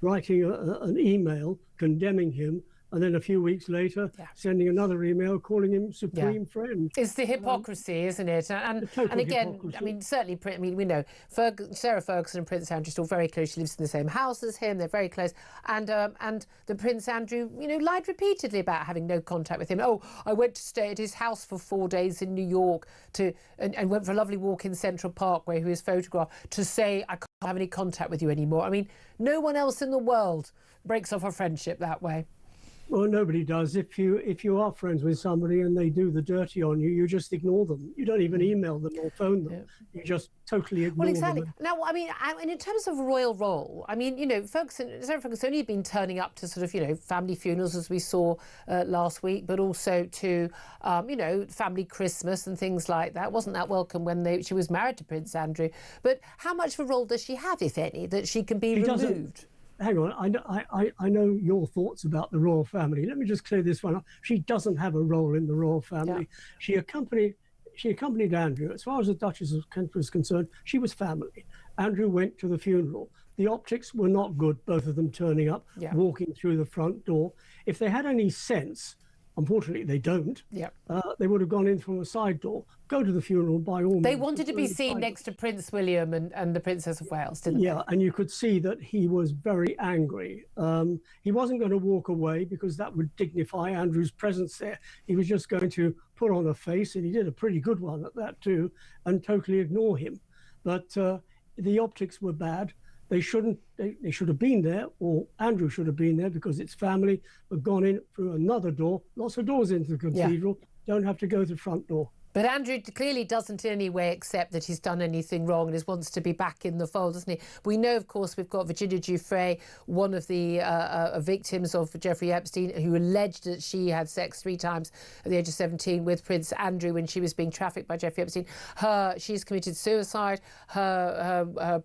writing an email condemning him, and then a few weeks later, sending another email calling him supreme friend. It's the hypocrisy, isn't it? And again, hypocrisy. I mean, certainly, we know Sarah Ferguson and Prince Andrew still very close. She lives in the same house as him. They're very close. And the Prince Andrew, lied repeatedly about having no contact with him. Oh, I went to stay at his house for 4 days in New York and went for a lovely walk in Central Park where he was photographed to say, I can't have any contact with you anymore. I mean, no one else in the world breaks off a friendship that way. Well, nobody does. If you are friends with somebody and they do the dirty on you, you just ignore them. You don't even email them or phone them. You just totally ignore them. Well, exactly. Now, I mean, in terms of royal role, I mean, you know, folks have only been turning up to sort of, you know, family funerals, as we saw last week, but also to, you know, family Christmas and things like that. Wasn't that welcome when she was married to Prince Andrew? But how much of a role does she have, if any, that she can be removed? Hang on, I know your thoughts about the royal family. Let me just clear this one up. She doesn't have a role in the royal family. Yeah. She accompanied Andrew. As far as the Duchess of Kent was concerned, she was family. Andrew went to the funeral. The optics were not good, both of them turning up, walking through the front door. If they had any sense, unfortunately they don't, they would have gone in from a side door. Go to the funeral by all means. They wanted to be seen next to Prince William and the Princess of Wales, didn't they? Yeah, and you could see that he was very angry. He wasn't going to walk away because that would dignify Andrew's presence there. He was just going to put on a face, and he did a pretty good one at that too, and totally ignore him. But the optics were bad. They should have been there, or Andrew should have been there, because it's family, but gone in through another door. Lots of doors into the cathedral. Don't have to go to the front door. But Andrew clearly doesn't in any way accept that he's done anything wrong and wants to be back in the fold, doesn't he? We know, of course, we've got Virginia Giuffre, one of the victims of Jeffrey Epstein, who alleged that she had sex 3 times at the age of 17 with Prince Andrew when she was being trafficked by Jeffrey Epstein. She's committed suicide. Her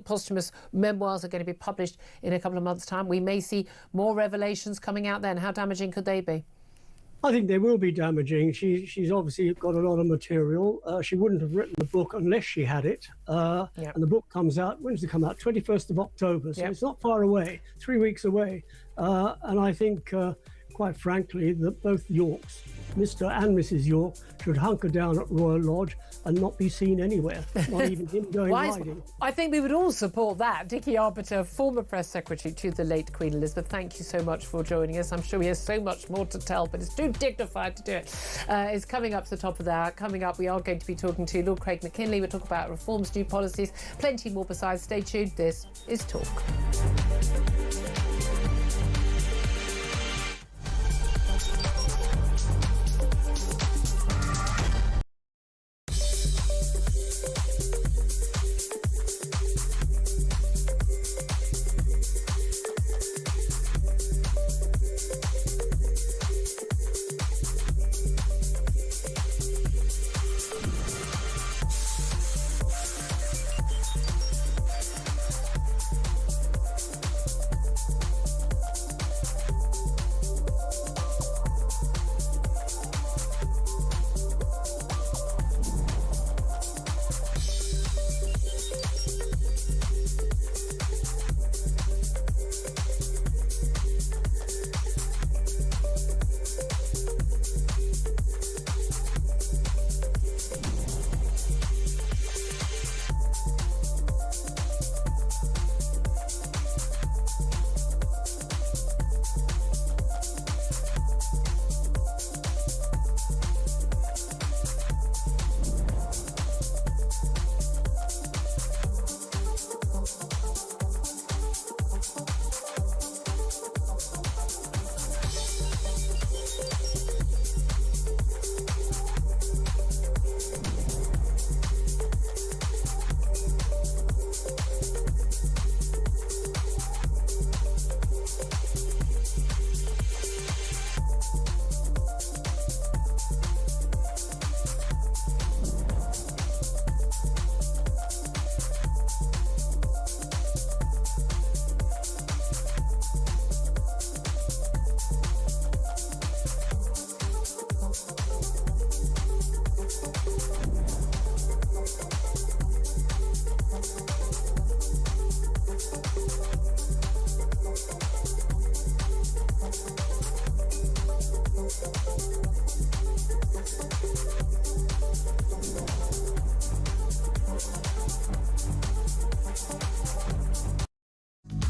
posthumous memoirs are going to be published in a couple of months' time. We may see more revelations coming out then. How damaging could they be? I think they will be damaging. She's obviously got a lot of material. She wouldn't have written the book unless she had it. And the book comes out, when does it come out? 21st of October. So it's not far away, 3 weeks away. And I think, quite frankly, that both Yorks, Mr. and Mrs. York, should hunker down at Royal Lodge and not be seen anywhere, not even him going riding. I think we would all support that. Dickie Arbiter, former press secretary to the late Queen Elizabeth, thank you so much for joining us. I'm sure he has so much more to tell, but it's too dignified to do it. It's coming up to the top of the hour. Coming up, we are going to be talking to Lord Craig McKinley. We'll talk about reforms, new policies, plenty more besides. Stay tuned. This is Talk.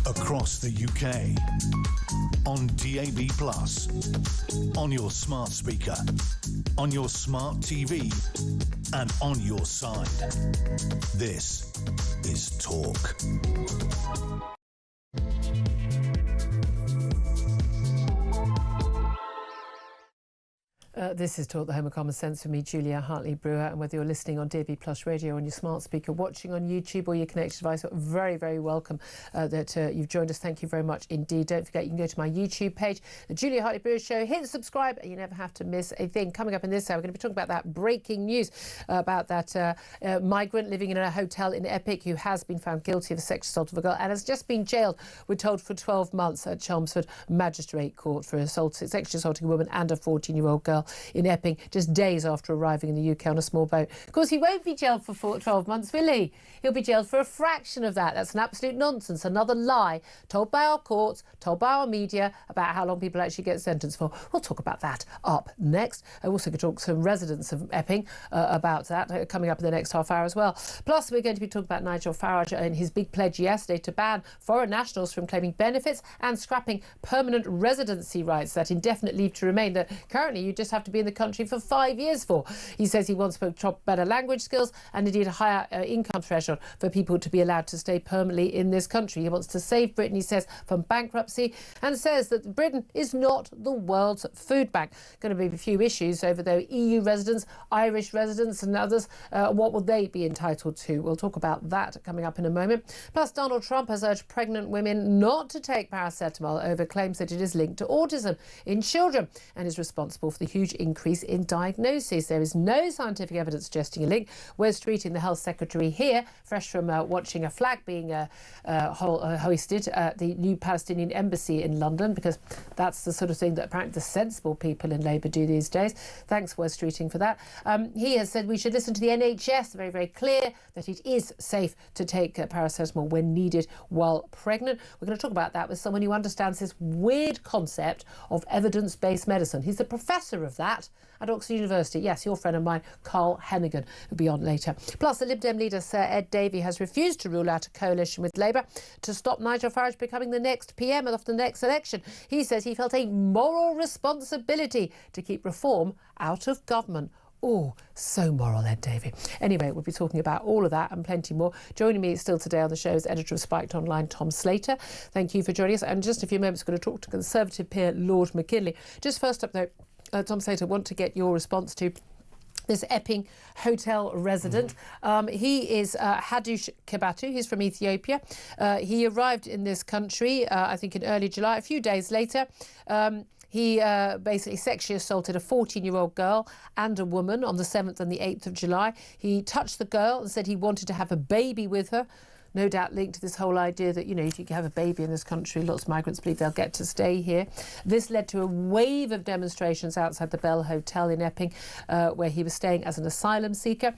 Across the UK, on DAB+, on your smart speaker, on your smart TV, and on your side. This is Talk. This is Talk the Home of Common Sense with me, Julia Hartley-Brewer, and whether you're listening on DAB Plus Radio on your smart speaker, watching on YouTube or your connected device, very, very welcome that you've joined us. Thank you very much indeed. Don't forget, you can go to my YouTube page, The Julia Hartley-Brewer Show, hit subscribe, and you never have to miss a thing. Coming up in this hour, we're going to be talking about that breaking news about that migrant living in a hotel in Epic who has been found guilty of a sexual assault of a girl and has just been jailed, we're told, for 12 months at Chelmsford Magistrate Court for sexually assaulting a woman and a 14-year-old girl in Epping, just days after arriving in the UK on a small boat. Of course, he won't be jailed for 12 months, will he? He'll be jailed for a fraction of that. That's an absolute nonsense, another lie told by our courts, told by our media about how long people actually get sentenced for. We'll talk about that up next. I also could talk to some residents of Epping about that coming up in the next half hour as well. Plus, we're going to be talking about Nigel Farage and his big pledge yesterday to ban foreign nationals from claiming benefits and scrapping permanent residency rights, that indefinite leave to remain that currently you just have to be in the country for 5 years for. He says he wants to better language skills and indeed a higher income threshold for people to be allowed to stay permanently in this country. He wants to save Britain, he says, from bankruptcy, and says that Britain is not the world's food bank. Going to be a few issues over though EU residents, Irish residents and others. What will they be entitled to? We'll talk about that coming up in a moment. Plus, Donald Trump has urged pregnant women not to take paracetamol over claims that it is linked to autism in children and is responsible for the huge increase in diagnoses. There is no scientific evidence suggesting a link. Wes Streeting, the Health Secretary here, fresh from watching a flag being hoisted at the new Palestinian embassy in London, because that's the sort of thing that apparently the sensible people in Labour do these days. Thanks, Wes Streeting, for that. He has said we should listen to the NHS, very, very clear that it is safe to take paracetamol when needed while pregnant. We're going to talk about that with someone who understands this weird concept of evidence-based medicine. He's the professor of that at Oxford University. Yes, your friend of mine, Carl Hennigan, will be on later. Plus, the Lib Dem leader, Sir Ed Davey, has refused to rule out a coalition with Labour to stop Nigel Farage becoming the next PM after the next election. He says he felt a moral responsibility to keep reform out of government. Oh, so moral, Ed Davey. Anyway, we'll be talking about all of that and plenty more. Joining me still today on the show is editor of Spiked Online, Tom Slater. Thank you for joining us. And just a few moments, we're going to talk to Conservative peer Lord McKinley. Just first up, though, Tom Slater, I want to get your response to this Epping hotel resident. He is Hadush Kebatu. He's from Ethiopia. He arrived in this country, I think in early July. A few days later, he basically sexually assaulted a 14-year-old girl and a woman on the 7th and the 8th of July. He touched the girl and said he wanted to have a baby with her. No doubt linked to this whole idea that, you know, if you have a baby in this country, lots of migrants believe they'll get to stay here. This led to a wave of demonstrations outside the Bell Hotel in Epping, where he was staying as an asylum seeker.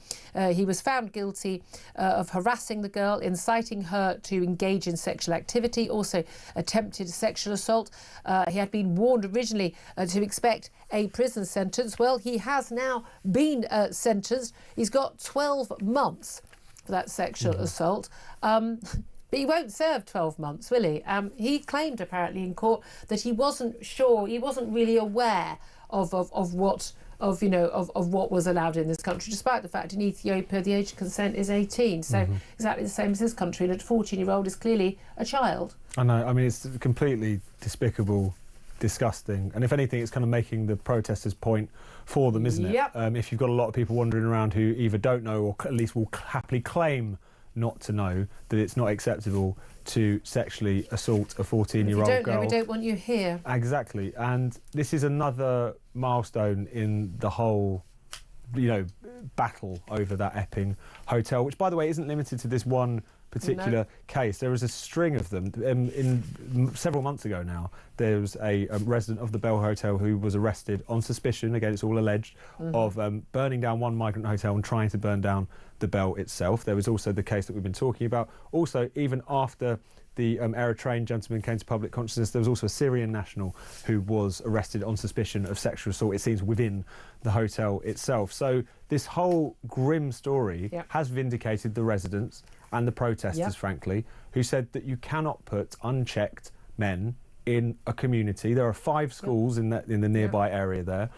He was found guilty of harassing the girl, inciting her to engage in sexual activity, also attempted sexual assault. He had been warned originally to expect a prison sentence. Well, he has now been sentenced. He's got 12 months for that sexual assault. But he won't serve 12 months, will he? He claimed apparently in court that he wasn't sure, he wasn't really aware of what was allowed in this country, despite the fact in Ethiopia the age of consent is 18. So exactly the same as this country, and a 14-year-old is clearly a child. I know, I mean, it's completely despicable, disgusting, and if anything, it's kind of making the protesters' point for them, isn't it? If you've got a lot of people wandering around who either don't know or at least will happily claim not to know that it's not acceptable to sexually assault a 14-year-old girl. If you don't know, we don't want you here. Exactly, and this is another milestone in the whole, you know, battle over that Epping hotel, which, by the way, isn't limited to this one particular case. There was a string of them. Several months ago now, there was a resident of the Bell Hotel who was arrested on suspicion, again it's all alleged, of burning down one migrant hotel and trying to burn down the Bell itself. There was also the case that we've been talking about. Also, even after the Eritrean gentleman came to public consciousness, there was also a Syrian national who was arrested on suspicion of sexual assault, it seems, within the hotel itself. So this whole grim story has vindicated the residents and the protesters, frankly, who said that you cannot put unchecked men in a community. There are 5 schools in the nearby area there,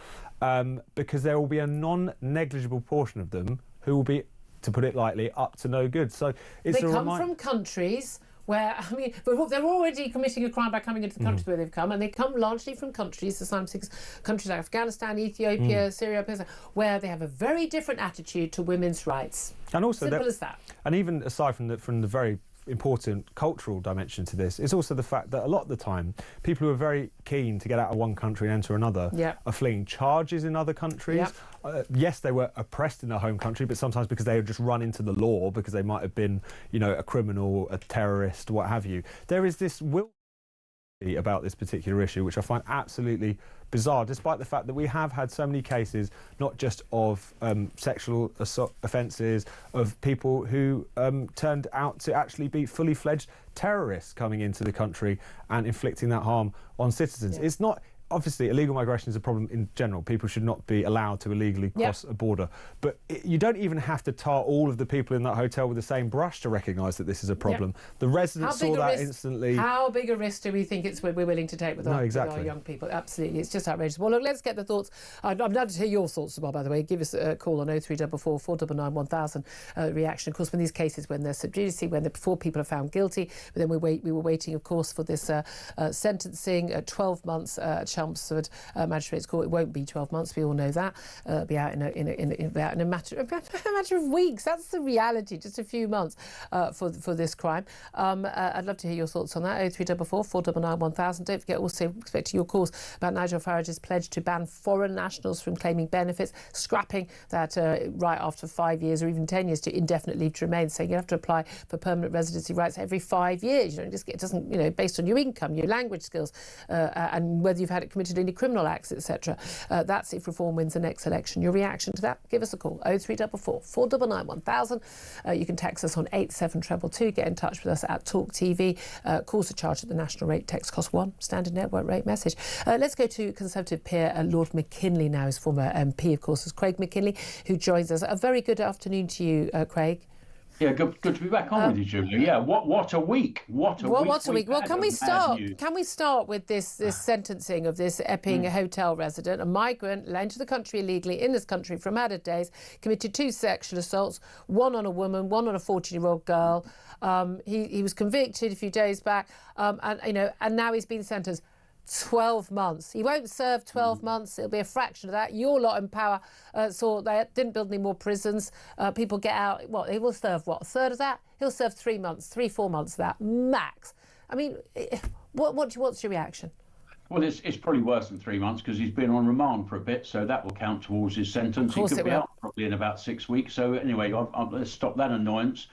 because there will be a non-negligible portion of them who will be, to put it lightly, up to no good. So it's they come from countries where, I mean, they're already committing a crime by coming into the countries where they've come, and they come largely from countries, asylum seekers, countries like Afghanistan, Ethiopia, Syria, where they have a very different attitude to women's rights. And also simple as that. And even aside from the very important cultural dimension to this, it's also the fact that a lot of the time people who are very keen to get out of one country and enter another are fleeing charges in other countries. Yes, they were oppressed in their home country, but sometimes because they had just run into the law, because they might have been, you know, a criminal, a terrorist, what have you. There is this will about this particular issue, which I find absolutely bizarre, despite the fact that we have had so many cases, not just of sexual offences, of people who turned out to actually be fully fledged terrorists coming into the country and inflicting that harm on citizens. It's not... Obviously, illegal migration is a problem in general. People should not be allowed to illegally cross a border. But you don't even have to tar all of the people in that hotel with the same brush to recognise that this is a problem. The residents saw that instantly. How big a risk do we think we're willing to take with our young people? Absolutely. It's just outrageous. Well, look, let's get the thoughts. I'd love to hear your thoughts as well, by the way. Give us a call on 0344 499 1000 reaction. Of course, when these cases, when they're sub judice, before people are found guilty, but then we were waiting, of course, for this sentencing, 12 months Chelmsford Magistrates Court. It won't be 12 months. We all know that. It'll be out in a matter of weeks. That's the reality. Just a few months for this crime. I'd love to hear your thoughts on that. 0344 499 1000. Don't forget, also expecting your calls about Nigel Farage's pledge to ban foreign nationals from claiming benefits, scrapping that right after 5 years or even 10 years to indefinite leave to remain, saying you have to apply for permanent residency rights every 5 years. You don't just get, it doesn't, you know, based on your income, your language skills, and whether you've had committed any criminal acts, etc. That's if Reform wins the next election. Your reaction to that? Give us a call. 0344 499 1000. You can text us on 87222. Get in touch with us at Talk TV. Calls are charged at the national rate. Text cost £1. Standard network rate message. Let's go to Conservative peer Lord McKinley now. His former MP, of course, is Craig McKinley, who joins us. A very good afternoon to you, Craig. Yeah, good to be back on with you, Julia. Yeah, what a week! What a week! Well, can we start with this sentencing of this Epping hotel resident, a migrant, entered the country illegally in this country from added days, committed 2 sexual assaults, one on a woman, one on a 14-year-old girl. He was convicted a few days back, and now he's been sentenced 12 months. He won't serve 12 months. It'll be a fraction of that. Your lot in power saw they didn't build any more prisons. People get out. What, he will serve, what, a third of that? He'll serve 3 months, 4 months of that, max. I mean, what's your reaction? Well, it's probably worse than 3 months because he's been on remand for a bit, so that will count towards his sentence. He could be out probably in about 6 weeks. So anyway, let's stop that annoyance.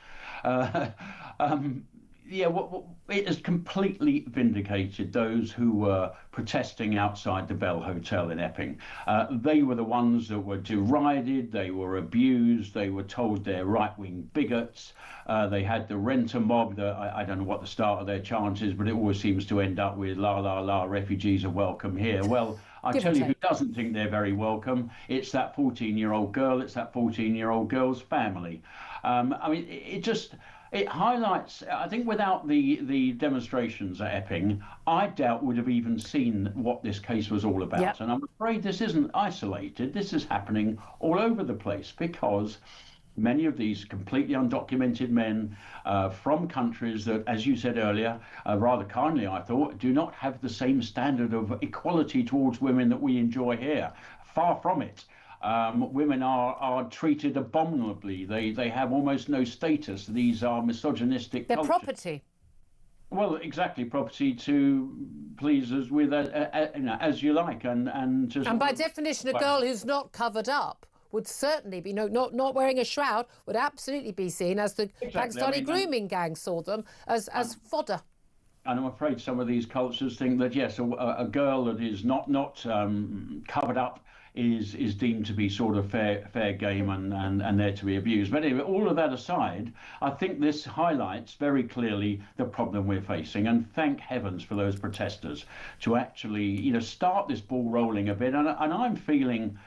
It has completely vindicated those who were protesting outside the Bell Hotel in Epping. They were the ones that were derided, they were abused, they were told they're right-wing bigots. They had the renter mob. I don't know what the start of their chant is, but it always seems to end up with la, la, la, refugees are welcome here. Well, I tell you who doesn't think they're very welcome. It's that 14-year-old girl. It's that 14-year-old girl's family. I mean, it highlights, I think without the demonstrations at Epping, I doubt would have even seen what this case was all about. Yep. And I'm afraid this isn't isolated. This is happening all over the place because many of these completely undocumented men from countries that, as you said earlier, rather kindly, I thought, do not have the same standard of equality towards women that we enjoy here. Far from it. Women are treated abominably. They have almost no status. These are misogynistic cultures. They're property. Well, exactly, property to please us with as you like, and by definition, a girl who's not covered up would certainly be not wearing a shroud would absolutely be seen as the Pakistani grooming gang saw them as fodder. And I'm afraid some of these cultures think that yes, a girl that is not covered up is deemed to be sort of fair game and there to be abused. But anyway, all of that aside, I think this highlights very clearly the problem we're facing, and thank heavens for those protesters to actually start this ball rolling a bit. And I'm feeling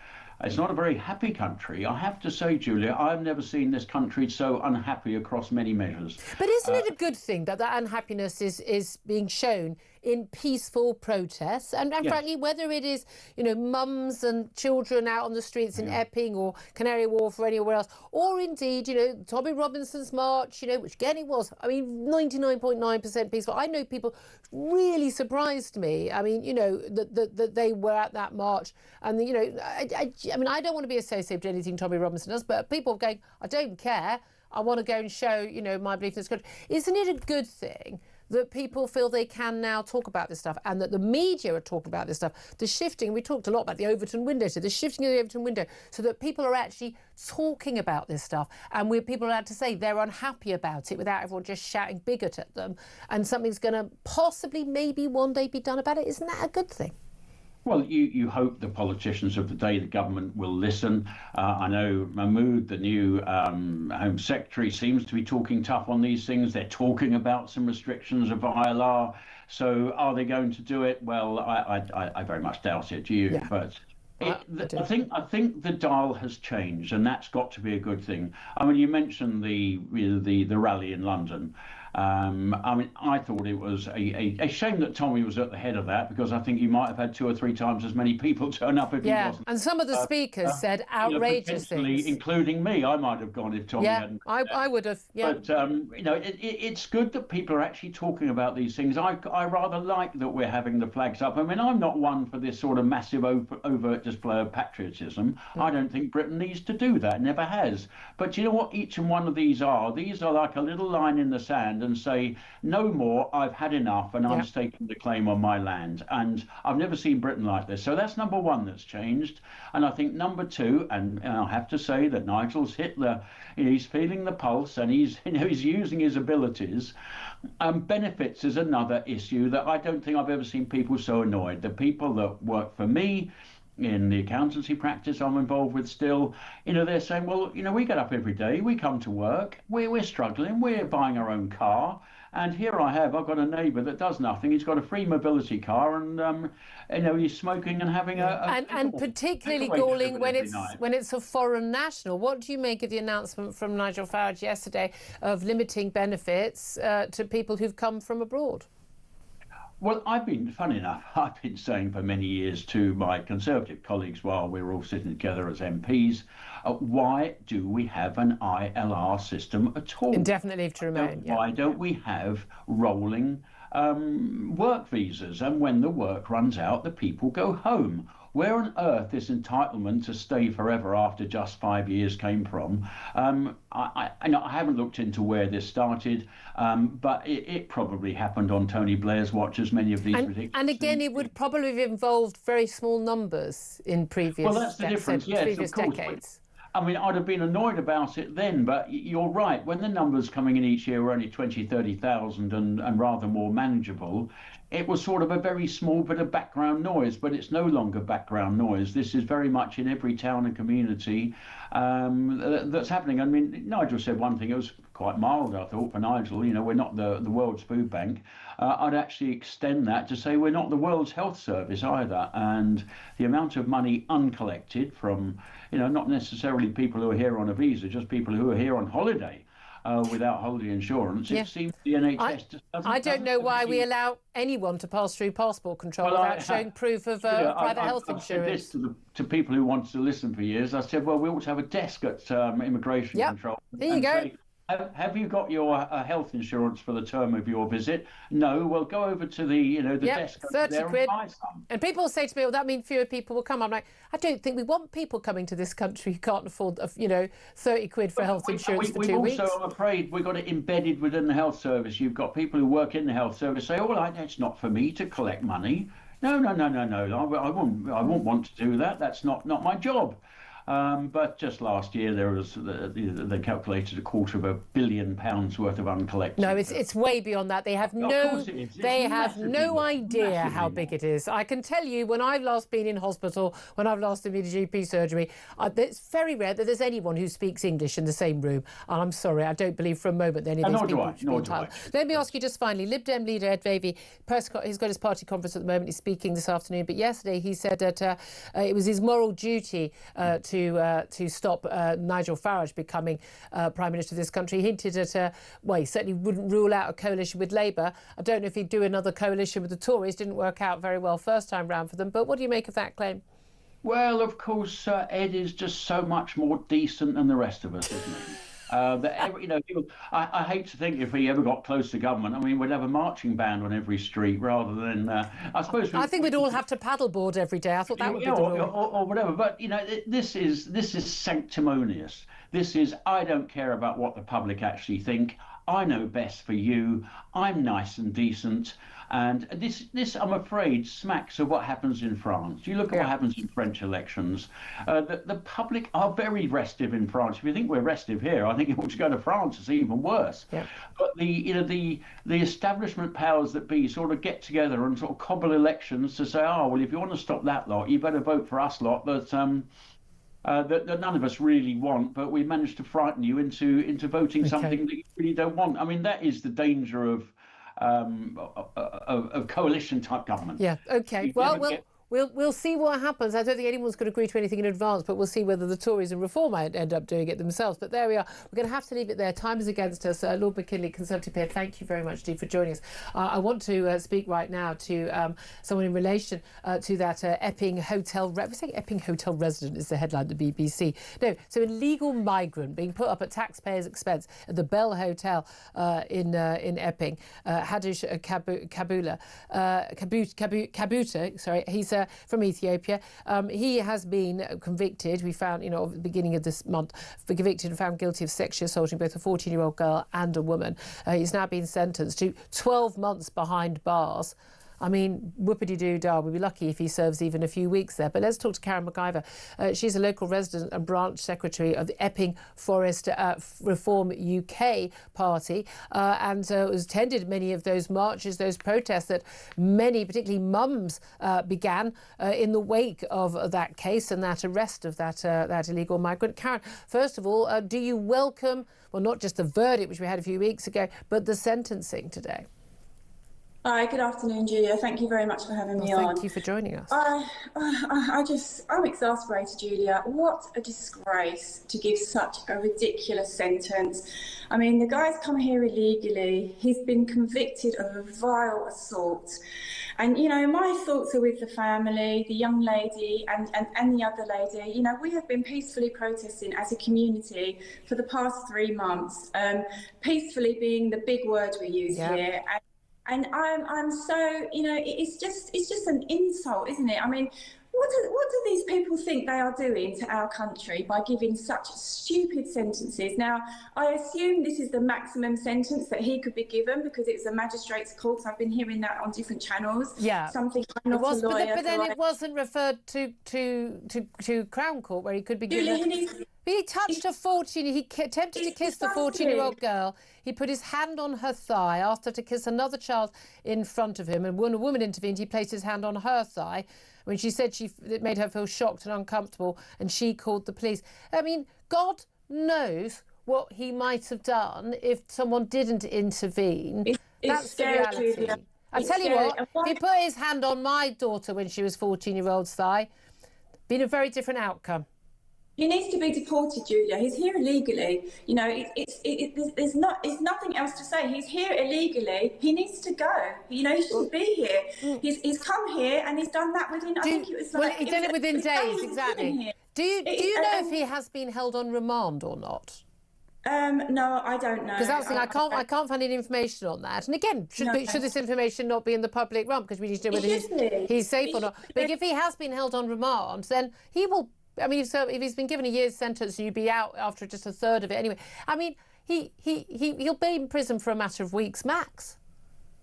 it's not a very happy country. I have to say, Julia, I've never seen this country so unhappy across many measures. But isn't it a good thing that unhappiness is being shown in peaceful protests. And frankly, whether it is, mums and children out on the streets in Epping or Canary Wharf or anywhere else, or indeed, Tommy Robinson's march, which again it was, 99.9% peaceful. I know people really surprised me. That they were at that march. And, I don't want to be associated with anything Tommy Robinson does, but people going, I don't care. I want to go and show, my belief in this country. Isn't it a good thing that people feel they can now talk about this stuff and that the media are talking about this stuff? The shifting, we talked a lot about the Overton window, so the shifting of the Overton window, so that people are actually talking about this stuff and people are allowed to say they're unhappy about it without everyone just shouting bigot at them, and something's going to possibly maybe one day be done about it. Isn't that a good thing? Well, you hope the politicians of the day, the government, will listen. I know Mahmood, the new Home Secretary, seems to be talking tough on these things. They're talking about some restrictions of ILR. So are they going to do it? Well, I very much doubt it. Do you? Yeah. But I think the dial has changed, and that's got to be a good thing. You mentioned the rally in London. I thought it was a shame that Tommy was at the head of that, because I think you might have had 2 or 3 times as many people turn up if he wasn't. And some of the speakers said outrageous things. Including me. I might have gone if Tommy hadn't. I would have, But, it's good that people are actually talking about these things. I rather like that we're having the flags up. I'm not one for this sort of massive overt display of patriotism. I don't think Britain needs to do that, never has. But you know what each and one of these are? These are like a little line in the sand and say, no more, I've had enough, and I'm staking the claim on my land. And I've never seen Britain like this. So that's number one that's changed. And I think number two, and I have to say that Nigel's hit he's feeling the pulse, and he's using his abilities. Benefits is another issue that I don't think I've ever seen people so annoyed. The people that work for me in the accountancy practice I'm involved with still, they're saying, well, we get up every day, we come to work, we're struggling, we're buying our own car, and here I've got a neighbour that does nothing. He's got a free mobility car, and he's smoking and having and particularly galling when it's a foreign national. What do you make of the announcement from Nigel Farage yesterday of limiting benefits to people who've come from abroad? Well, funny enough, I've been saying for many years to my Conservative colleagues while we were all sitting together as MPs, why do we have an ILR system at all? Indefinite leave to remain. Why don't we have rolling work visas? And when the work runs out, the people go home. Where on earth this entitlement to stay forever after just 5 years came from? I haven't looked into where this started, but it probably happened on Tony Blair's watch, as many of these ridiculous and again, things. It would probably have involved very small numbers in previous, well, that's the difference. Yes, previous of course. decades. I'd have been annoyed about it then, but you're right. When the numbers coming in each year were only 20, 30,000 and rather more manageable, it was sort of a very small bit of background noise, but it's no longer background noise. This is very much in every town and community that's happening. Nigel said one thing, it was quite mild, I thought, for Nigel. We're not the world's food bank. I'd actually extend that to say we're not the world's health service either. And the amount of money uncollected from, not necessarily people who are here on a visa, just people who are here on holiday without holiday insurance. It seems the NHS just doesn't. I don't know why we allow anyone to pass through passport control without showing proof of private health insurance. I've said this to people who wanted to listen for years. I said, well, we ought to have a desk at immigration control. There you go. Say, have you got your health insurance for the term of your visit? No. Well, go over to the desk over there and buy some. And people say to me, well, that means fewer people will come. I'm like, I don't think we want people coming to this country who can't afford, 30 quid for health insurance for 2 weeks. Also, I'm afraid, we've got it embedded within the health service. You've got people who work in the health service say, oh, it's not for me to collect money. No. I won't want to do that. That's not my job. But just last year there was they calculated £250 million worth of uncollected. No, it's way beyond that. They have no idea how big it is. I can tell you, when I've last been in hospital, when I've last been in GP surgery, it's very rare that there's anyone who speaks English in the same room. And I'm sorry, I don't believe for a moment that any of these people should be entitled. Let me ask you just finally, Lib Dem leader Ed Davey, he's got his party conference at the moment. He's speaking this afternoon, but yesterday he said that it was his moral duty to to stop Nigel Farage becoming Prime Minister of this country. He hinted at, well, he certainly wouldn't rule out a coalition with Labour. I don't know if he'd do another coalition with the Tories. Didn't work out very well first time round for them. But what do you make of that claim? Well, of course, Ed is just so much more decent than the rest of us, isn't he? I hate to think if he ever got close to government, I mean, we'd have a marching band on every street rather than, I suppose. I think we'd all have to paddleboard every day. I thought that would be the rule. Or whatever. But, this is sanctimonious. This is, I don't care about what the public actually think. I know best for you. I'm nice and decent. And this, I'm afraid, smacks of what happens in France. You look at what happens in French elections. The public are very restive in France. If you think we're restive here, I think if we go to France, it's even worse. Yeah. But the establishment powers that be sort of get together and sort of cobble elections to say, oh, well, if you want to stop that lot, you better vote for us lot that none of us really want, but we managed to frighten you into voting something that you really don't want. I mean, that is the danger of coalition type government. Yeah. Okay. We'll see what happens. I don't think anyone's going to agree to anything in advance, but we'll see whether the Tories and Reform might end up doing it themselves. But there we are. We're going to have to leave it there. Time is against us. Lord McKinley, Conservative peer, thank you very much indeed for joining us. I want to speak right now to someone in relation to that Epping Hotel. We're saying Epping Hotel resident is the headline of the BBC. No, so illegal migrant being put up at taxpayers' expense at the Bell Hotel in Epping. Hadish Kabuta, sorry, he's from Ethiopia. He has been convicted. We found, at the beginning of this month, convicted and found guilty of sexually assaulting both a 14-year-old girl and a woman. He's now been sentenced to 12 months behind bars. I mean, whoopity-doo-dah, we'd be lucky if he serves even a few weeks there. But let's talk to Karen McIver. She's a local resident and branch secretary of the Epping Forest Reform UK party and has attended many of those marches, those protests that many, particularly mums, began in the wake of that case and that arrest of that illegal migrant. Karen, first of all, do you welcome, well, not just the verdict, which we had a few weeks ago, but the sentencing today? Hi, good afternoon, Julia. Thank you very much for having me on. Thank you for joining us. I'm exasperated, Julia. What a disgrace to give such a ridiculous sentence. I mean, the guy's come here illegally. He's been convicted of a vile assault. And, my thoughts are with the family, the young lady and the other lady. We have been peacefully protesting as a community for the past 3 months, peacefully being the big word we use here. And I'm so, it's just an insult, isn't it? I mean, what do these people think they are doing to our country by giving such stupid sentences? Now, I assume this is the maximum sentence that he could be given because it's a magistrate's court. I've been hearing that on different channels. Yeah. Something I'm not a lawyer. But then it wasn't referred to Crown Court where he could be given. He touched a 14. He attempted to kiss the 14-year-old girl. He put his hand on her thigh, asked her to kiss another child in front of him. And when a woman intervened, he placed his hand on her thigh. When she said it made her feel shocked and uncomfortable, and she called the police. I mean, God knows what he might have done if someone didn't intervene. That's the reality. I tell you what, if he put his hand on my daughter when she was 14-year-old's thigh, been a very different outcome. He needs to be deported, Julia. He's here illegally. There's nothing else to say. He's here illegally. He needs to go. He shouldn't be here. He's come here and he's done that within. I think it was like. Well, he's done it within days, exactly. Do you know if he has been held on remand or not? No, I don't know. Because that's the thing, I can't find any information on that. And again, should this information not be in the public realm? Because we need to know whether he's safe or not. But if he has been held on remand, then he will. I mean, if he's been given a year's sentence, you'd be out after just a third of it anyway. I mean, he'll be in prison for a matter of weeks max.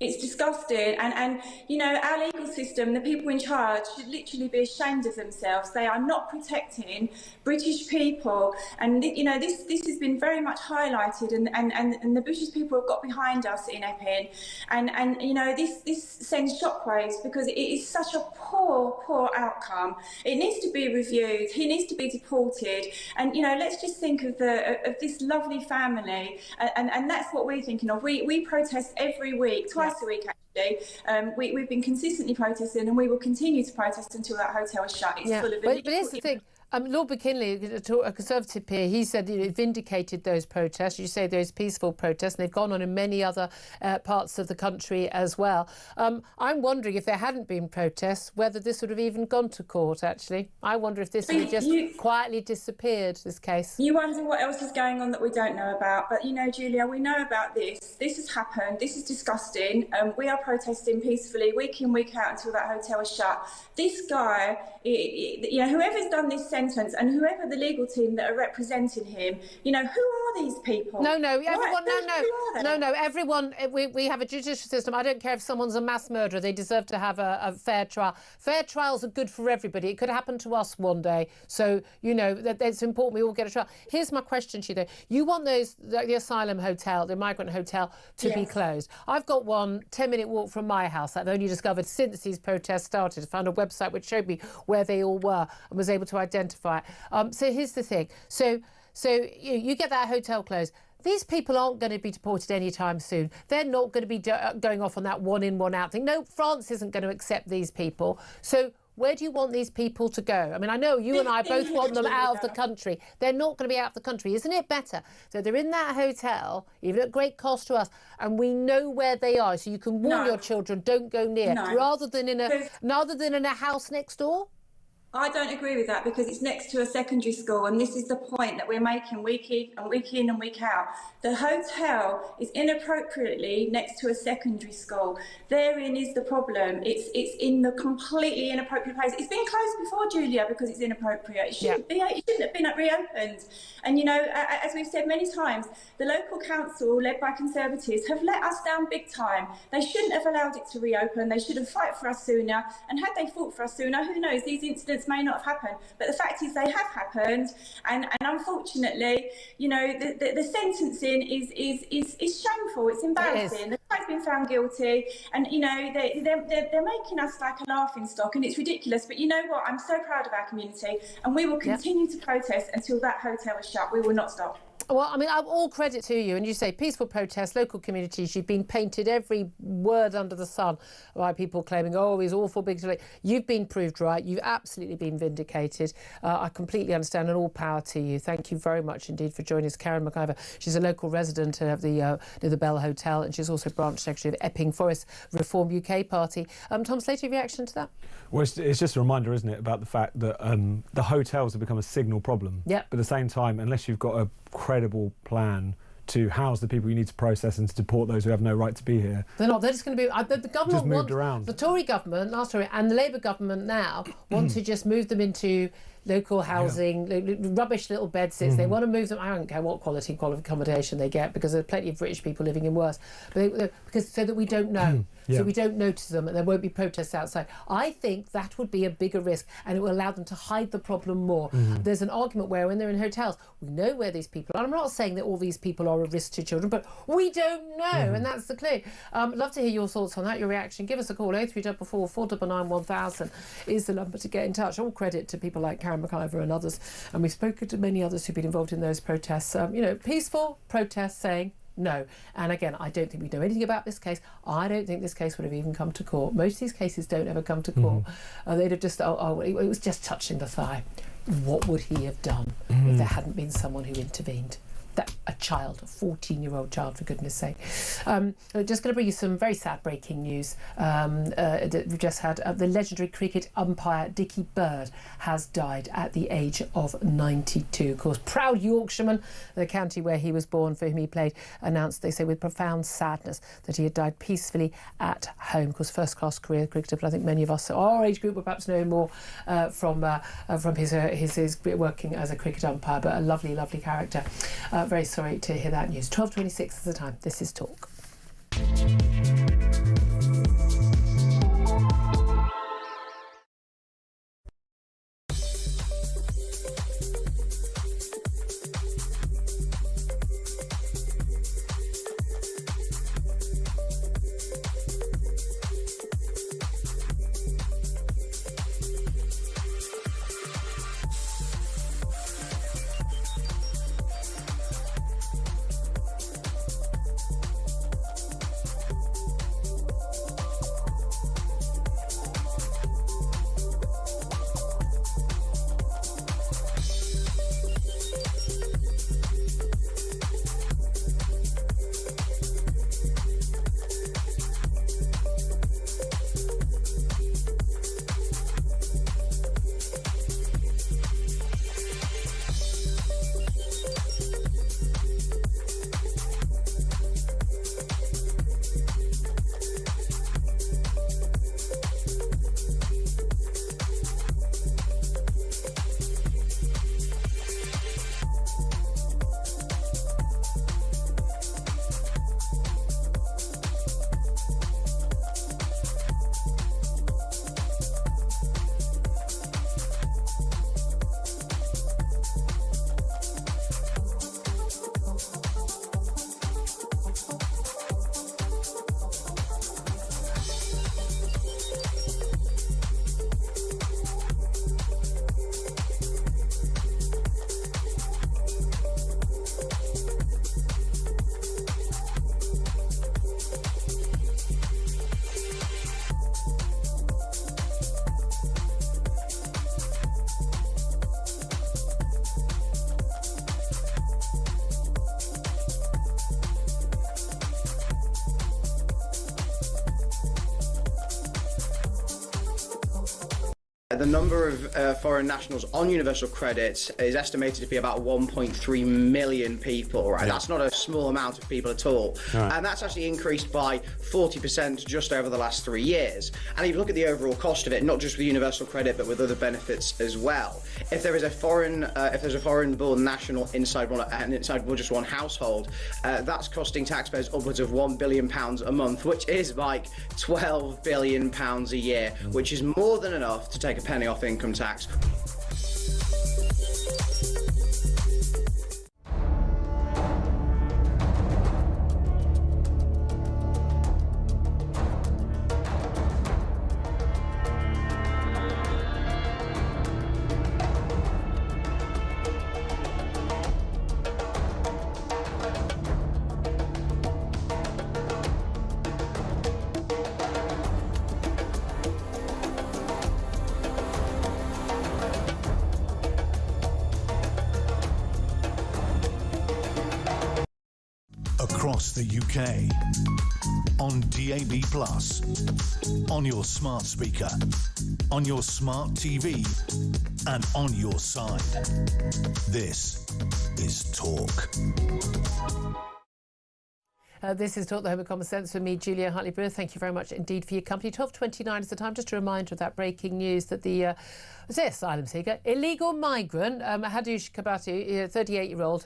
It's disgusting, and our legal system, the people in charge should literally be ashamed of themselves. They are not protecting British people, and this has been very much highlighted, and the British people have got behind us in Epping, and this sends shockwaves because it is such a poor outcome. It needs to be reviewed. He needs to be deported, and let's just think of this lovely family, and that's what we're thinking of. We protest every week, twice a week actually. We've been consistently protesting, and we will continue to protest until that hotel is shut. It's full of but here's the thing. Lord McKinley, a Conservative peer, he said it vindicated those protests, you say those peaceful protests, and they've gone on in many other parts of the country as well. I'm wondering if there hadn't been protests, whether this would have even gone to court, actually. I wonder if this would have just quietly disappeared, this case. You wonder what else is going on that we don't know about. But, Julia, we know about this. This has happened. This is disgusting. We are protesting peacefully week in, week out until that hotel is shut. This guy, whoever's done this sentence and whoever the legal team that are representing him, who are these people? Everyone, we have a judicial system. I don't care if someone's a mass murderer, they deserve to have a fair trial. Fair trials are good for everybody. It could happen to us one day. So, it's important we all get a trial. Here's my question to you, though. You want the asylum hotel, the migrant hotel, to be closed. I've got one 10-minute walk from my house that I've only discovered since these protests started. I found a website which showed me where they all were and was able to identify it. So here's the thing. So you get that hotel closed. These people aren't going to be deported anytime soon. They're not going to be going off on that one in, one out thing. No, France isn't going to accept these people. So where do you want these people to go? I mean, I know you and I both want them out of the country. They're not going to be out of the country. Isn't it better? So they're in that hotel, even at great cost to us, and we know where they are. So you can warn your children, don't go near, rather than in a house next door? I don't agree with that, because it's next to a secondary school, and this is the point that we're making week in and week out. The hotel is inappropriately next to a secondary school. Therein is the problem. It's in the completely inappropriate place. It's been closed before, Julia, because it's inappropriate. It shouldn't have been reopened. And as we've said many times, the local council, led by Conservatives, have let us down big time. They shouldn't have allowed it to reopen. They should have fought for us sooner. And had they fought for us sooner, who knows? These incidents may not have happened, but the fact is they have happened, and unfortunately, the sentencing is shameful. It's embarrassing. The guy's been found guilty, and they're making us like a laughing stock, and it's ridiculous. But you know what? I'm so proud of our community, and we will continue to protest until that hotel is shut. We will not stop. Well, I mean, all credit to you. And you say peaceful protests, local communities. You've been painted every word under the sun by people claiming, he's awful big. You've been proved right. You've absolutely been vindicated. I completely understand, and all power to you. Thank you very much indeed for joining us. Karen McIver, she's a local resident of near the Bell Hotel, and she's also branch secretary of Epping Forest Reform UK Party. Tom Slater, your reaction to that? Well, it's just a reminder, isn't it, about the fact that the hotels have become a signal problem. Yep. But at the same time, unless you've got a credible plan to house the people you need to process and to deport those who have no right to be here. They're not. They're just going to be. The government just moved around. The Tory government last Tory and the Labour government now want to just move them into local housing, rubbish little bedsits. They want to move them. I don't care what quality accommodation they get, because there are plenty of British people living in worse. But so that we don't know. So we don't notice them, and there won't be protests outside. I think that would be a bigger risk, and it will allow them to hide the problem more. There's an argument where when they're in hotels, we know where these people are. And I'm not saying that all these people are a risk to children, but we don't know, and that's the clue. Love to hear your thoughts on that, your reaction. Give us a call. 03444 499 1000 is the number to get in touch. All credit to people like Karen McIver and others, and we've spoken to many others who've been involved in those protests. Peaceful protests saying no. And again, I don't think we know anything about this case. I don't think this case would have even come to court. Most of these cases don't ever come to court. They'd have just, it was just touching the thigh. What would he have done if there hadn't been someone who intervened? A child, a 14-year-old child, for goodness sake. Just going to bring you some very sad breaking news that we've just had. The legendary cricket umpire Dickie Bird has died at the age of 92. Of course, proud Yorkshireman, the county where he was born, for whom he played, announced, they say, with profound sadness that he had died peacefully at home. Of course, first-class career cricketer, but I think many of us, our age group, will perhaps know more from his working as a cricket umpire, but a lovely, lovely character. Very sorry to hear that news. 12:26 is the time. This is Talk. the number of foreign nationals on universal credit is estimated to be about 1.3 million people, right? Yeah. That's not a small amount of people at all. Right. And that's actually increased by 40% just over the last 3 years. And if you look at the overall cost of it, not just with universal credit, but with other benefits as well, if there is a foreign-born national inside just one household, that's costing taxpayers upwards of £1 billion a month, which is like £12 billion a year, which is more than enough to take a penny off income tax. Across the UK, on DAB+, on your smart speaker, on your smart TV, and on your side. This is Talk. This is Talk, the Home of Common Sense, with me, Julia Hartley-Brewer. Thank you very much indeed for your company. 12:29 is the time. Just a reminder of that breaking news that the asylum seeker, illegal migrant, Hadoush Kabati, a 38-year-old,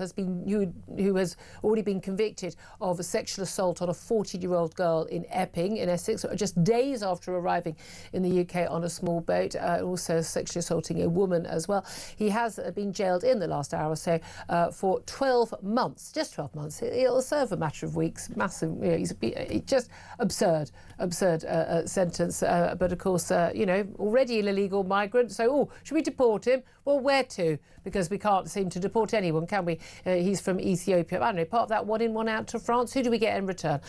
who has already been convicted of a sexual assault on a 14-year-old girl in Epping, in Essex, just days after arriving in the UK on a small boat, also sexually assaulting a woman as well. He has been jailed in the last hour or so for 12 months, just 12 months. It'll serve a matter of weeks. Massive, just absurd sentence. But of course, already an illegal migrant. So, should we deport him? Well, where to? Because we can't seem to deport anyone, can we? He's from Ethiopia. I don't know, part of that one in, one out to France. Who do we get in return?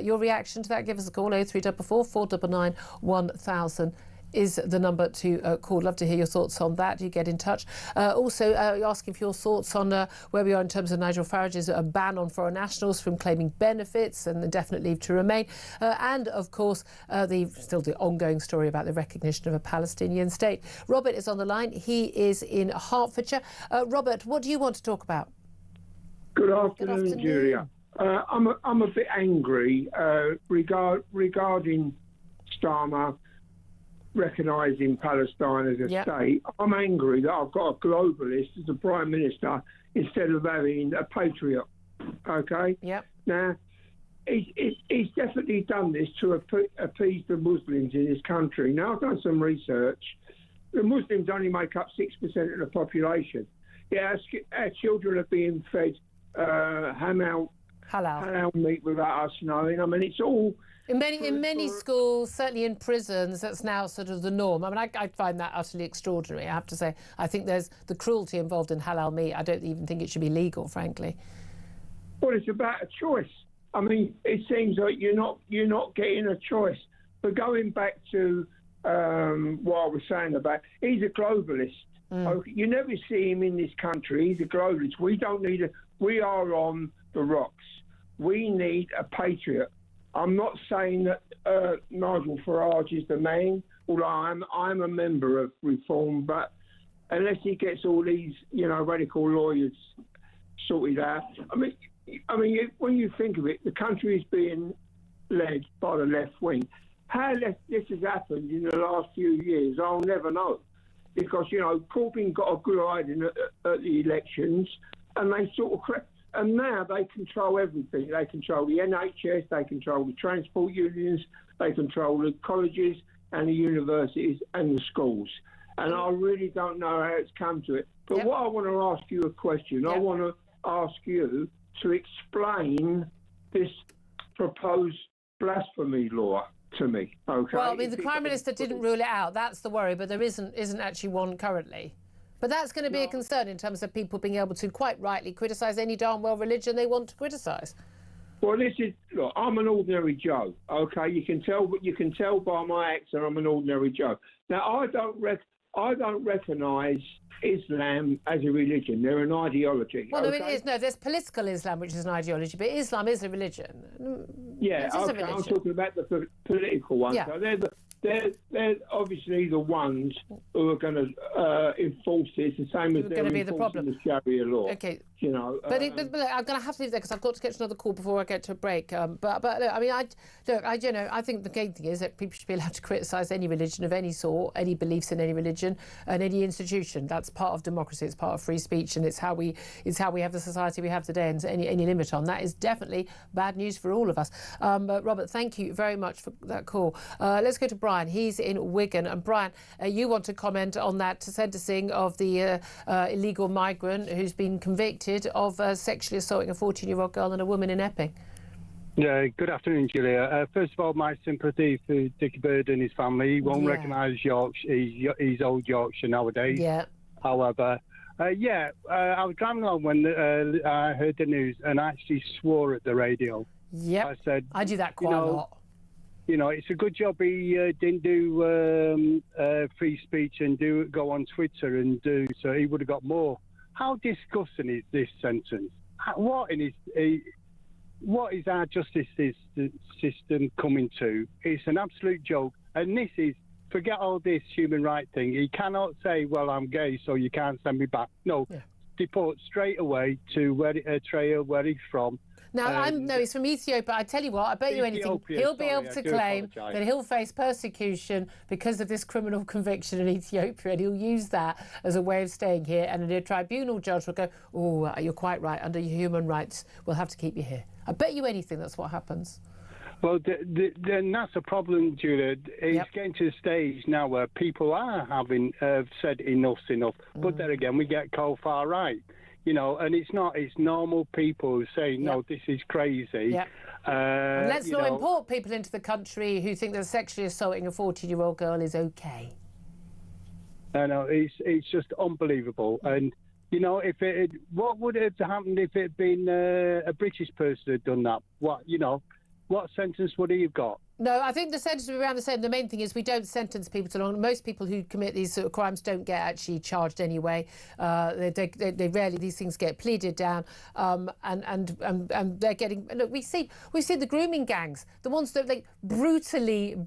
Your reaction to that, give us a call, 0344 499 1000. Is the number to call. Love to hear your thoughts on that. You get in touch. Also, asking for your thoughts on where we are in terms of Nigel Farage's ban on foreign nationals from claiming benefits and indefinite leave to remain. And, of course, the ongoing story about the recognition of a Palestinian state. Robert is on the line. He is in Hertfordshire. Robert, what do you want to talk about? Good afternoon, Julia. I'm a bit angry regarding Starmer recognising Palestine as a state. I'm angry that I've got a globalist as a Prime Minister instead of having a patriot. Okay? Yep. Now, he's definitely done this to appease the Muslims in his country. Now, I've done some research. The Muslims only make up 6% of the population. Yeah, our children are being fed halal meat without us knowing. I mean, it's all... In many schools, certainly in prisons, that's now sort of the norm. I mean, I find that utterly extraordinary, I have to say. I think there's the cruelty involved in halal meat. I don't even think it should be legal, frankly. Well, it's about a choice. I mean, it seems like you're not getting a choice. But going back to what I was saying about, he's a globalist. Okay, you never see him in this country. He's a globalist. We are on the rocks. We need a patriot. I'm not saying that Nigel Farage is the man, although I'm a member of Reform, but unless he gets all these, radical lawyers sorted out, I mean, when you think of it, the country is being led by the left wing. How this has happened in the last few years, I'll never know, because Corbyn got a good idea at the elections, and they sort of. And now they control everything. They control the NHS, they control the transport unions, they control the colleges and the universities and the schools. And I really don't know how it's come to it. But what I want to ask you a question. I want to ask you to explain this proposed blasphemy law to me. Okay. Well, I mean, the Prime Minister didn't rule it out. That's the worry, but there isn't actually one currently. But that's going to be a concern in terms of people being able to quite rightly criticise any darn well religion they want to criticise. Well, look, I'm an ordinary Joe. Okay, you can tell by my accent I'm an ordinary Joe. Now, I don't recognise Islam as a religion. They're an ideology. Well, okay? I mean, there's political Islam, which is an ideology, but Islam is a religion. Yeah, okay, I'm talking about the political one. Yeah. So they're obviously the ones who are going to enforce this, the same as they're enforcing the Sharia law. Okay. You know, but look, I'm going to have to leave there because I've got to get to another call before I get to a break. But look, I mean, I think the main thing is that people should be allowed to criticise any religion of any sort, any beliefs in any religion and any institution. That's part of democracy. It's part of free speech, and it's how we have the society we have today. And any limit on that is definitely bad news for all of us. But Robert, thank you very much for that call. Let's go to Brian. He's in Wigan, and Brian, you want to comment on that sentencing of the illegal migrant who's been convicted of sexually assaulting a 14-year-old girl and a woman in Epping. Yeah, good afternoon, Julia. First of all, my sympathy for Dickie Bird and his family. He won't recognise Yorkshire. He's old Yorkshire nowadays. Yeah. However, I was driving along when I heard the news and I actually swore at the radio. Yep. I said, I do that quite a lot. You know, it's a good job he didn't do free speech and go on Twitter and do so. He would have got more. How disgusting is this sentence? What is our justice system coming to? It's an absolute joke. And this is, forget all this human rights thing. He cannot say, well, I'm gay, so you can't send me back. No, deport straight away to Eritrea, where he's from. Now, he's from Ethiopia. I tell you what, I bet you anything, he'll be able to claim that he'll face persecution because of this criminal conviction in Ethiopia, and he'll use that as a way of staying here. And a tribunal judge will go, oh, you're quite right, under your human rights, we'll have to keep you here. I bet you anything that's what happens. Well, then that's a problem, Julia. It's getting to the stage now where people are said enough's enough. But then again, we get cold far right. You know, and it's normal people who say, no, this is crazy. And let's not import people into the country who think that sexually assaulting a 14-year-old girl is okay. No, it's just unbelievable. And, you know, what would have happened if it had been a British person who had done that? What sentence would he have got? No, I think the sentence would be around the same. The main thing is we don't sentence people to long. Most people who commit these sort of crimes don't get actually charged anyway. They rarely, these things get pleaded down, and they're getting. Look, we see the grooming gangs, the ones that like brutally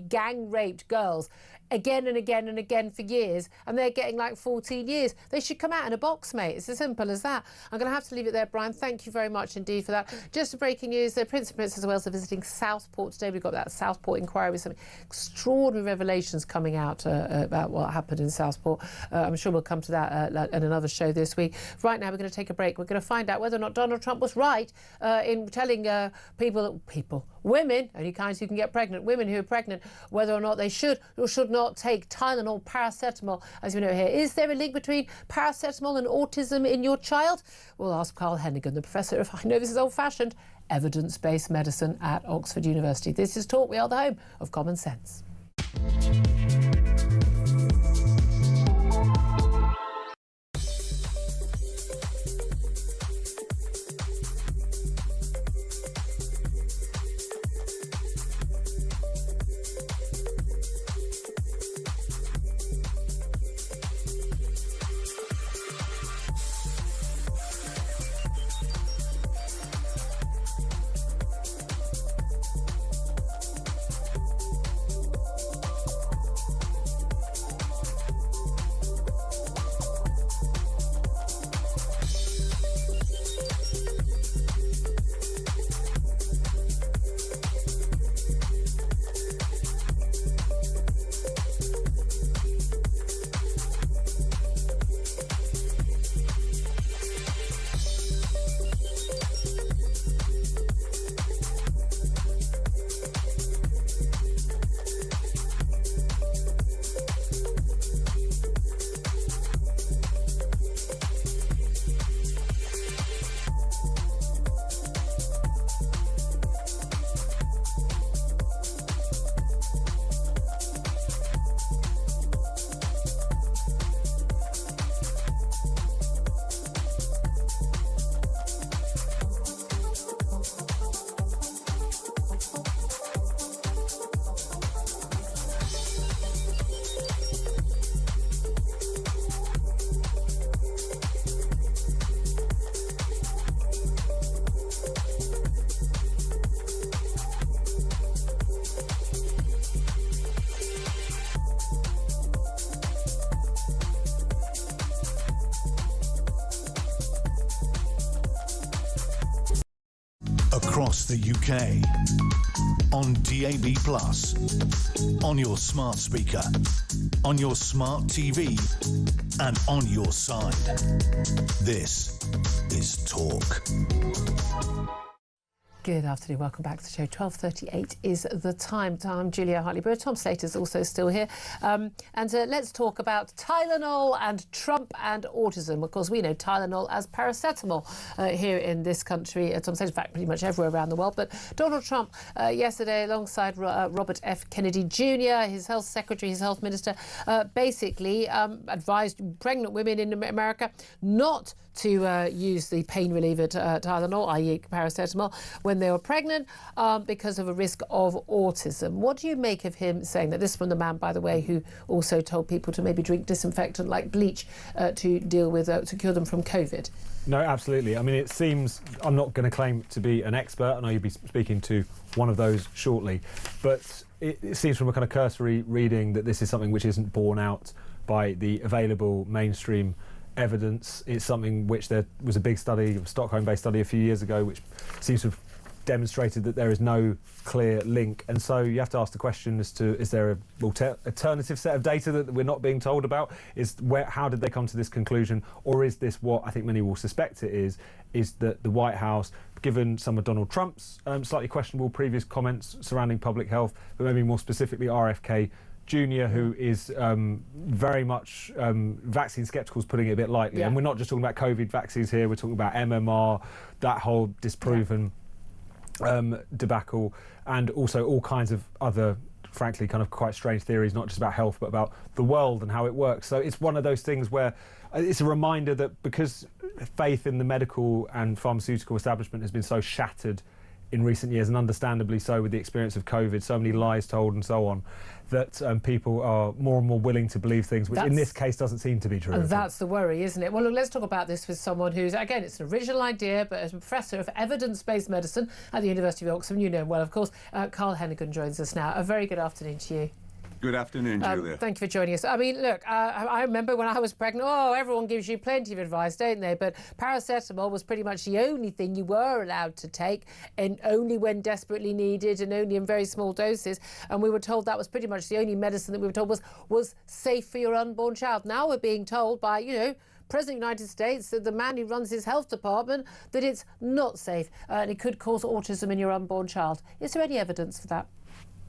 gang raped girls again and again and again for years, and they're getting like 14 years. They should come out in a box, mate. It's as simple as that. I'm going to have to leave it there, Brian. Thank you very much indeed for that. Just a breaking news, the Prince and Princess of Wales are visiting Southport today. We've got that Southport inquiry with some extraordinary revelations coming out about what happened in Southport. I'm sure we'll come to that in another show this week. Right now, we're going to take a break. We're going to find out whether or not Donald Trump was right in telling women, only kinds who can get pregnant, women who are pregnant, whether or not they should or should not take Tylenol, paracetamol, as we know here. Is there a link between paracetamol and autism in your child? We'll ask Carl Hennigan, the professor of, I know this is old-fashioned, evidence-based medicine at Oxford University. This is Talk. We are the home of common sense. across the UK, on DAB+, on your smart speaker, on your smart TV, and on your side. This is Talk. Good afternoon, welcome back to the show. 12:38 is the time. I'm Julia Hartley-Brewer. Tom Slater's also still here. Let's talk about Tylenol and Trump and autism. Of course, we know Tylenol as paracetamol here in this country. Tom Slater, in fact, pretty much everywhere around the world. But Donald Trump yesterday, alongside Robert F. Kennedy Jr., his health secretary, his health minister, basically advised pregnant women in America not to use the pain reliever Tylenol, i.e. paracetamol, when they were pregnant because of a risk of autism. What do you make of him saying that? This is from the man, by the way, who also told people to maybe drink disinfectant like bleach to deal with, to cure them from COVID. No, absolutely. I mean, it seems, I'm not going to claim to be an expert. I know you'll be speaking to one of those shortly, but it seems from a kind of cursory reading that this is something which isn't borne out by the available mainstream evidence. It's something which there was a big study, a Stockholm-based study a few years ago, which seems to have demonstrated that there is no clear link. And so you have to ask the question as to, is there an alternative set of data that we're not being told about? How did they come to this conclusion? Or is this what I think many will suspect it is that the White House, given some of Donald Trump's slightly questionable previous comments surrounding public health, but maybe more specifically RFK Jr., who is very much vaccine sceptical, is putting it a bit lightly. Yeah. And we're not just talking about COVID vaccines here, we're talking about MMR, that whole disproven debacle, and also all kinds of other, frankly, kind of quite strange theories, not just about health, but about the world and how it works. So it's one of those things where it's a reminder that because faith in the medical and pharmaceutical establishment has been so shattered in recent years, and understandably so with the experience of COVID, so many lies told and so on, that people are more and more willing to believe things, which in this case doesn't seem to be true. And that's the worry, isn't it? Well, look, let's talk about this with someone who's, again, it's an original idea, but as a professor of evidence-based medicine at the University of Oxford, you know him well, of course. Carl Hennigan joins us now. A very good afternoon to you. Good afternoon, Julia. Thank you for joining us. I mean, look, I remember when I was pregnant, everyone gives you plenty of advice, don't they? But paracetamol was pretty much the only thing you were allowed to take, and only when desperately needed and only in very small doses. And we were told that was pretty much the only medicine that we were told was safe for your unborn child. Now we're being told by, President of the United States, that the man who runs his health department, that it's not safe and it could cause autism in your unborn child. Is there any evidence for that?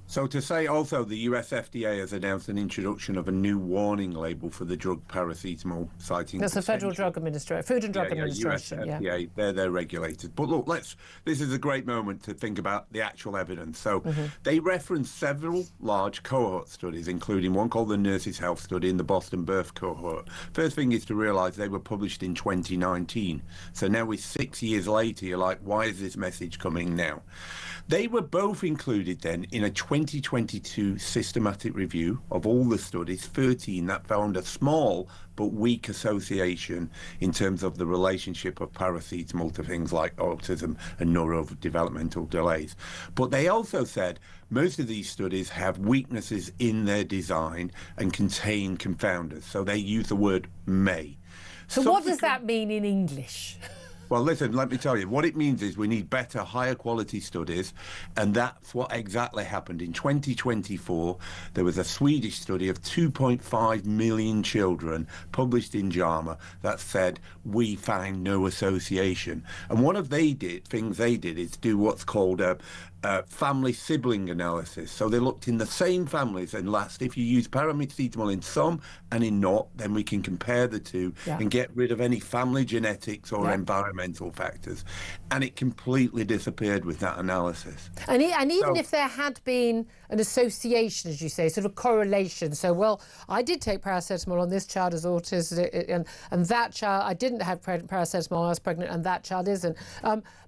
So to say also, the US FDA has announced an introduction of a new warning label for the drug paracetamol, citing... That's the Federal Drug Administration, Food and Drug Administration. US FDA, they're regulated. But look, this is a great moment to think about the actual evidence. So they reference several large cohort studies, including one called the Nurses' Health Study and the Boston Birth Cohort. First thing is to realise they were published in 2019. So now we're 6 years later, you're like, why is this message coming now? They were both included then in a 2022 systematic review of all the studies, 13 that found a small but weak association in terms of the relationship of paracetamol to things like autism and neurodevelopmental delays. But they also said most of these studies have weaknesses in their design and contain confounders. So they use the word may. So what does that mean in English? Well, listen, let me tell you, what it means is we need better, higher quality studies, and that's what exactly happened. In 2024, there was a Swedish study of 2.5 million children published in JAMA that said, we find no association. And one of things they did is do what's called a family sibling analysis. So they looked in the same families and if you use paracetamol in some and in not, then we can compare the two and get rid of any family genetics or environmental factors. And it completely disappeared with that analysis. And even if there had been an association, as you say, sort of correlation. So, well, I did take paracetamol on this child as autistic, and that child, I didn't have paracetamol when I was pregnant, and that child isn't.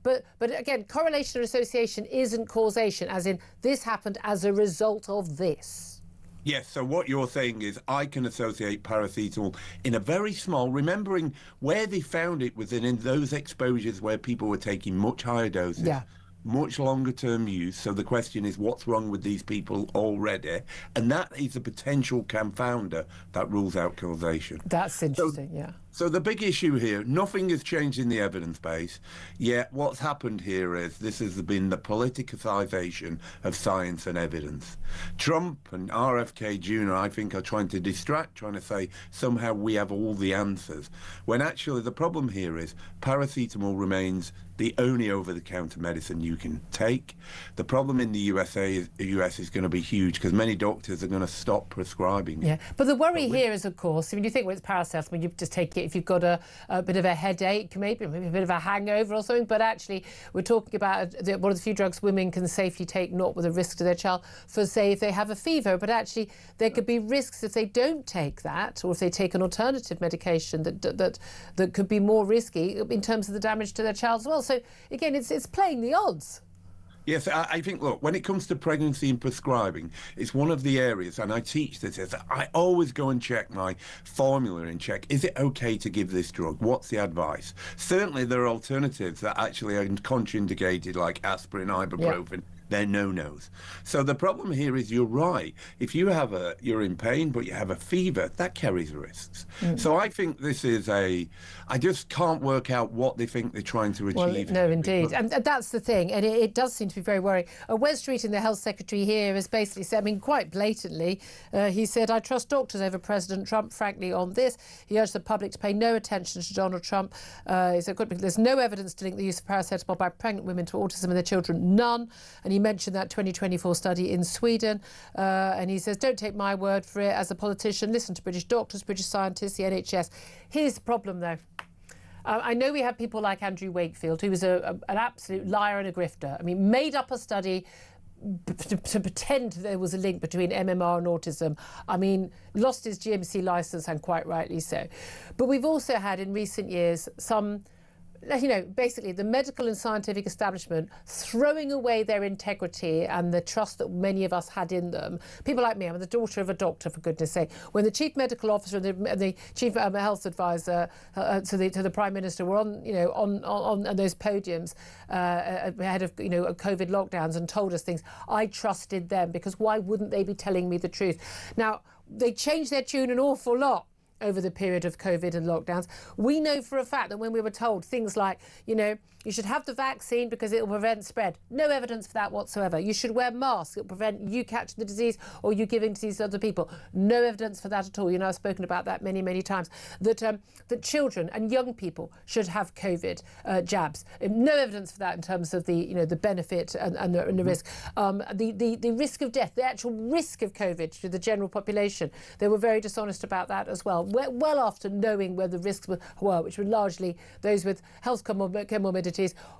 But again, correlation or association isn't causation, as in this happened as a result of this. Yes, so what you're saying is I can associate paracetamol in a very small, remembering where they found it was in those exposures where people were taking much higher doses. Yeah. Much longer term use. So the question is, what's wrong with these people already? And that is a potential confounder that rules out causation. That's interesting, So the big issue here, nothing has changed in the evidence base, yet what's happened here is this has been the politicization of science and evidence. Trump and RFK Jr., I think, are trying to distract, trying to say somehow we have all the answers, when actually the problem here is paracetamol remains the only over-the-counter medicine you can take. The problem in the US is going to be huge because many doctors are going to stop prescribing it. Yeah, but the worry here is, of course, I mean, you think, well, it's paracetamol, you just take it if you've got a bit of a headache, maybe a bit of a hangover or something, but actually we're talking about one of the few drugs women can safely take, not with a risk to their child, for, say, if they have a fever, but actually there could be risks if they don't take that, or if they take an alternative medication that could be more risky in terms of the damage to their child as well. So again, it's playing the odds. Yes, I think, look, when it comes to pregnancy and prescribing, it's one of the areas, and I teach this, is I always go and check my formula and check, is it okay to give this drug? What's the advice? Certainly there are alternatives that actually are contraindicated, like aspirin, ibuprofen. Yeah. They're no-nos. So the problem here is you're right. If you have you're in pain, but you have a fever, that carries risks. So I think this is I just can't work out what they think they're trying to achieve. Well, no, indeed. And that's the thing. And it does seem to be very worrying. Wes Streeting, the health secretary here, has basically said, I mean, quite blatantly, he said, I trust doctors over President Trump, frankly, on this. He urged the public to pay no attention to Donald Trump. He said, there's no evidence to link the use of paracetamol by pregnant women to autism in their children. None. And he mentioned that 2024 study in Sweden. And he says, don't take my word for it. As a politician, listen to British doctors, British scientists, the NHS. Here's the problem, though. I know we have people like Andrew Wakefield, who was an absolute liar and a grifter. I mean, made up a study to pretend there was a link between MMR and autism. I mean, lost his GMC licence, and quite rightly so. But we've also had in recent years some, you know, basically the medical and scientific establishment throwing away their integrity and the trust that many of us had in them. People like me, I'm the daughter of a doctor, for goodness sake. When the chief medical officer and the chief health advisor to the prime minister were on, you know, on those podiums ahead of, you know, COVID lockdowns and told us things, I trusted them, because why wouldn't they be telling me the truth? Now, they changed their tune an awful lot over the period of COVID and lockdowns. We know for a fact that when we were told things like, you know, you should have the vaccine because it will prevent spread. No evidence for that whatsoever. You should wear masks. It will prevent you catching the disease or you giving disease to other people. No evidence for that at all. You know, I've spoken about that many, many times. That children and young people should have COVID jabs. No evidence for that in terms of the, you know, the benefit and the risk. The risk of death, the actual risk of COVID to the general population. They were very dishonest about that as well. Well after knowing where the risks were, which were largely those with health comorbidities,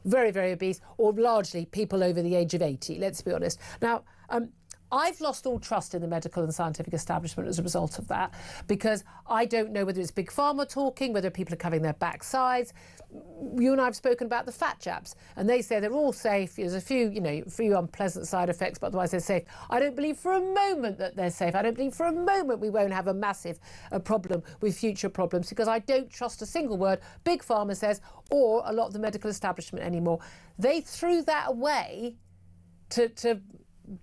very, very obese, or largely people over the age of 80, let's be honest. Now, I've lost all trust in the medical and scientific establishment as a result of that, because I don't know whether it's Big Pharma talking, whether people are covering their backsides. You and I have spoken about the fat jabs, and they say they're all safe. There's a few, you know, few unpleasant side effects, but otherwise they're safe. I don't believe for a moment that they're safe. I don't believe for a moment we won't have a massive problem with future problems, because I don't trust a single word Big Pharma says, or a lot of the medical establishment anymore. They threw that away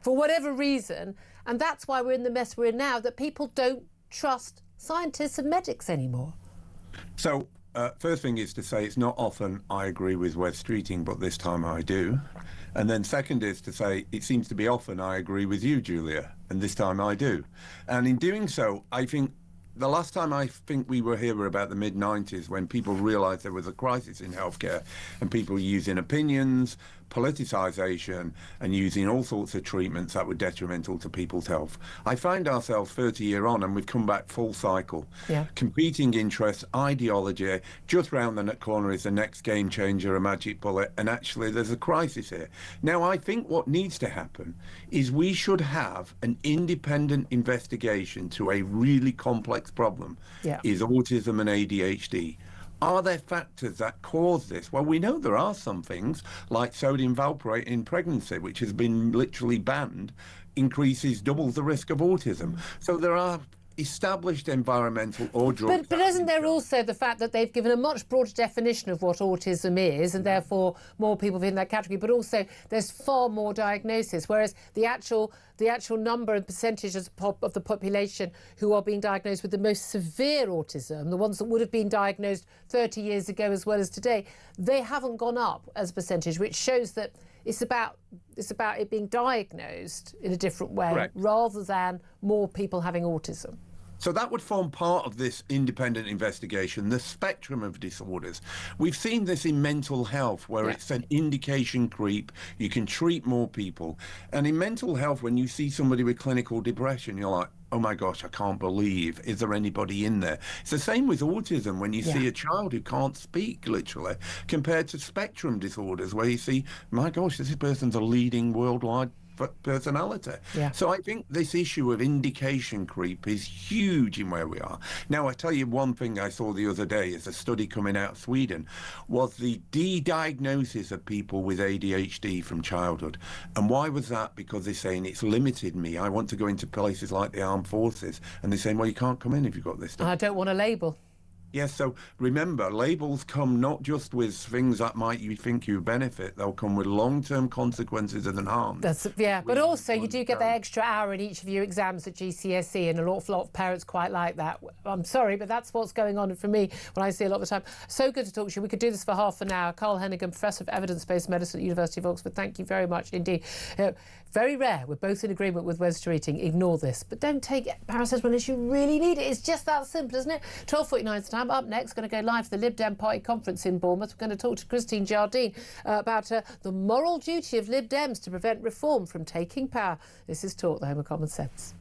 for whatever reason, and that's why we're in the mess we're in now, that people don't trust scientists and medics anymore. So, first thing is to say it's not often I agree with Wes Streeting, but this time I do. And then second is to say it seems to be often I agree with you, Julia, and this time I do. And in doing so, I think the last time I think we were here were about the mid-90s, when people realised there was a crisis in healthcare and people were using opinions, politicisation, and using all sorts of treatments that were detrimental to people's health. I find ourselves 30 years on and we've come back full cycle. Yeah. Competing interests, ideology, just round the corner is the next game changer, a magic bullet, and actually there's a crisis here. Now, I think what needs to happen is we should have an independent investigation to a really complex problem, is autism and ADHD. Are there factors that cause this? Well, we know there are some things, like sodium valproate in pregnancy, which has been literally banned, doubles the risk of autism. So there are established environmental or drug. But isn't there also the fact that they've given a much broader definition of what autism is, and therefore more people in that category, but also there's far more diagnosis, whereas the actual number and percentage of the population who are being diagnosed with the most severe autism, the ones that would have been diagnosed 30 years ago as well as today, they haven't gone up as a percentage, which shows that it's about it being diagnosed in a different way. Correct. Rather than more people having autism. So that would form part of this independent investigation, the spectrum of disorders. We've seen this in mental health, where it's an indication creep. You can treat more people. And in mental health, when you see somebody with clinical depression, you're like, oh my gosh, I can't believe, is there anybody in there? It's the same with autism when you see a child who can't speak, literally, compared to spectrum disorders, where you see, my gosh, this person's a leading worldwide personality. So I think this issue of indication creep is huge in where we are. Now, I tell you one thing I saw the other day is a study coming out of Sweden, was the de-diagnosis of people with ADHD from childhood. And why was that? Because they're saying it's limited me. I want to go into places like the armed forces. And they're saying, well, you can't come in if you've got this stuff. I don't want a label. Yes, so remember, labels come not just with things that might you think you benefit, they'll come with long-term consequences and harm. But also you do get the extra hour in each of your exams at GCSE, and an awful lot of parents quite like that. I'm sorry, but that's what's going on for me when I see a lot of the time. So good to talk to you. We could do this for half an hour. Carl Hennigan, Professor of Evidence-Based Medicine at the University of Oxford, thank you very much indeed. Very rare. We're both in agreement with Westminster eating. Ignore this. But don't take paracetamol unless you really need it. It's just that simple, isn't it? 12:49 is the time. Up next, going to go live to the Lib Dem Party conference in Bournemouth. We're going to talk to Christine Jardine about the moral duty of Lib Dems to prevent reform from taking power. This is Talk, the Home of Common Sense.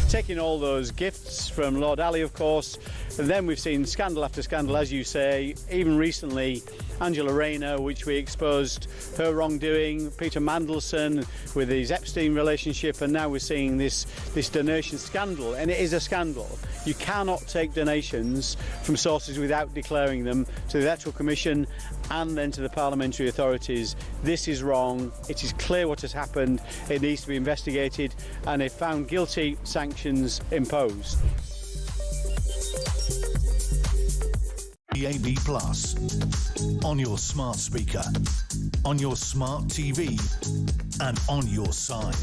Taking all those gifts from Lord Ali, of course, and then we've seen scandal after scandal, as you say, even recently Angela Rayner, which we exposed her wrongdoing, Peter Mandelson with his Epstein relationship, and now we're seeing this donation scandal, and it is a scandal. You cannot take donations from sources without declaring them to the Electoral Commission and then to the parliamentary authorities. This is wrong. It is clear what has happened. It needs to be investigated, and if found guilty, sanctions imposed. DAB Plus on your smart speaker, on your smart TV, and on your side.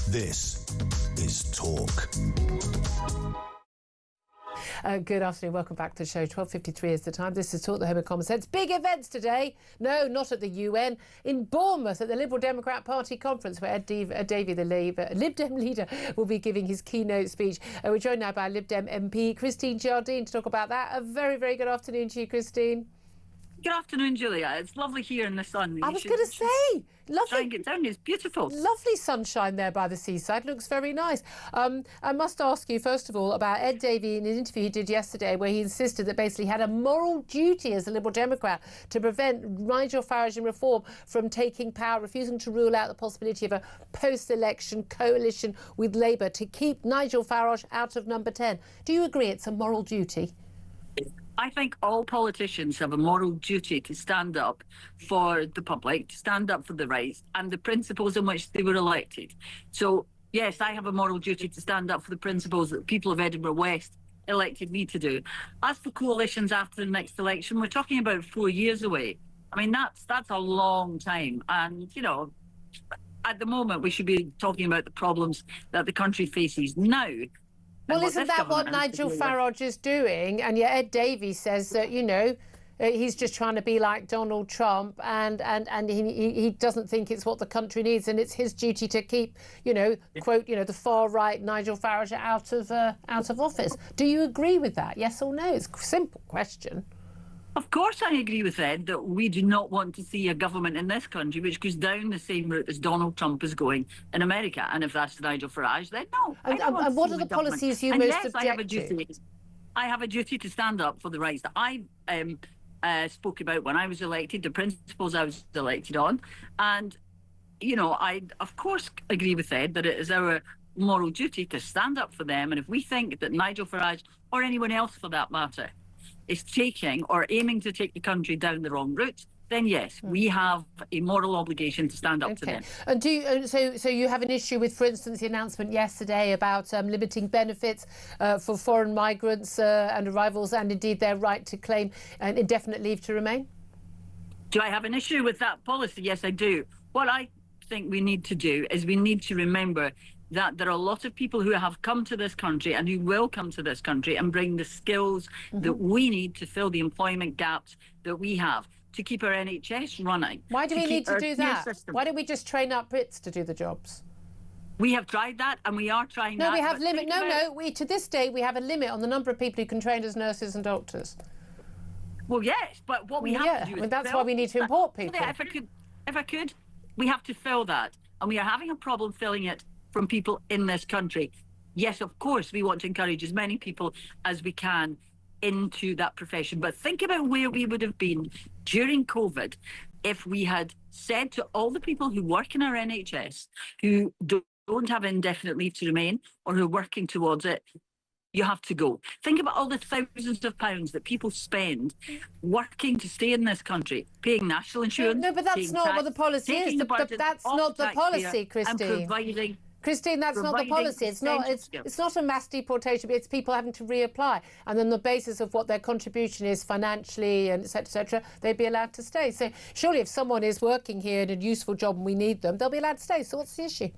This is Talk. Good afternoon. Welcome back to the show. 12:53 is the time. This is Talk the Home of Common Sense. Big events today. No, not at the UN. In Bournemouth at the Liberal Democrat Party conference, where Ed Davey, the Lib Dem leader, will be giving his keynote speech. We're joined now by Lib Dem MP Christine Jardine to talk about that. A very, very good afternoon to you, Christine. Good afternoon, Julia. It's lovely here in the sun. I was going to say, lovely. Try and get down. It's beautiful. Lovely sunshine there by the seaside. Looks very nice. I must ask you, first of all, about Ed Davey in an interview he did yesterday where he insisted that basically he had a moral duty as a Liberal Democrat to prevent Nigel Farage and Reform from taking power, refusing to rule out the possibility of a post-election coalition with Labour to keep Nigel Farage out of number 10. Do you agree it's a moral duty? I think all politicians have a moral duty to stand up for the public, to stand up for the rights and the principles in which they were elected. So, yes, I have a moral duty to stand up for the principles that the people of Edinburgh West elected me to do. As for coalitions after the next election, we're talking about 4 years away. I mean, that's a long time. And, you know, at the moment, we should be talking about the problems that the country faces now. Well, isn't that what Nigel Farage is doing? And yet Ed Davey says that, you know, he's just trying to be like Donald Trump and he doesn't think it's what the country needs and it's his duty to keep, you know, quote, you know, the far-right Nigel Farage out of office. Do you agree with that? Yes or no? It's a simple question. Of course I agree with Ed that we do not want to see a government in this country which goes down the same route as Donald Trump is going in America. And if that's Nigel Farage, then no. And what are the policies you most object to? I have a duty to stand up for the rights that I spoke about when I was elected, the principles I was elected on. And, you know, I, of course, agree with Ed that it is our moral duty to stand up for them. And if we think that Nigel Farage, or anyone else for that matter, is taking or aiming to take the country down the wrong route, then yes, we have a moral obligation to stand up to them. And do you, so you have an issue with, for instance, the announcement yesterday about limiting benefits for foreign migrants and arrivals, and indeed their right to claim an indefinite leave to remain? Do I have an issue with that policy? Yes, I do. What I think we need to do is we need to remember that there are a lot of people who have come to this country and who will come to this country and bring the skills that we need to fill the employment gaps that we have to keep our NHS running. Why do we need to do that? Why don't we just train up Brits to do the jobs? We have tried that and we are trying that. No, we have limit. No, to this day we have a limit on the number of people who can train as nurses and doctors. Well, yes, but what we have to do is that's why we need to import people. Yeah, if I could, we have to fill that, and we are having a problem filling it from people in this country. Yes, of course, we want to encourage as many people as we can into that profession. But think about where we would have been during COVID if we had said to all the people who work in our NHS, who don't have indefinite leave to remain or who are working towards it, you have to go. Think about all the thousands of pounds that people spend working to stay in this country, paying national insurance. No, but that's not what the policy is. That's not the policy, Christine. And providing. Christine, that's not the policy. It's not a mass deportation. It's people having to reapply, and on the basis of what their contribution is financially and et cetera, they'd be allowed to stay. So surely, if someone is working here in a useful job and we need them, they'll be allowed to stay. So what's the issue?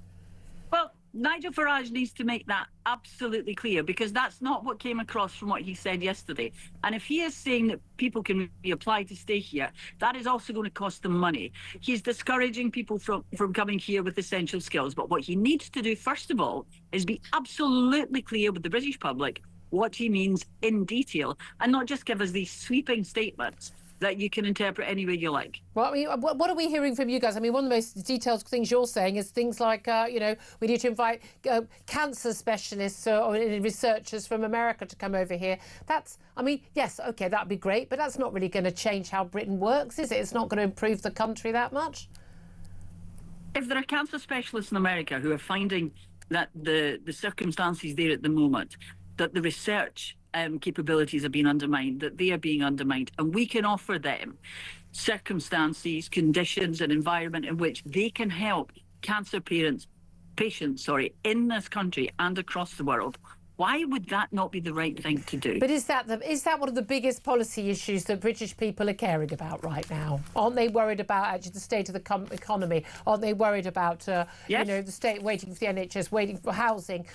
Well, Nigel Farage needs to make that absolutely clear, because that's not what came across from what he said yesterday. And if he is saying that people can reapply to stay here, that is also going to cost them money. He's discouraging people from coming here with essential skills. But what he needs to do, first of all, is be absolutely clear with the British public what he means in detail, and not just give us these sweeping statements that you can interpret any way you like. Well, I mean, what are we hearing from you guys? I mean, one of the most detailed things you're saying is things like, you know, we need to invite cancer specialists or researchers from America to come over here. That's, I mean, yes, OK, that'd be great, but that's not really going to change how Britain works, is it? It's not going to improve the country that much. If there are cancer specialists in America who are finding that the circumstances there at the moment, that the research capabilities are being undermined, that they are being undermined, and we can offer them circumstances, conditions, and environment in which they can help cancer patients in this country and across the world, Why would that not be the right thing to do? But is that one of the biggest policy issues that British people are caring about right now? Aren't they worried about actually the state of the economy? Aren't they worried about you know, the state waiting for the NHS, waiting for housing,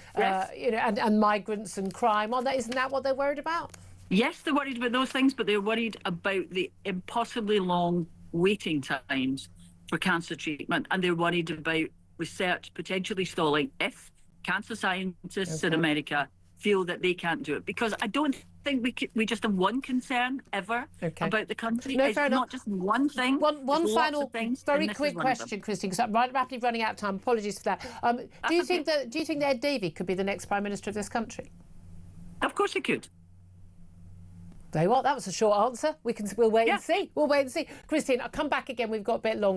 you know, and migrants and crime? Isn't that what they're worried about? Yes, they're worried about those things, but they're worried about the impossibly long waiting times for cancer treatment, and they're worried about research potentially stalling if cancer scientists in America feel that they can't do it. Because I don't think we just have one concern ever about the country. No, it's fair not enough. just one thing. One final, very quick quick question, Christine, because I'm rapidly running out of time. Apologies for that. Do you think that Ed Davey could be the next Prime Minister of this country? Of course he could. There you are. That was a short answer. We'll wait and see. We'll wait and see. Christine, I'll come back again. We've got a bit long.